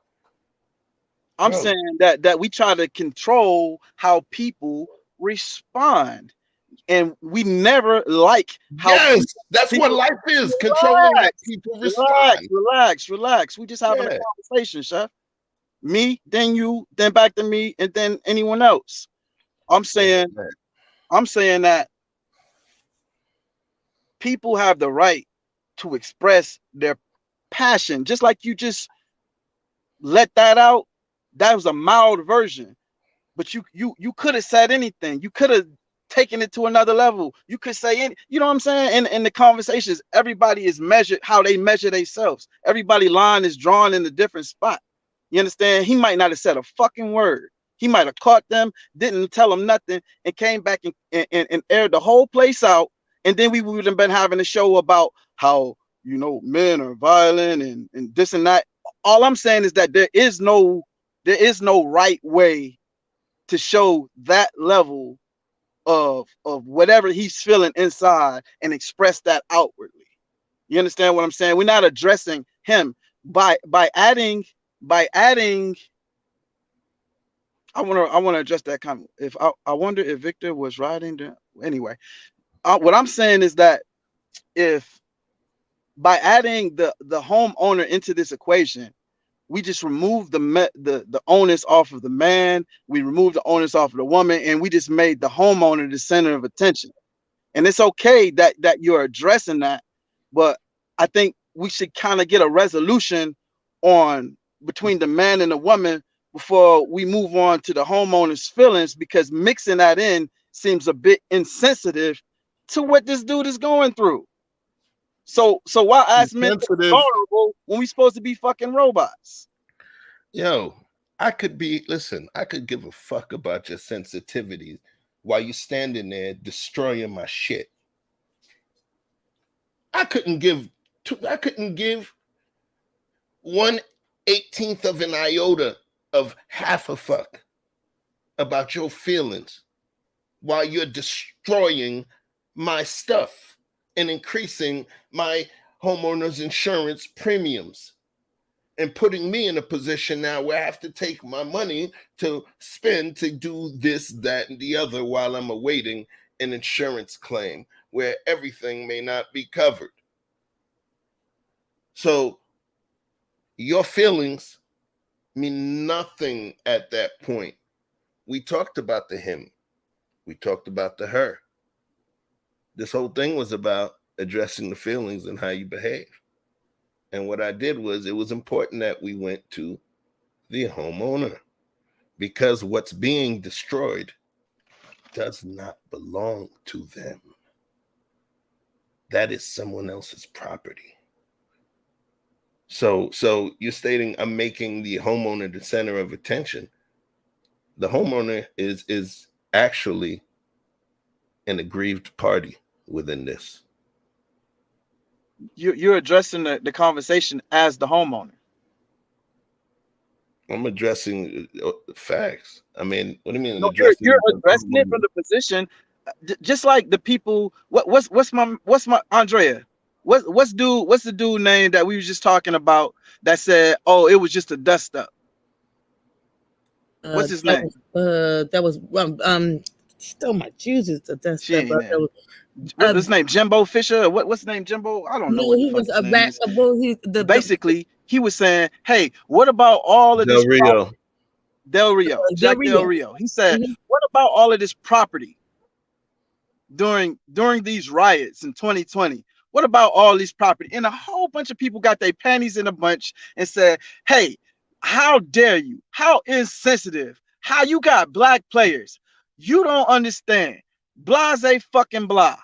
I'm saying that we try to control how people respond. And we never like how that's what life is, controlling how people respond. Relax. We just having a conversation, Chef. Me, then you, then back to me, and then anyone else. I'm saying that people have the right to express their passion, just like you just let that out. That was a mild version, but you could have said anything. You could have taken it to another level. You could say any, you know what I'm saying? In the conversations, everybody is measured how they measure themselves. Everybody line is drawn in a different spot. You understand? He might not have said a fucking word. He might have caught them, didn't tell them nothing, and came back and aired the whole place out. And then we would have been having a show about how, you know, men are violent and this and that. All I'm saying is that there is no right way to show that level of whatever he's feeling inside and express that outwardly. You understand what I'm saying? We're not addressing him by adding. I want to address that comment. If I wonder if Victor was riding there. Anyway, what I'm saying is that if by adding the homeowner into this equation, we just remove the onus off of the man, we remove the onus off of the woman, and we just made the homeowner the center of attention. And it's okay that you're addressing that, but I think we should kind of get a resolution on between the man and the woman before we move on to the homeowner's feelings, because mixing that in seems a bit insensitive to what this dude is going through. So why ask men to be vulnerable when we supposed to be fucking robots? Yo, I could give a fuck about your sensitivities while you standing there destroying my shit. I couldn't give 1/18th of an iota of half a fuck about your feelings while you're destroying my stuff and increasing my homeowner's insurance premiums. and putting me in a position now where I have to take my money to spend to do this, that, and the other while I'm awaiting an insurance claim where everything may not be covered. So your feelings mean nothing at that point. We talked about the him. We talked about the her. This whole thing was about addressing the feelings and how you behave. And what I did was, it was important that we went to the homeowner, because what's being destroyed does not belong to them. That is someone else's property. So you're stating I'm making the homeowner the center of attention. The homeowner is actually an aggrieved party within this. You're addressing the conversation as the homeowner. I'm addressing facts. I mean, what do you mean? No, you're addressing it from the position, just like the people. What's my Andrea? What's the dude name that we were just talking about that said, "Oh, it was just a dust up"? What's his name? That was stole my juices to dust up. What's his name? Jimbo Fisher? What's his name? Jimbo? I don't know. No, he was a rat. Basically, he was saying, "Hey, what about all of this property?" Del Rio. He said, "What about all of this property during these riots in 2020? What about all these property?" And a whole bunch of people got their panties in a bunch and said, "Hey, how dare you? How insensitive? How you got black players? You don't understand. Blase fucking blah."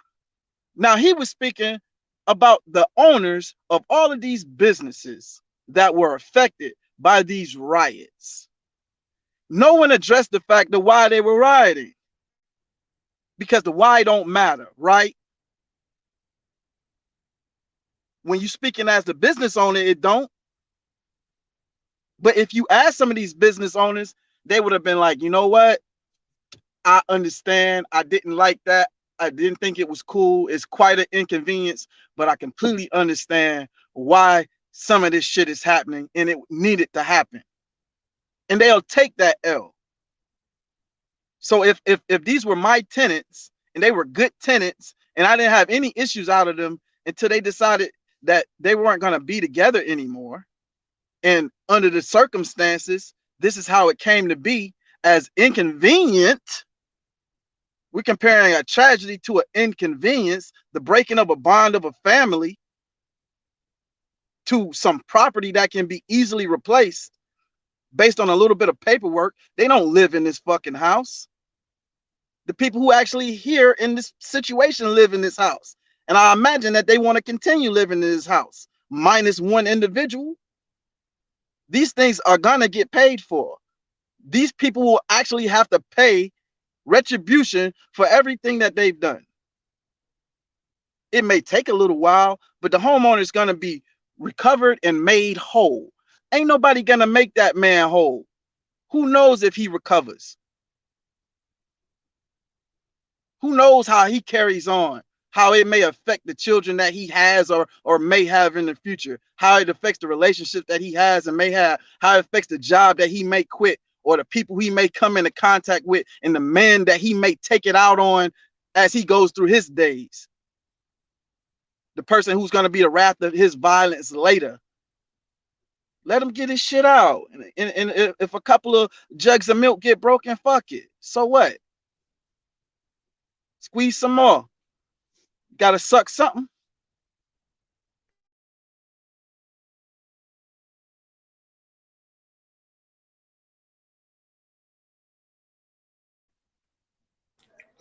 Now he was speaking about the owners of all of these businesses that were affected by these riots. No one addressed the fact of why they were rioting, because the why don't matter, right? When you're speaking as the business owner, it don't. But if you ask some of these business owners, they would have been like, "You know what? I understand. I didn't like that. I didn't think it was cool. It's quite an inconvenience, but I completely understand why some of this shit is happening and it needed to happen." And they'll take that L. So if these were my tenants and they were good tenants and I didn't have any issues out of them until they decided that they weren't going to be together anymore, and under the circumstances, this is how it came to be, as inconvenient. We're comparing a tragedy to an inconvenience, the breaking of a bond of a family, to some property that can be easily replaced based on a little bit of paperwork. They don't live in this fucking house. The people who actually here in this situation live in this house. And I imagine that they want to continue living in this house, minus one individual. These things are going to get paid for. These people will actually have to pay retribution for everything that they've done. It may take a little while, but the homeowner is going to be recovered and made whole. Ain't nobody going to make that man whole. Who knows if he recovers? Who knows how he carries on, how it may affect the children that he has or may have in the future, how it affects the relationship that he has and may have, how it affects the job that he may quit, or the people he may come into contact with, and the men that he may take it out on as he goes through his days. The person who's going to be the wrath of his violence later. Let him get his shit out. And if a couple of jugs of milk get broken, fuck it. So what? Squeeze some more. Got to suck something.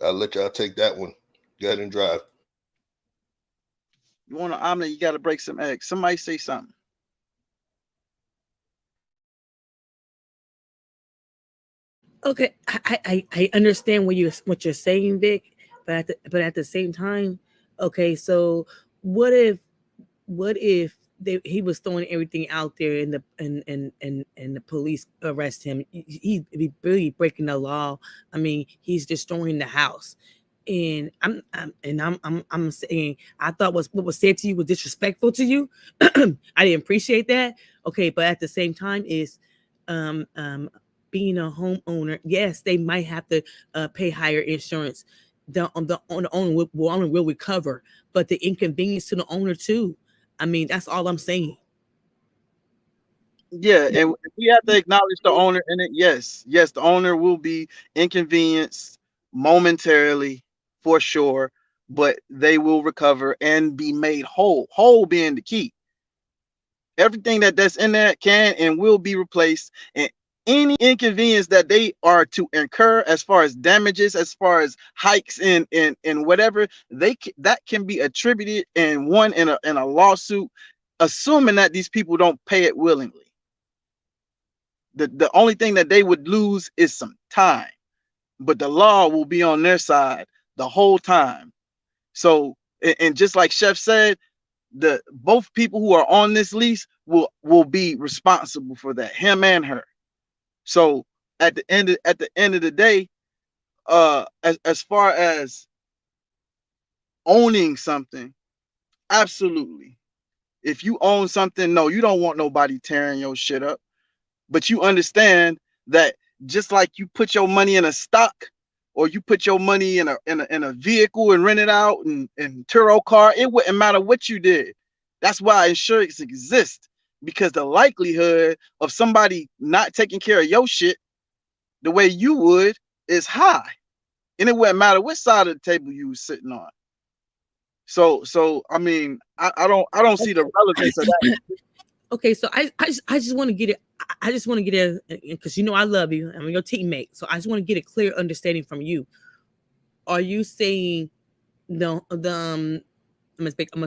I'll let y'all take that one. Go ahead and drive. You want an omelet, you got to break some eggs. Somebody say something. Okay, I understand what you're saying, Vic, but at the same time, okay, so what if he was throwing everything out there and the police arrest him? He'd be really breaking the law. I mean, he's destroying the house. And I'm saying I thought what was said to you was disrespectful to you. I didn't appreciate that. Okay, but at the same time is being a homeowner, yes, they might have to pay higher insurance. The owner will recover, but the inconvenience to the owner too. I mean, that's all I'm saying. Yeah, and we have to acknowledge the owner in it. Yes, the owner will be inconvenienced momentarily for sure, but they will recover and be made whole. Whole being the key. Everything that's in there can and will be replaced, and any inconvenience that they are to incur as far as damages, as far as hikes in whatever, that can be attributed and won in a lawsuit, assuming that these people don't pay it willingly. The only thing that they would lose is some time, but the law will be on their side the whole time. So, and just like Chef said, both people who are on this lease will be responsible for that, him and her. So at the end of the day, as far as owning something, absolutely. If you own something, no, you don't want nobody tearing your shit up. But you understand that just like you put your money in a stock, or you put your money in a vehicle and rent it out and Turo car, it wouldn't matter what you did. That's why insurance exists, because the likelihood of somebody not taking care of your shit the way you would is high, and it wouldn't matter which side of the table you was sitting on. So I mean, I don't see the relevance of that. Okay, so I just want to get it. I just want to get it, because I love you. I'm your teammate, so I just want to get a clear understanding from you. Are you saying I'm gonna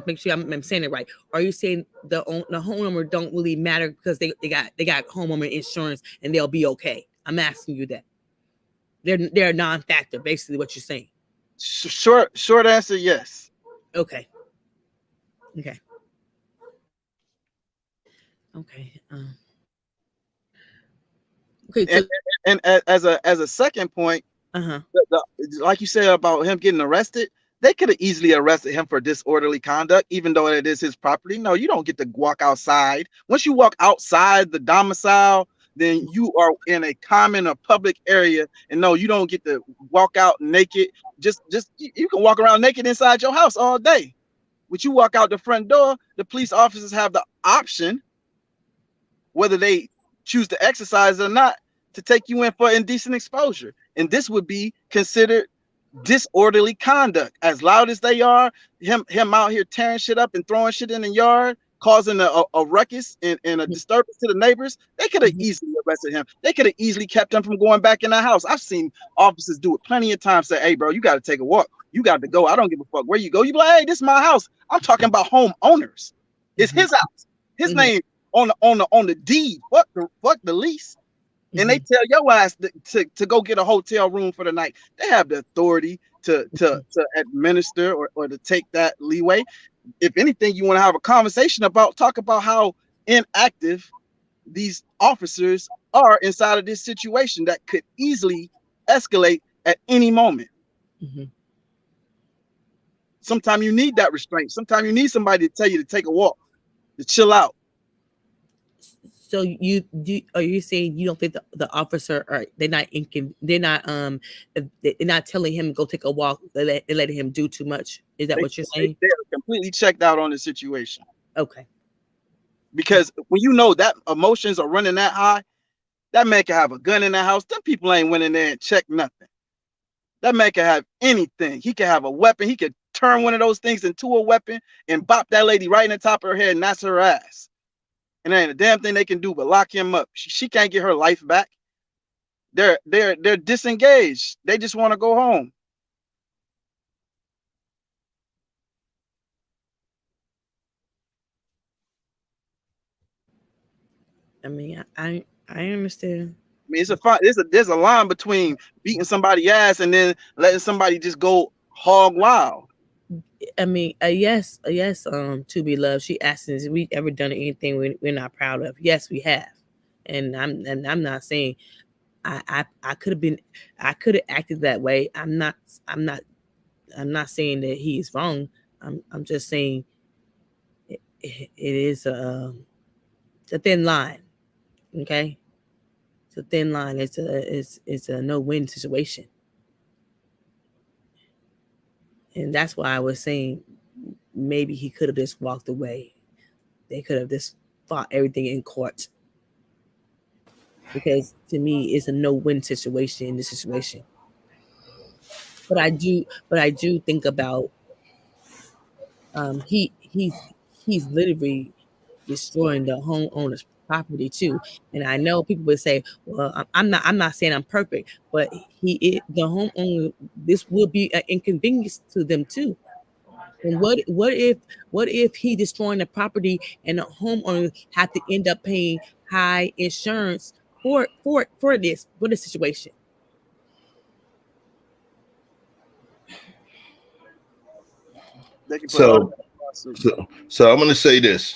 make sure I'm saying it right? Are you saying the homeowner don't really matter because they got homeowner insurance and they'll be okay? I'm asking you that. They're a non-factor, basically what you're saying. Short answer, yes. Okay. Okay. So, and as a second point, like you said about him getting arrested, they could have easily arrested him for disorderly conduct, even though it is his property. No, you don't get to walk outside. Once you walk outside the domicile, then you are in a common or public area, and no, you don't get to walk out naked. Just you can walk around naked inside your house all day. When you walk out the front door, the police officers have the option, whether they choose to exercise it or not, to take you in for indecent exposure. And this would be considered disorderly conduct. As loud as they are, him out here tearing shit up and throwing shit in the yard, causing a ruckus and a disturbance to the neighbors, they could have easily arrested him. They could have easily kept him from going back in the house. I've seen officers do it plenty of times, say, hey, bro, you got to take a walk. You got to go. I don't give a fuck where you go. You be like, hey, this is my house. I'm talking about homeowners. It's his house. His name on the deed. Fuck the lease. And they tell your ass to go get a hotel room for the night. They have the authority to administer or to take that leeway. If anything, you want to have a conversation talk about how inactive these officers are inside of this situation that could easily escalate at any moment. Sometimes you need that restraint. Sometimes you need somebody to tell you to take a walk, to chill out. So are you saying you don't think the officer they're not telling him to go take a walk, they're letting him do too much? Is that what you're saying? They're completely checked out on the situation. Okay. Because when you know that emotions are running that high, that man can have a gun in the house. Them people ain't went in there and checked nothing. That man can have anything. He can have a weapon. He could turn one of those things into a weapon and bop that lady right in the top of her head and that's her ass. And there ain't a damn thing they can do but lock him up. She can't get her life back. They're disengaged. They just want to go home. I mean, I understand. I mean, there's a line between beating somebody's ass and then letting somebody just go hog wild. I mean, yes, to be loved. She asked us, have we ever done anything we're not proud of? Yes, we have. And I'm not saying I could have acted that way. I'm not I'm not saying that he is wrong. I'm just saying it is a thin line. Okay, it's a thin line. It's a no-win situation, and that's why I was saying maybe he could have just walked away. They could have just fought everything in court, because to me it's a no-win situation in this situation. But I do think about he's literally destroying the homeowner's property too. And I know people would say, well, I'm not saying I'm perfect, but the homeowner, this will be an inconvenience to them too. And what if he destroying the property and the homeowner have to end up paying high insurance for this situation? So I'm going to say this,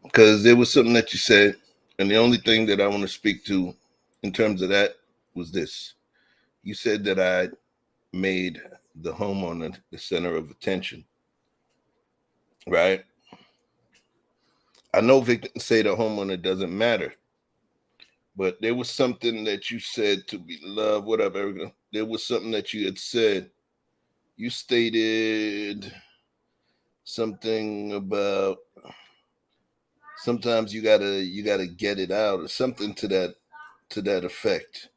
because there was something that you said, and the only thing that I want to speak to in terms of that was this. You said that I made the homeowner the center of attention, right? I know Vic didn't say the homeowner doesn't matter, but there was something that you said, to be loved, whatever. There was something that you had said. You stated something about sometimes you gotta get it out, or something to that effect.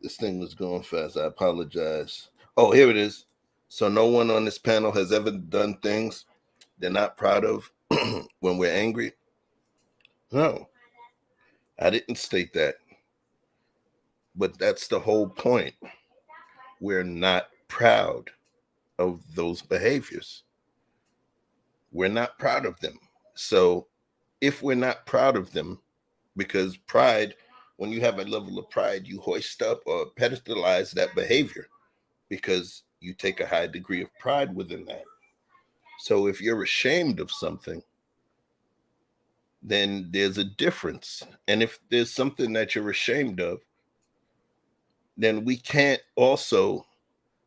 This thing was going fast. I apologize. Oh, here it is. So no one on this panel has ever done things they're not proud of when we're angry? No, I didn't state that. But that's the whole point. We're not proud of those behaviors. We're not proud of them. So if we're not proud of them, because pride, when you have a level of pride, you hoist up or pedestalize that behavior because you take a high degree of pride within that. So if you're ashamed of something, then there's a difference. And if there's something that you're ashamed of, then we can't also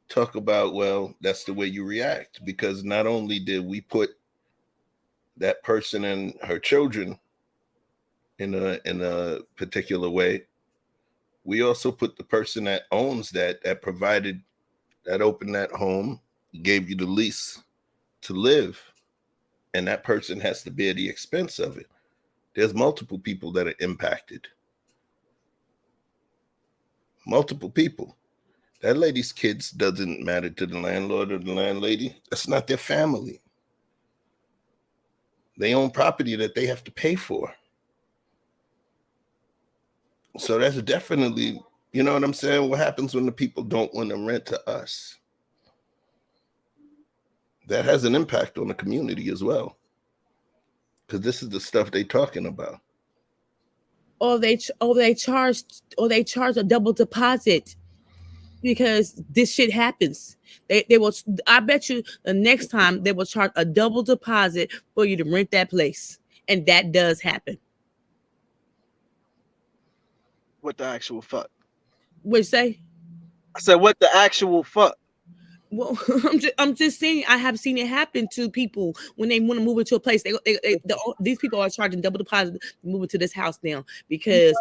talk about, well, that's the way you react, because not only did we put that person and her children in a particular way, we also put the person that owns that provided, that opened that home, gave you the lease to live, and that person has to bear the expense of it. There's multiple people that are impacted. Multiple people. That lady's kids doesn't matter to the landlord or the landlady. That's not their family. They own property that they have to pay for. So that's definitely, you know what I'm saying? What happens when the people don't want to rent to us? That has an impact on the community as well, because this is the stuff they're talking about. Or they charge a double deposit because this shit happens. They will. I bet you the next time they will charge a double deposit for you to rent that place, and that does happen. What the actual fuck? What'd you say? I said, what the actual fuck? Well, I'm just saying I have seen it happen to people when they want to move into a place. These people are charging double deposit to move into this house now because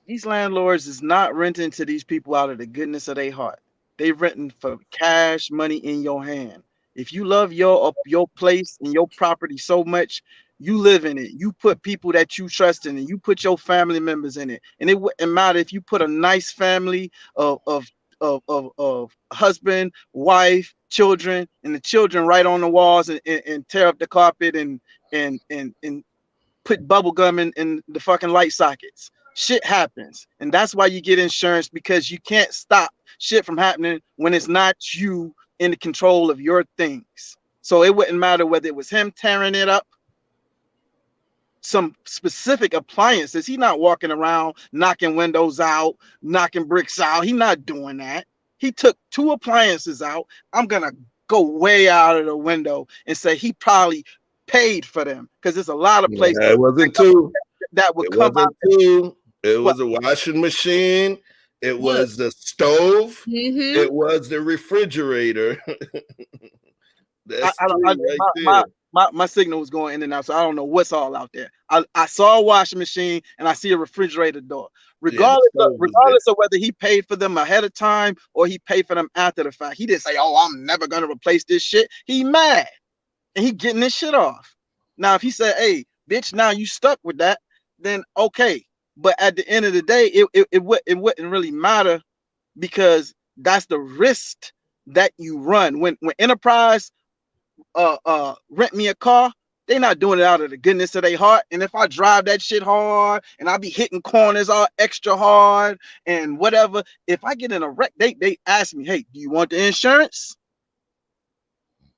these landlords is not renting to these people out of the goodness of their heart. They renting for cash money in your hand. If you love your place and your property so much, you live in it. You put people that you trust in it. You put your family members in it. And it wouldn't matter if you put a nice family of husband, wife, children, and the children right on the walls and tear up the carpet and put bubble gum in the fucking light sockets. Shit happens. And that's why you get insurance, because you can't stop shit from happening when it's not you in the control of your things. So it wouldn't matter whether it was him tearing it up, some specific appliances. He's not walking around knocking windows out, knocking bricks out. He's not doing that. He took 2 appliances out. I'm gonna go way out of the window and say he probably paid for them, because there's a lot of places. It wasn't 2. That would come out. 2. It was a washing machine It was the stove. Mhm. It was the refrigerator. That's I don't, three right there. my signal was going in and out, so I don't know what's all out there. I saw a washing machine and I see a refrigerator door. Regardless of whether he paid for them ahead of time or he paid for them after the fact, he didn't say, "Oh, I'm never gonna replace this shit." He mad and he getting this shit off. Now, if he said, "Hey, bitch, now you stuck with that," then okay. But at the end of the day, it wouldn't really matter, because that's the risk that you run when Enterprise rent me a car. They're not doing it out of the goodness of their heart. And if I drive that shit hard and I be hitting corners all extra hard and whatever, if I get in a wreck, they ask me, "Hey, do you want the insurance?"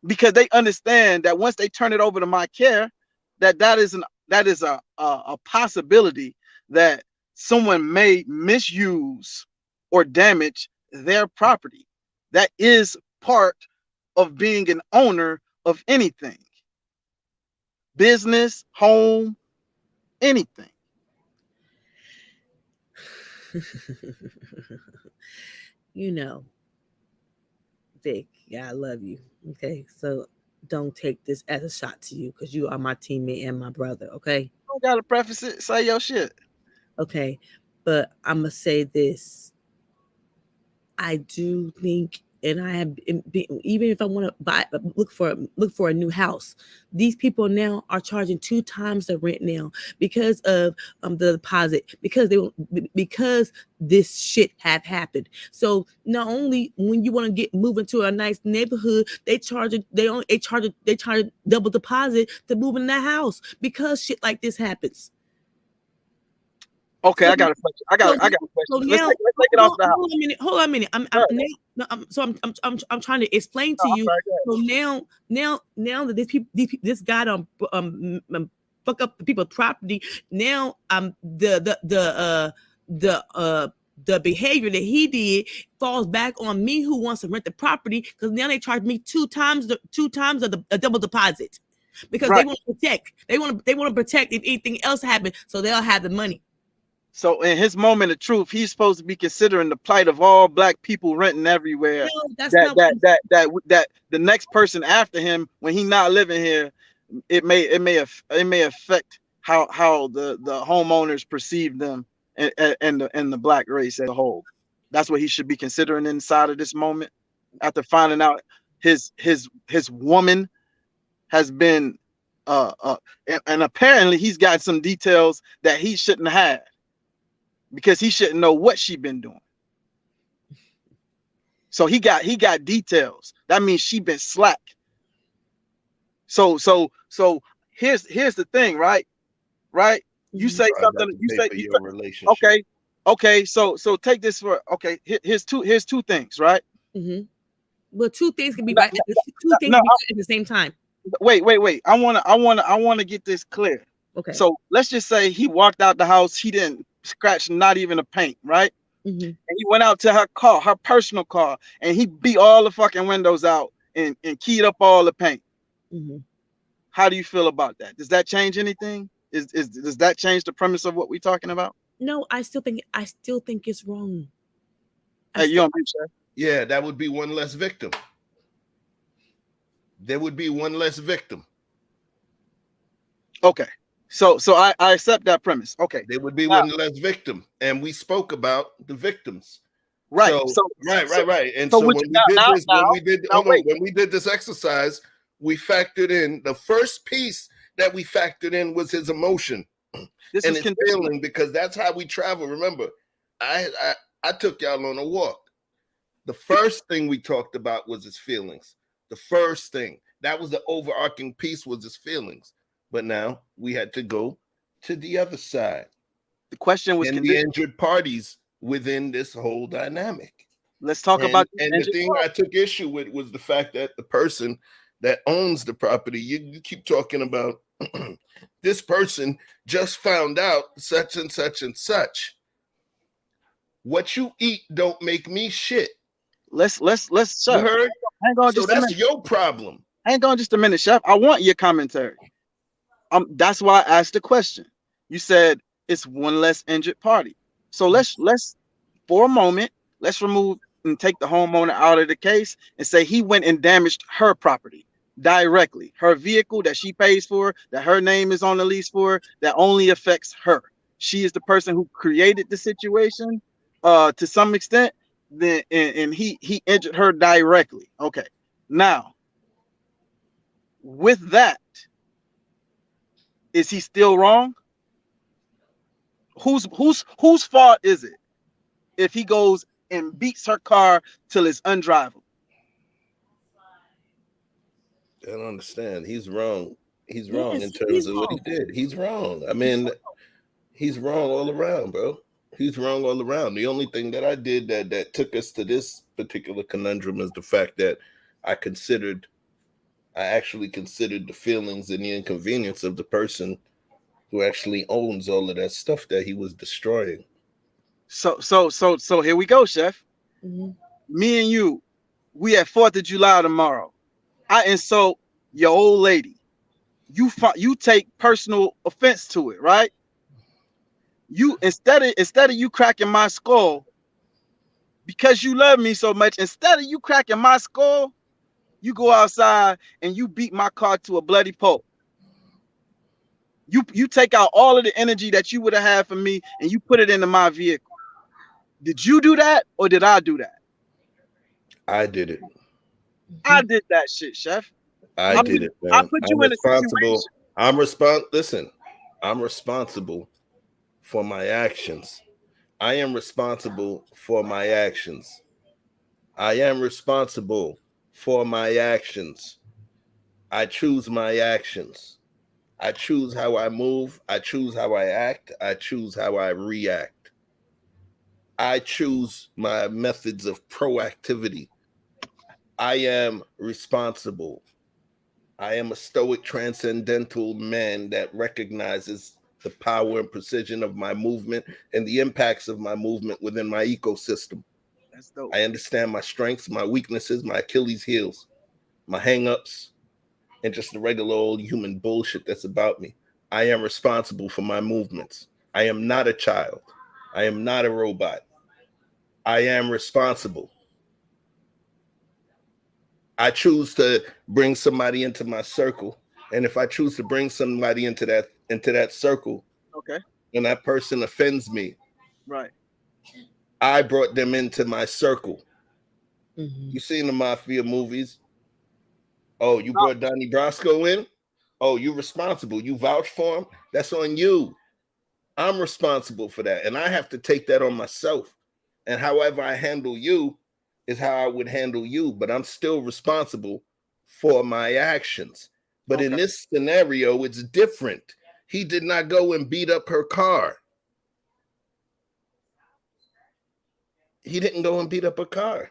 Because they understand that once they turn it over to my care, that is a possibility that someone may misuse or damage their property. That is part of being an owner of anything. Business, home, anything. You know, Vic, yeah, I love you. Okay, so don't take this as a shot to you, because you are my teammate and my brother. Okay. Don't gotta preface it. Say your shit. Okay, but I'm gonna say this. I do think, and I have been, even if I want to look for a new house, these people now are charging 2 times the rent now because of the deposit, because this shit have happened. So not only when you want to move into a nice neighborhood, they charge double deposit to move in that house because shit like this happens. Okay, I got a question. I got a question. So let's now, take it off the house. hold on a minute. I'm trying to explain to you. So now that this guy don't fuck up the people's property. Now the behavior that he did falls back on me, who wants to rent the property, because now they charge me 2 times of the double deposit, because they want to protect. They want to protect if anything else happens, so they'll have the money. So in his moment of truth, he's supposed to be considering the plight of all black people renting everywhere. No, that's that the next person after him, when he's not living here, it may affect how the homeowners perceive them and the black race as a whole. That's what he should be considering inside of this moment, after finding out his woman has been and apparently he's got some details that he shouldn't have, because he shouldn't know what she been doing. So he got details. That means she been slack. So here's the thing, right? You say something. You say your relationship. Okay. So take this for Here's two things, right? Mm-hmm. Well, 2 things can be right. 2 things can be right at the same time. Wait. I want to get this clear. Okay. So let's just say he walked out the house. He didn't scratch not even a paint, right? Mm-hmm. And he went out to her car, her personal car, and he beat all the fucking windows out and keyed up all the paint. Mm-hmm. How do you feel about that? Does that change anything? Does that change the premise of what we're talking about? No, I still think it's wrong. Hey, you on mute, sir? Yeah, that would be one less victim. There would be one less victim. Okay. So I accept that premise. Okay. There would be one less victim. And we spoke about the victims. Right. Right. And so when we did this exercise, we factored in the first piece that we factored in was his emotion and his feeling, because that's how we travel. Remember, I took y'all on a walk. The first thing we talked about was his feelings. The first thing. That was the overarching piece, was his feelings. But now we had to go to the other side. The question was the injured parties within this whole dynamic. Let's talk about the thing I took issue with was the fact that the person that owns the property, you keep talking about this person just found out such and such and such. What you eat don't make me shit. Let's you heard? Hang on, so that's your problem. Hang on just a minute, Chef. I want your commentary. That's why I asked the question. You said it's one less injured party. So let's for a moment, let's remove and take the homeowner out of the case and say he went and damaged her property directly, her vehicle that she pays for, that her name is on the lease for, that only affects her. She is the person who created the situation to some extent. Then and he injured her directly. Okay, now with that, is he still wrong? Whose fault is it if he goes and beats her car till it's undrivable? I don't understand. He's wrong. He's wrong in terms of what he did. He's wrong. I mean, he's wrong all around, bro. He's wrong all around. The only thing that I did that took us to this particular conundrum is the fact that I actually considered the feelings and the inconvenience of the person who actually owns all of that stuff that he was destroying. So here we go, Chef. Me and you, we have 4th of July tomorrow. I insult your old lady. You take personal offense to it, right? You instead of you cracking my skull because you love me so much, instead of you cracking my skull, you go outside and you beat my car to a bloody pulp. You take out all of the energy that you would have had for me and you put it into my vehicle. Did you do that or did I do that? I did it. I did that shit, Chef. I did it, man. I put you in a situation. Listen, I'm responsible for my actions. I am responsible for my actions. I am responsible for my actions. I choose my actions. I choose how I move. I choose how I act. I choose how I react. I choose my methods of proactivity. I am responsible. I am a stoic, transcendental man that recognizes the power and precision of my movement and the impacts of my movement within my ecosystem. That's dope. I understand my strengths, my weaknesses, my Achilles heels, my hang-ups, and just the regular old human bullshit that's about me. I am responsible for my movements. I am not a child. I am not a robot. I am responsible. I choose to bring somebody into my circle, and if I choose to bring somebody into that circle, okay, and that person offends me, right, I brought them into my circle. You seen the mafia movies? Oh, you brought Donnie Brasco in? Oh, you're responsible. You vouch for him? That's on you. I'm responsible for that, and I have to take that on myself. And however I handle you is how I would handle you, but I'm still responsible for my actions. But in this scenario, it's different. He did not go and beat up her car. He didn't go and beat up her car.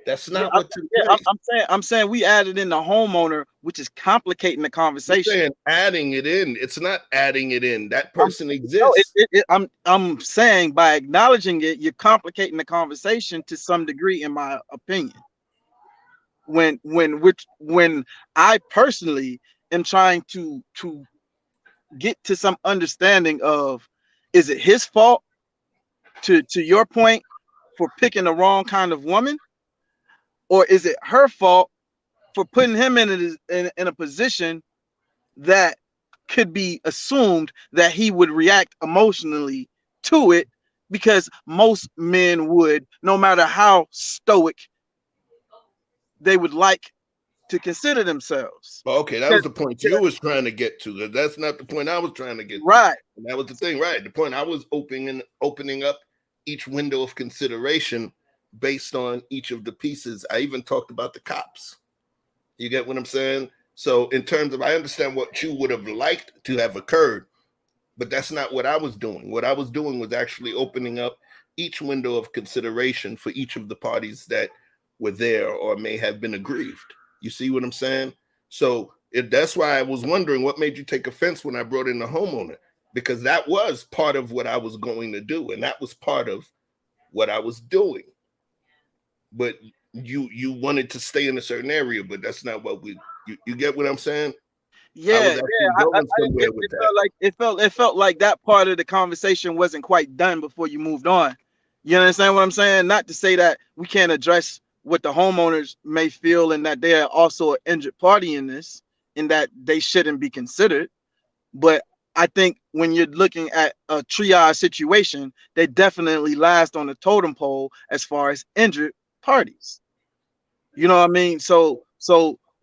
That's not what took place. I'm saying we added in the homeowner, which is complicating the conversation. You're saying adding it in. It's not adding it in. That person exists. I'm saying by acknowledging it, you're complicating the conversation to some degree, in my opinion. When I personally am trying to get to some understanding of, is it his fault, to your point, for picking the wrong kind of woman? Or is it her fault for putting him in a position that could be assumed that he would react emotionally to it, because most men would, no matter how stoic they would like to consider themselves. Okay, that was the point you was trying to get to. That's not the point I was trying to get to. Right. And that was the thing, right? The point I was opening up each window of consideration based on each of the pieces. I even talked about the cops. You get what I'm saying? So in terms of, I understand what you would have liked to have occurred, but that's not what I was doing. What I was doing was actually opening up each window of consideration for each of the parties that were there or may have been aggrieved. You see what I'm saying? So that's why I was wondering what made you take offense when I brought in the homeowner, because that was part of what I was going to do, and that was part of what I was doing. But you wanted to stay in a certain area, but that's not what you get what I'm saying? Yeah, it felt like that part of the conversation wasn't quite done before you moved on. You understand what I'm saying? Not to say that we can't address what the homeowners may feel and that they are also an injured party in this and that they shouldn't be considered. But I think when you're looking at a triage situation, they definitely last on the totem pole as far as injured parties. You know what I mean? So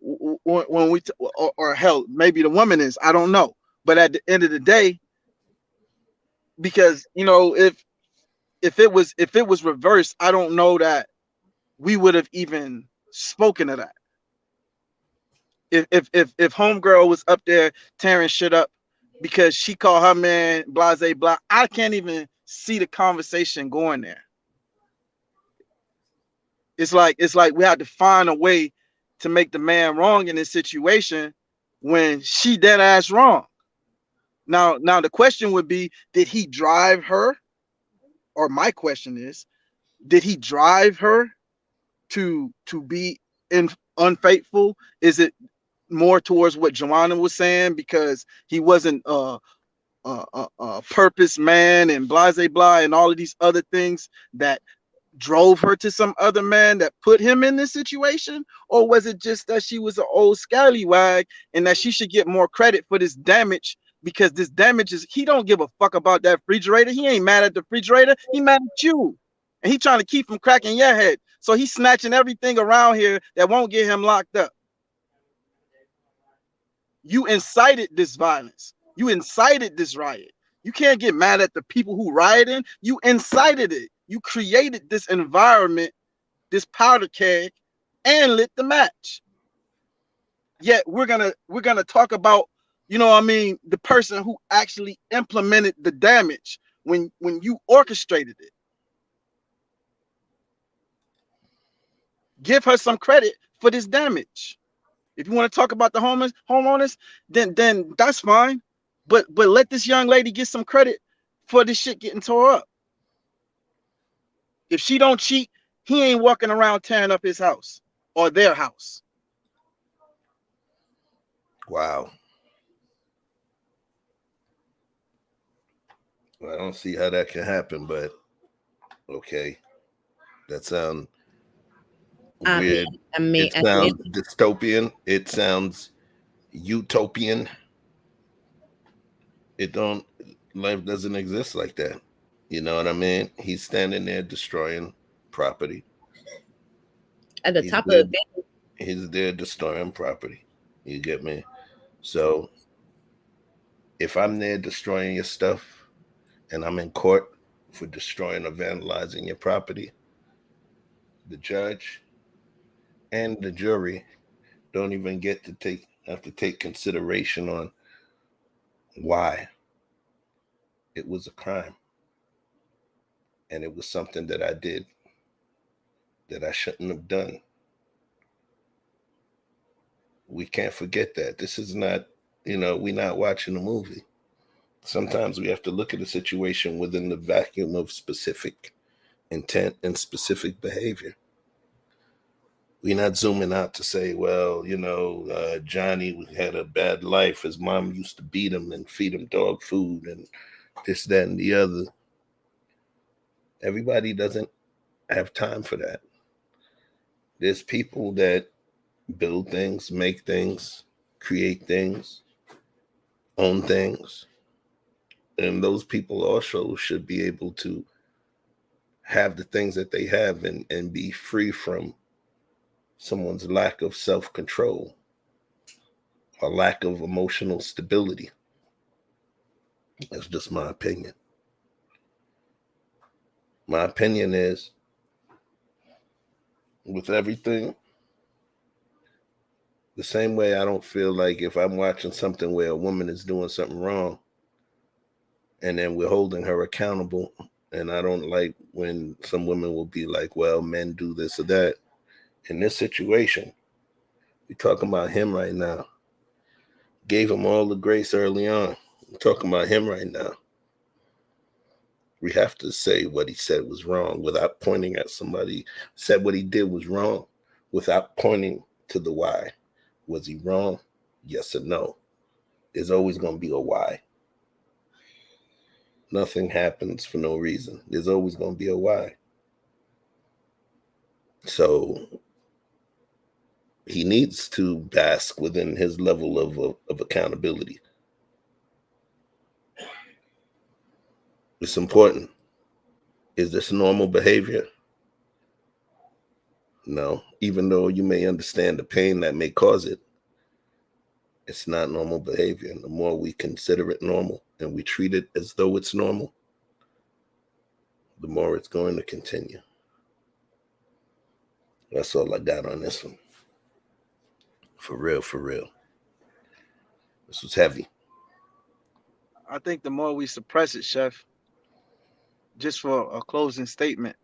when we or hell, maybe the woman is, I don't know. But at the end of the day, because you know, if it was reversed, I don't know that we would have even spoken of that. If homegirl was up there tearing shit up because she called her man blase blah, I can't even see the conversation going there. It's like we have to find a way to make the man wrong in this situation when she dead ass wrong. Now the question would be, did he drive her? Or my question is, did he drive her to be unfaithful? Is it more towards what Joanna was saying because he wasn't a purpose man and blase blah and all of these other things that drove her to some other man that put him in this situation? Or was it just that she was an old scallywag and that she should get more credit for this damage? Because this damage is, he don't give a fuck about that refrigerator. He ain't mad at the refrigerator. He mad at you. And he trying to keep from cracking your head. So he's snatching everything around here that won't get him locked up. You incited this violence. You incited this riot. You can't get mad at the people who rioted. You incited it. You created this environment, this powder keg, and lit the match. Yet we're gonna talk about, you know what I mean, the person who actually implemented the damage when you orchestrated it. Give her some credit for this damage. If you want to talk about the homeowners, then that's fine. But let this young lady get some credit for this shit getting tore up. If she don't cheat, he ain't walking around tearing up his house or their house. Wow. Well, I don't see how that can happen, but okay. That sounds weird. It sounds dystopian. It sounds utopian. Life doesn't exist like that. You know what I mean? He's standing there destroying property. At the top of the thing. He's there destroying property. You get me? So if I'm there destroying your stuff and I'm in court for destroying or vandalizing your property, the judge and the jury don't even have to take consideration on why it was a crime. And it was something that I did that I shouldn't have done. We can't forget that. This is not, we're not watching a movie. Sometimes we have to look at a situation within the vacuum of specific intent and specific behavior. We're not zooming out to say, well, Johnny had a bad life. His mom used to beat him and feed him dog food and this, that, and the other. Everybody doesn't have time for that. There's people that build things, make things, create things, own things. And those people also should be able to have the things that they have and be free from someone's lack of self-control or lack of emotional stability. That's just my opinion. My opinion is, with everything, the same way I don't feel like if I'm watching something where a woman is doing something wrong and then we're holding her accountable, and I don't like when some women will be like, well, men do this or that. In this situation, we're talking about him right now. Gave him all the grace early on. We're talking about him right now. We have to say what he said was wrong without pointing at somebody. Said what he did was wrong without pointing to the why. Was he wrong? Yes or no. There's always going to be a why. Nothing happens for no reason. There's always going to be a why. So he needs to bask within his level of accountability. It's important. Is this normal behavior? No. Even though you may understand the pain that may cause it, it's not normal behavior. And the more we consider it normal and we treat it as though it's normal, the more it's going to continue. That's all I got on this one. For real, for real. This was heavy. I think the more we suppress it, Chef, just for a closing statement,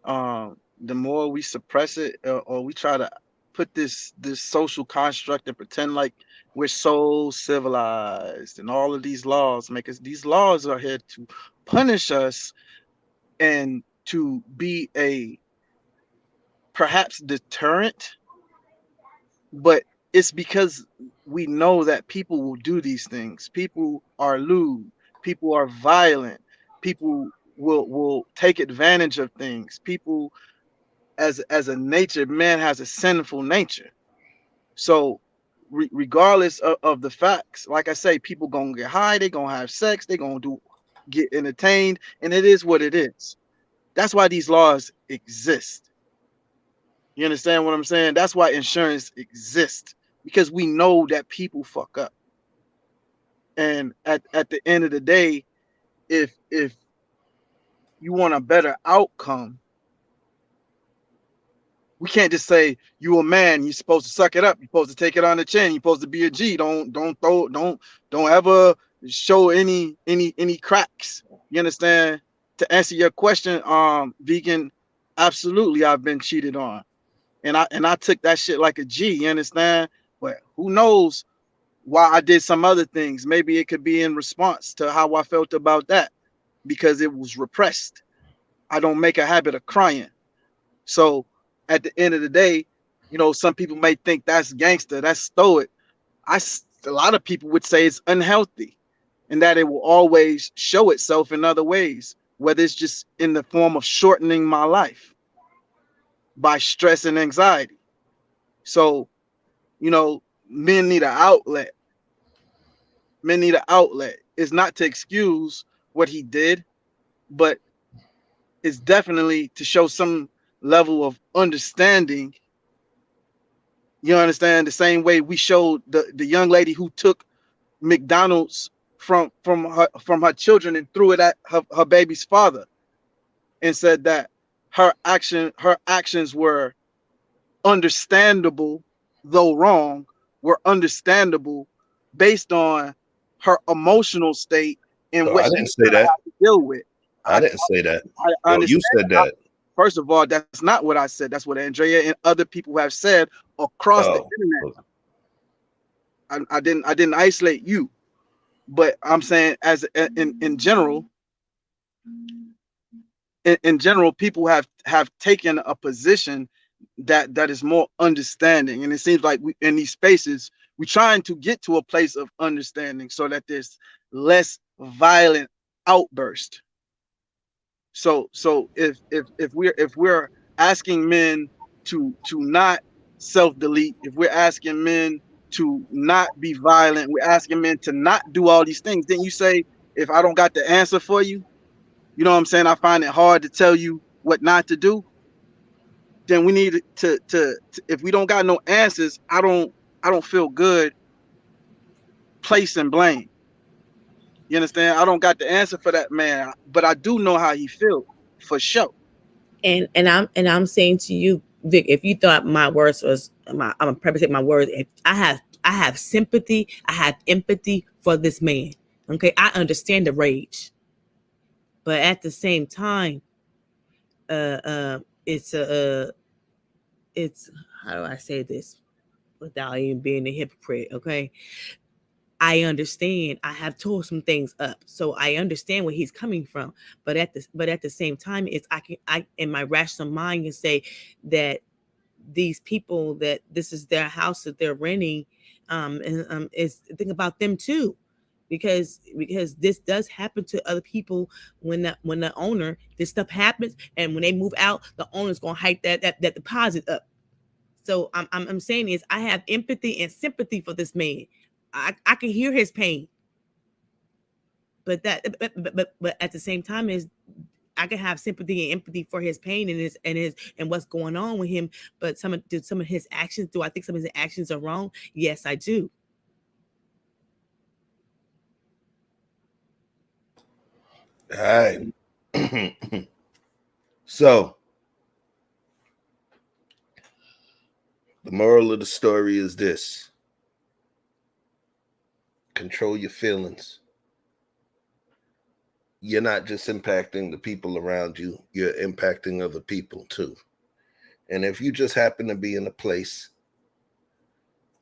the more we suppress it or we try to put this social construct and pretend like we're so civilized and all of these laws make us, these laws are here to punish us and to be a perhaps deterrent, but it's because we know that people will do these things. People are lewd, people are violent, people will take advantage of things. People as a nature, man has a sinful nature. So regardless of the facts, like I say, people gonna get high, they gonna have sex, they gonna get entertained, and it is what it is. That's why these laws exist. You understand what I'm saying? That's why insurance exists, because we know that people fuck up. And at the end of the day, if you want a better outcome, we can't just say you a man, you're supposed to suck it up, you're supposed to take it on the chin, you're supposed to be a G. Don't ever show any cracks. You understand? To answer your question, Vegan, absolutely, I've been cheated on, and I took that shit like a G. You understand? But who knows why I did some other things? Maybe it could be in response to how I felt about that, because it was repressed. I don't make a habit of crying, so at the end of the day, you know, some people may think that's gangster, that's stoic. A lot of people would say it's unhealthy, and that it will always show itself in other ways, whether it's just in the form of shortening my life by stress and anxiety. So, you know, men need an outlet. Men need an outlet. It's not to excuse what he did, but it's definitely to show some level of understanding. You understand? The same way we showed the young lady who took McDonald's from her children and threw it at her baby's father, and said that her actions were understandable, though wrong, were understandable based on her emotional state and what I she didn't say that. had to deal with. I didn't say that. I No, you said that. First of all, that's not what I said. That's what Andrea and other people have said across the internet. I didn't isolate you, but I'm saying as in general, in general, people have taken a position that is more understanding, and it seems like we in these spaces we're trying to get to a place of understanding so that there's less violent outburst. So if we're asking men to not self-delete, if we're asking men to not be violent, we're asking men to not do all these things, then you say, if I don't got the answer for you, you know what I'm saying, I find it hard to tell you what not to do. Then we need to if we don't got no answers, I don't feel good placing blame. You understand? I don't got the answer for that man, but I do know how he feels for sure. And I'm saying to you, Vic, if you thought my words was I'm gonna preface my words. If I have sympathy, I have empathy for this man. Okay, I understand the rage, but at the same time, it's how do I say this without even being a hypocrite? Okay. I understand. I have tore some things up, so I understand where he's coming from. But at the same time, it's I in my rational mind can say that these people, that this is their house that they're renting, is think about them too. because this does happen to other people when the owner, this stuff happens, and when they move out, the owner's gonna hike that deposit up. So I'm saying is I have empathy and sympathy for this man. I can hear his pain, but at the same time is I can have sympathy and empathy for his pain and what's going on with him. But some of his actions, do I think some of his actions are wrong? Yes, I do. All right. So, the moral of the story is this: control your feelings. You're not just impacting the people around you, you're impacting other people too. And if you just happen to be in a place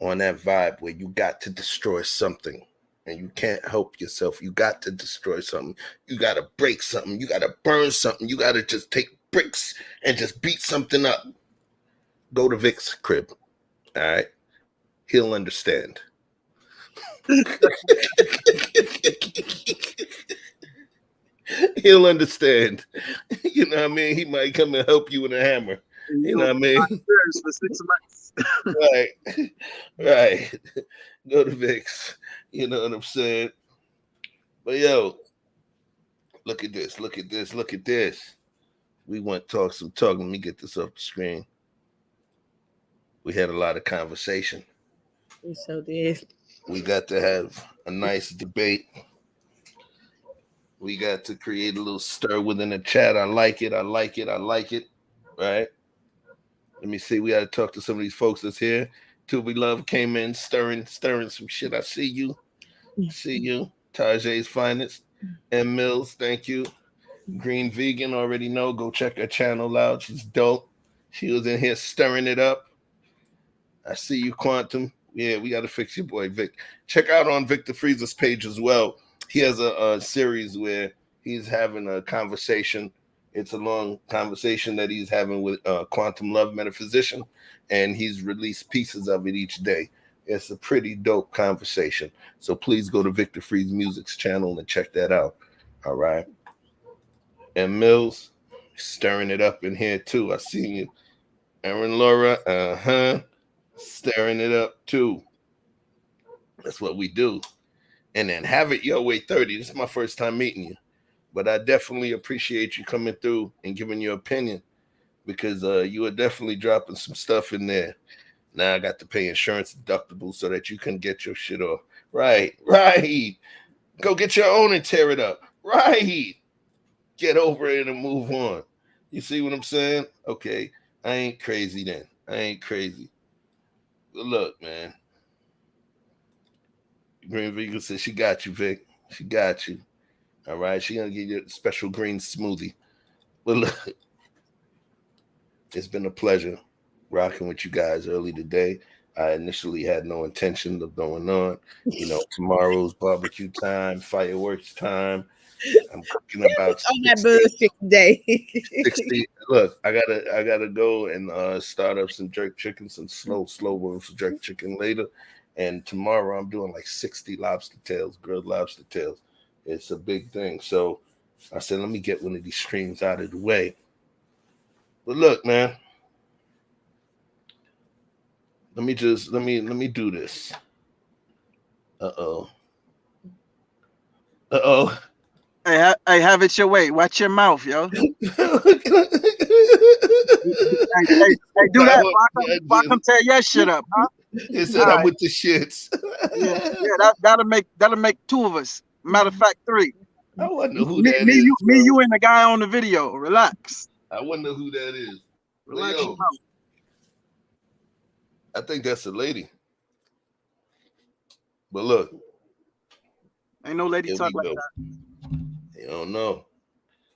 on that vibe where you got to destroy something, and you can't help yourself, you got to destroy something, you got to break something, you got to burn something, you got to just take bricks and just beat something up, go to Vic's crib. All right, he'll understand. He'll understand. You know what I mean? He might come and help you with a hammer. You know what I mean? For 6 months. Right. Go to Vic's. You know what I'm saying? But yo, look at this. Look at this. Look at this. We want to talk some talk. Let me get this off the screen. We had a lot of conversation. We so did. We got to have a nice debate. We got to create a little stir within the chat. I like it. I like it. I like it. Right? Let me see. We got to talk to some of these folks that's here. To Be Love came in stirring some shit. I see you. See you. Tajay's Finest. M. Mills, thank you. Green Vegan, already know. Go check her channel out. She's dope. She was in here stirring it up. I see you, Quantum. Yeah, we got to fix your boy, Vic. Check out on Victor Freezer's page as well. He has a series where he's having a conversation. It's a long conversation that he's having with Quantum Love Metaphysician, and he's released pieces of it each day. It's a pretty dope conversation. So please go to Victor Freeze Music's channel and check that out. All right. And Mills, stirring it up in here too. I see you. Aaron Laura, stirring it up too. That's what we do. And then Have It Your Way 30. This is my first time meeting you. But I definitely appreciate you coming through and giving your opinion, because you are definitely dropping some stuff in there. Now I got to pay insurance deductibles so that you can get your shit off. Right. Go get your own and tear it up. Right. Get over it and move on. You see what I'm saying? Okay. I ain't crazy then. I ain't crazy. But look, man. Green Vegan says she got you, Vic. She got you. All right. She gonna give you a special green smoothie. But look, it's been a pleasure rocking with you guys early today. I initially had no intention of going on. You know, tomorrow's barbecue time, fireworks time. I'm cooking about on that bullshit day. 60. Look, I gotta go and start up some jerk chicken, some slow roast jerk chicken later. And tomorrow I'm doing like 60 lobster tails, grilled lobster tails. It's a big thing. So I said, let me get one of these streams out of the way. But look, man. Let me do this. Uh-oh. Hey, have it your way. Watch your mouth, yo. hey, do that. Why come tear your shit up, huh? He said I'm with the shits. yeah, that'll make two of us. Matter of fact, three. I wonder who that is. Me, you, and the guy on the video. Relax. I wonder who that is. Relax. Yo, I think that's a lady. But look. Ain't no lady talk like that. You don't know.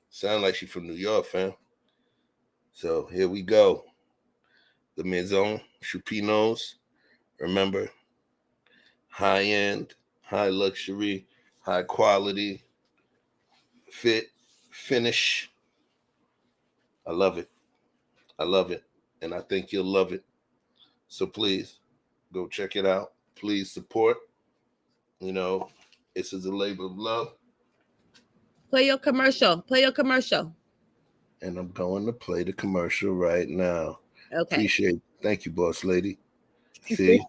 Sound like she from New York, fam. So here we go. The Maison Chupinos. Remember, high end, high luxury, high quality, fit, finish. I love it. I love it. And I think you'll love it. So please go check it out. Please support. You know, This is a labor of love. Play your commercial. Play your commercial. And I'm going to play the commercial right now. Okay. Appreciate it. Thank you, boss lady. See?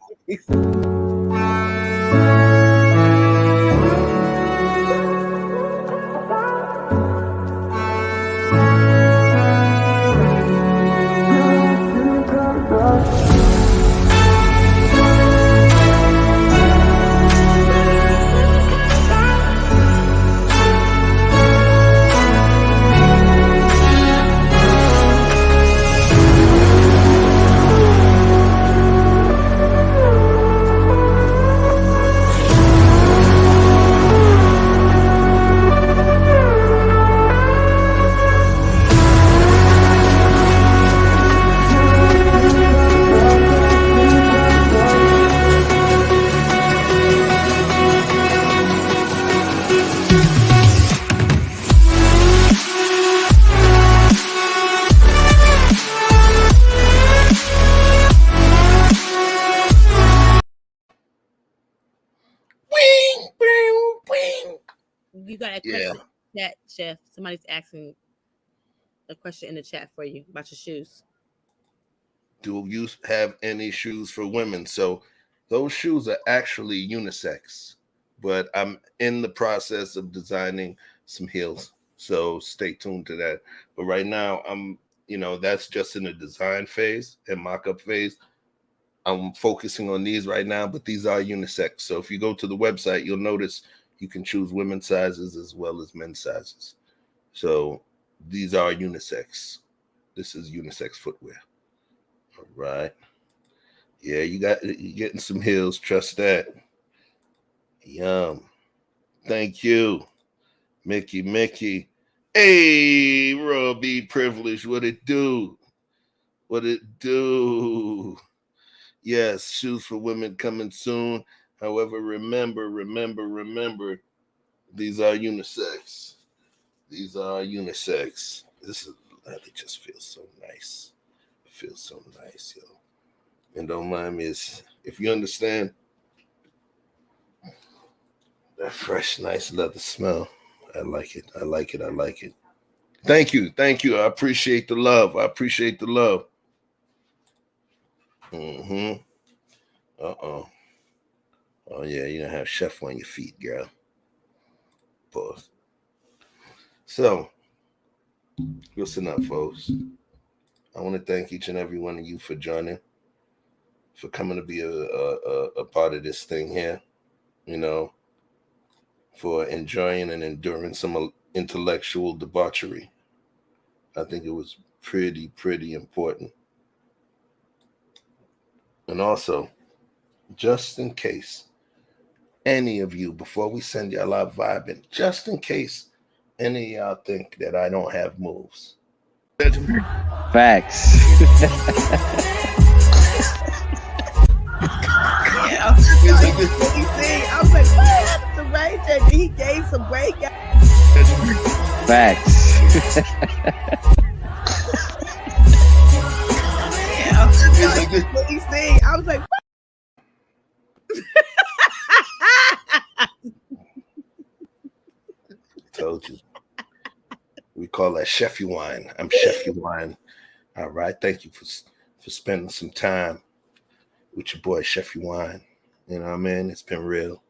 You got a question in the chat, Chef. Somebody's asking a question in the chat for you about your shoes. Do you have any shoes for women? So those shoes are actually unisex, but I'm in the process of designing some heels. So stay tuned to that. But right now, that's just in the design phase and mock-up phase. I'm focusing on these right now, but these are unisex. So if you go to the website, you'll notice you can choose women's sizes as well as men's sizes. So these are unisex. This is unisex footwear. All right. Yeah, you're getting some heels. Trust that. Yum. Thank you, Mickey. Hey, Robbie Privilege. What it do? Yes, shoes for women coming soon. However, remember, these are unisex. It just feels so nice. It feels so nice, yo. And don't mind me, if you understand that fresh, nice leather smell, I like it. Thank you. I appreciate the love. Oh, yeah, you don't have chef on your feet, girl. Pause. So, listen up, folks. I want to thank each and every one of you for joining, for coming to be a part of this thing here, for enjoying and enduring some intellectual debauchery. I think it was pretty important. And also, just in case any of you, before we send y'all out vibing, just in case any of y'all think that I don't have moves. Facts. I was like, what happened to Ray J? He gave some break. Facts. What he said, I was like, what? Told you. We call that Chefy Wine. I'm Chefy Wine. All right. Thank you for spending some time with your boy Chefy Wine. You know what I mean? It's been real.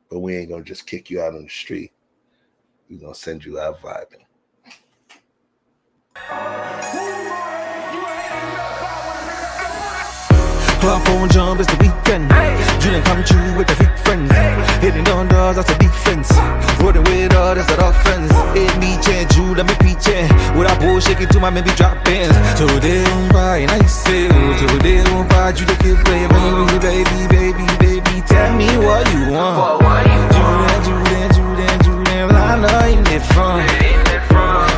But we ain't gonna just kick you out on the street. We're gonna send you out vibing. Pop on jump, it's the weekend. Dream come true with the big friends. Hitting down doors, that's a defense. Rolling with all, that's an offense. It me change, you let me preaching. With a bull shaking to my maybe drop ins. Today on by and I say, today on by you the kid play. Baby, tell me what you want. Julian, well I know you ain't fun.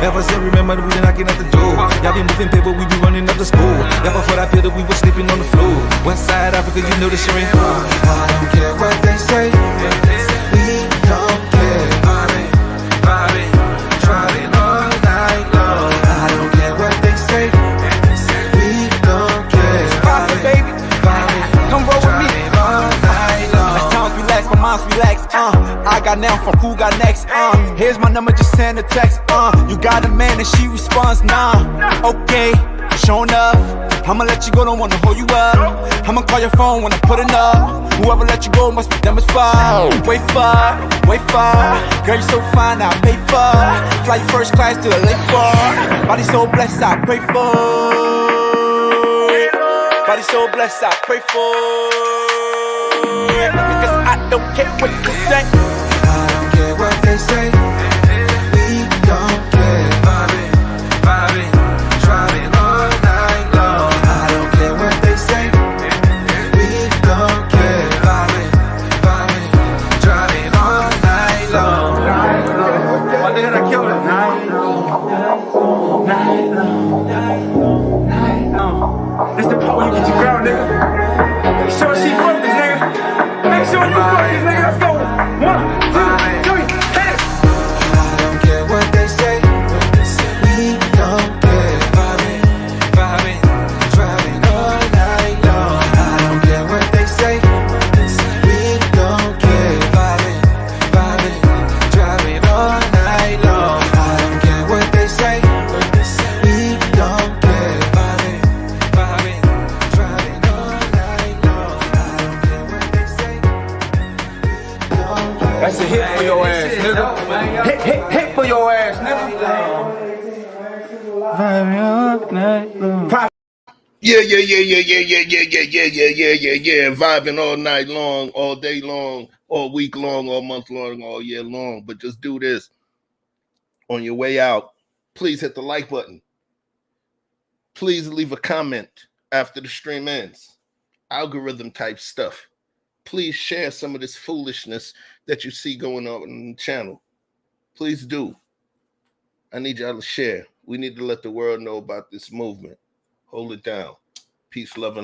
Ever since remember that we been knocking at the door. Y'all been moving paper, we be running up the school. Y'all before that pill that we was sleeping on the floor. West side Africa, you know the shit ain't cool. I don't care what they say. We don't care. Driving all night long. I don't care what they say. We don't care. Pop it, baby. Come roll with me. All night long. As times relax, my mind's relaxed. I got got now from who got next. Here's my number, just send a text. You got a man and she responds, nah. Okay, sure enough, I'ma let you go, don't wanna hold you up. I'ma call your phone when I put it up. Whoever let you go must be them as far. Wait far, girl, you so fine, I pay for. Fly you first class to LA for. Body so blessed, I pray for. Body so blessed, I pray for. Cause I don't care what you say. I don't care what they say. We don't care. Vibing, driving all night long. I don't care what they say. We don't care. Vibing, driving all night long. My nigga, I killed it. Night long. This the part where you get your girl, nigga. Make sure she focused, nigga. Make sure you focus, nigga. Let's go. 1, 2, 3, hit it. I don't care what they say. We don't care. Vibing, driving all night long. I don't care what they say. We don't care. Vibing, driving all night long. I don't care what they say. We don't care. Vibing, driving all night long. I don't care what they say. That's a hit for your ass, nigga. Hit for your ass, nigga. Yeah. Vibing all night long, all day long, all week long, all month long, all year long. But just do this. On your way out, please hit the like button. Please leave a comment after the stream ends. Algorithm type stuff. Please share some of this foolishness that you see going on the channel. Please do. I need y'all to share. We need to let the world know about this movement. Hold it down. Peace, love, and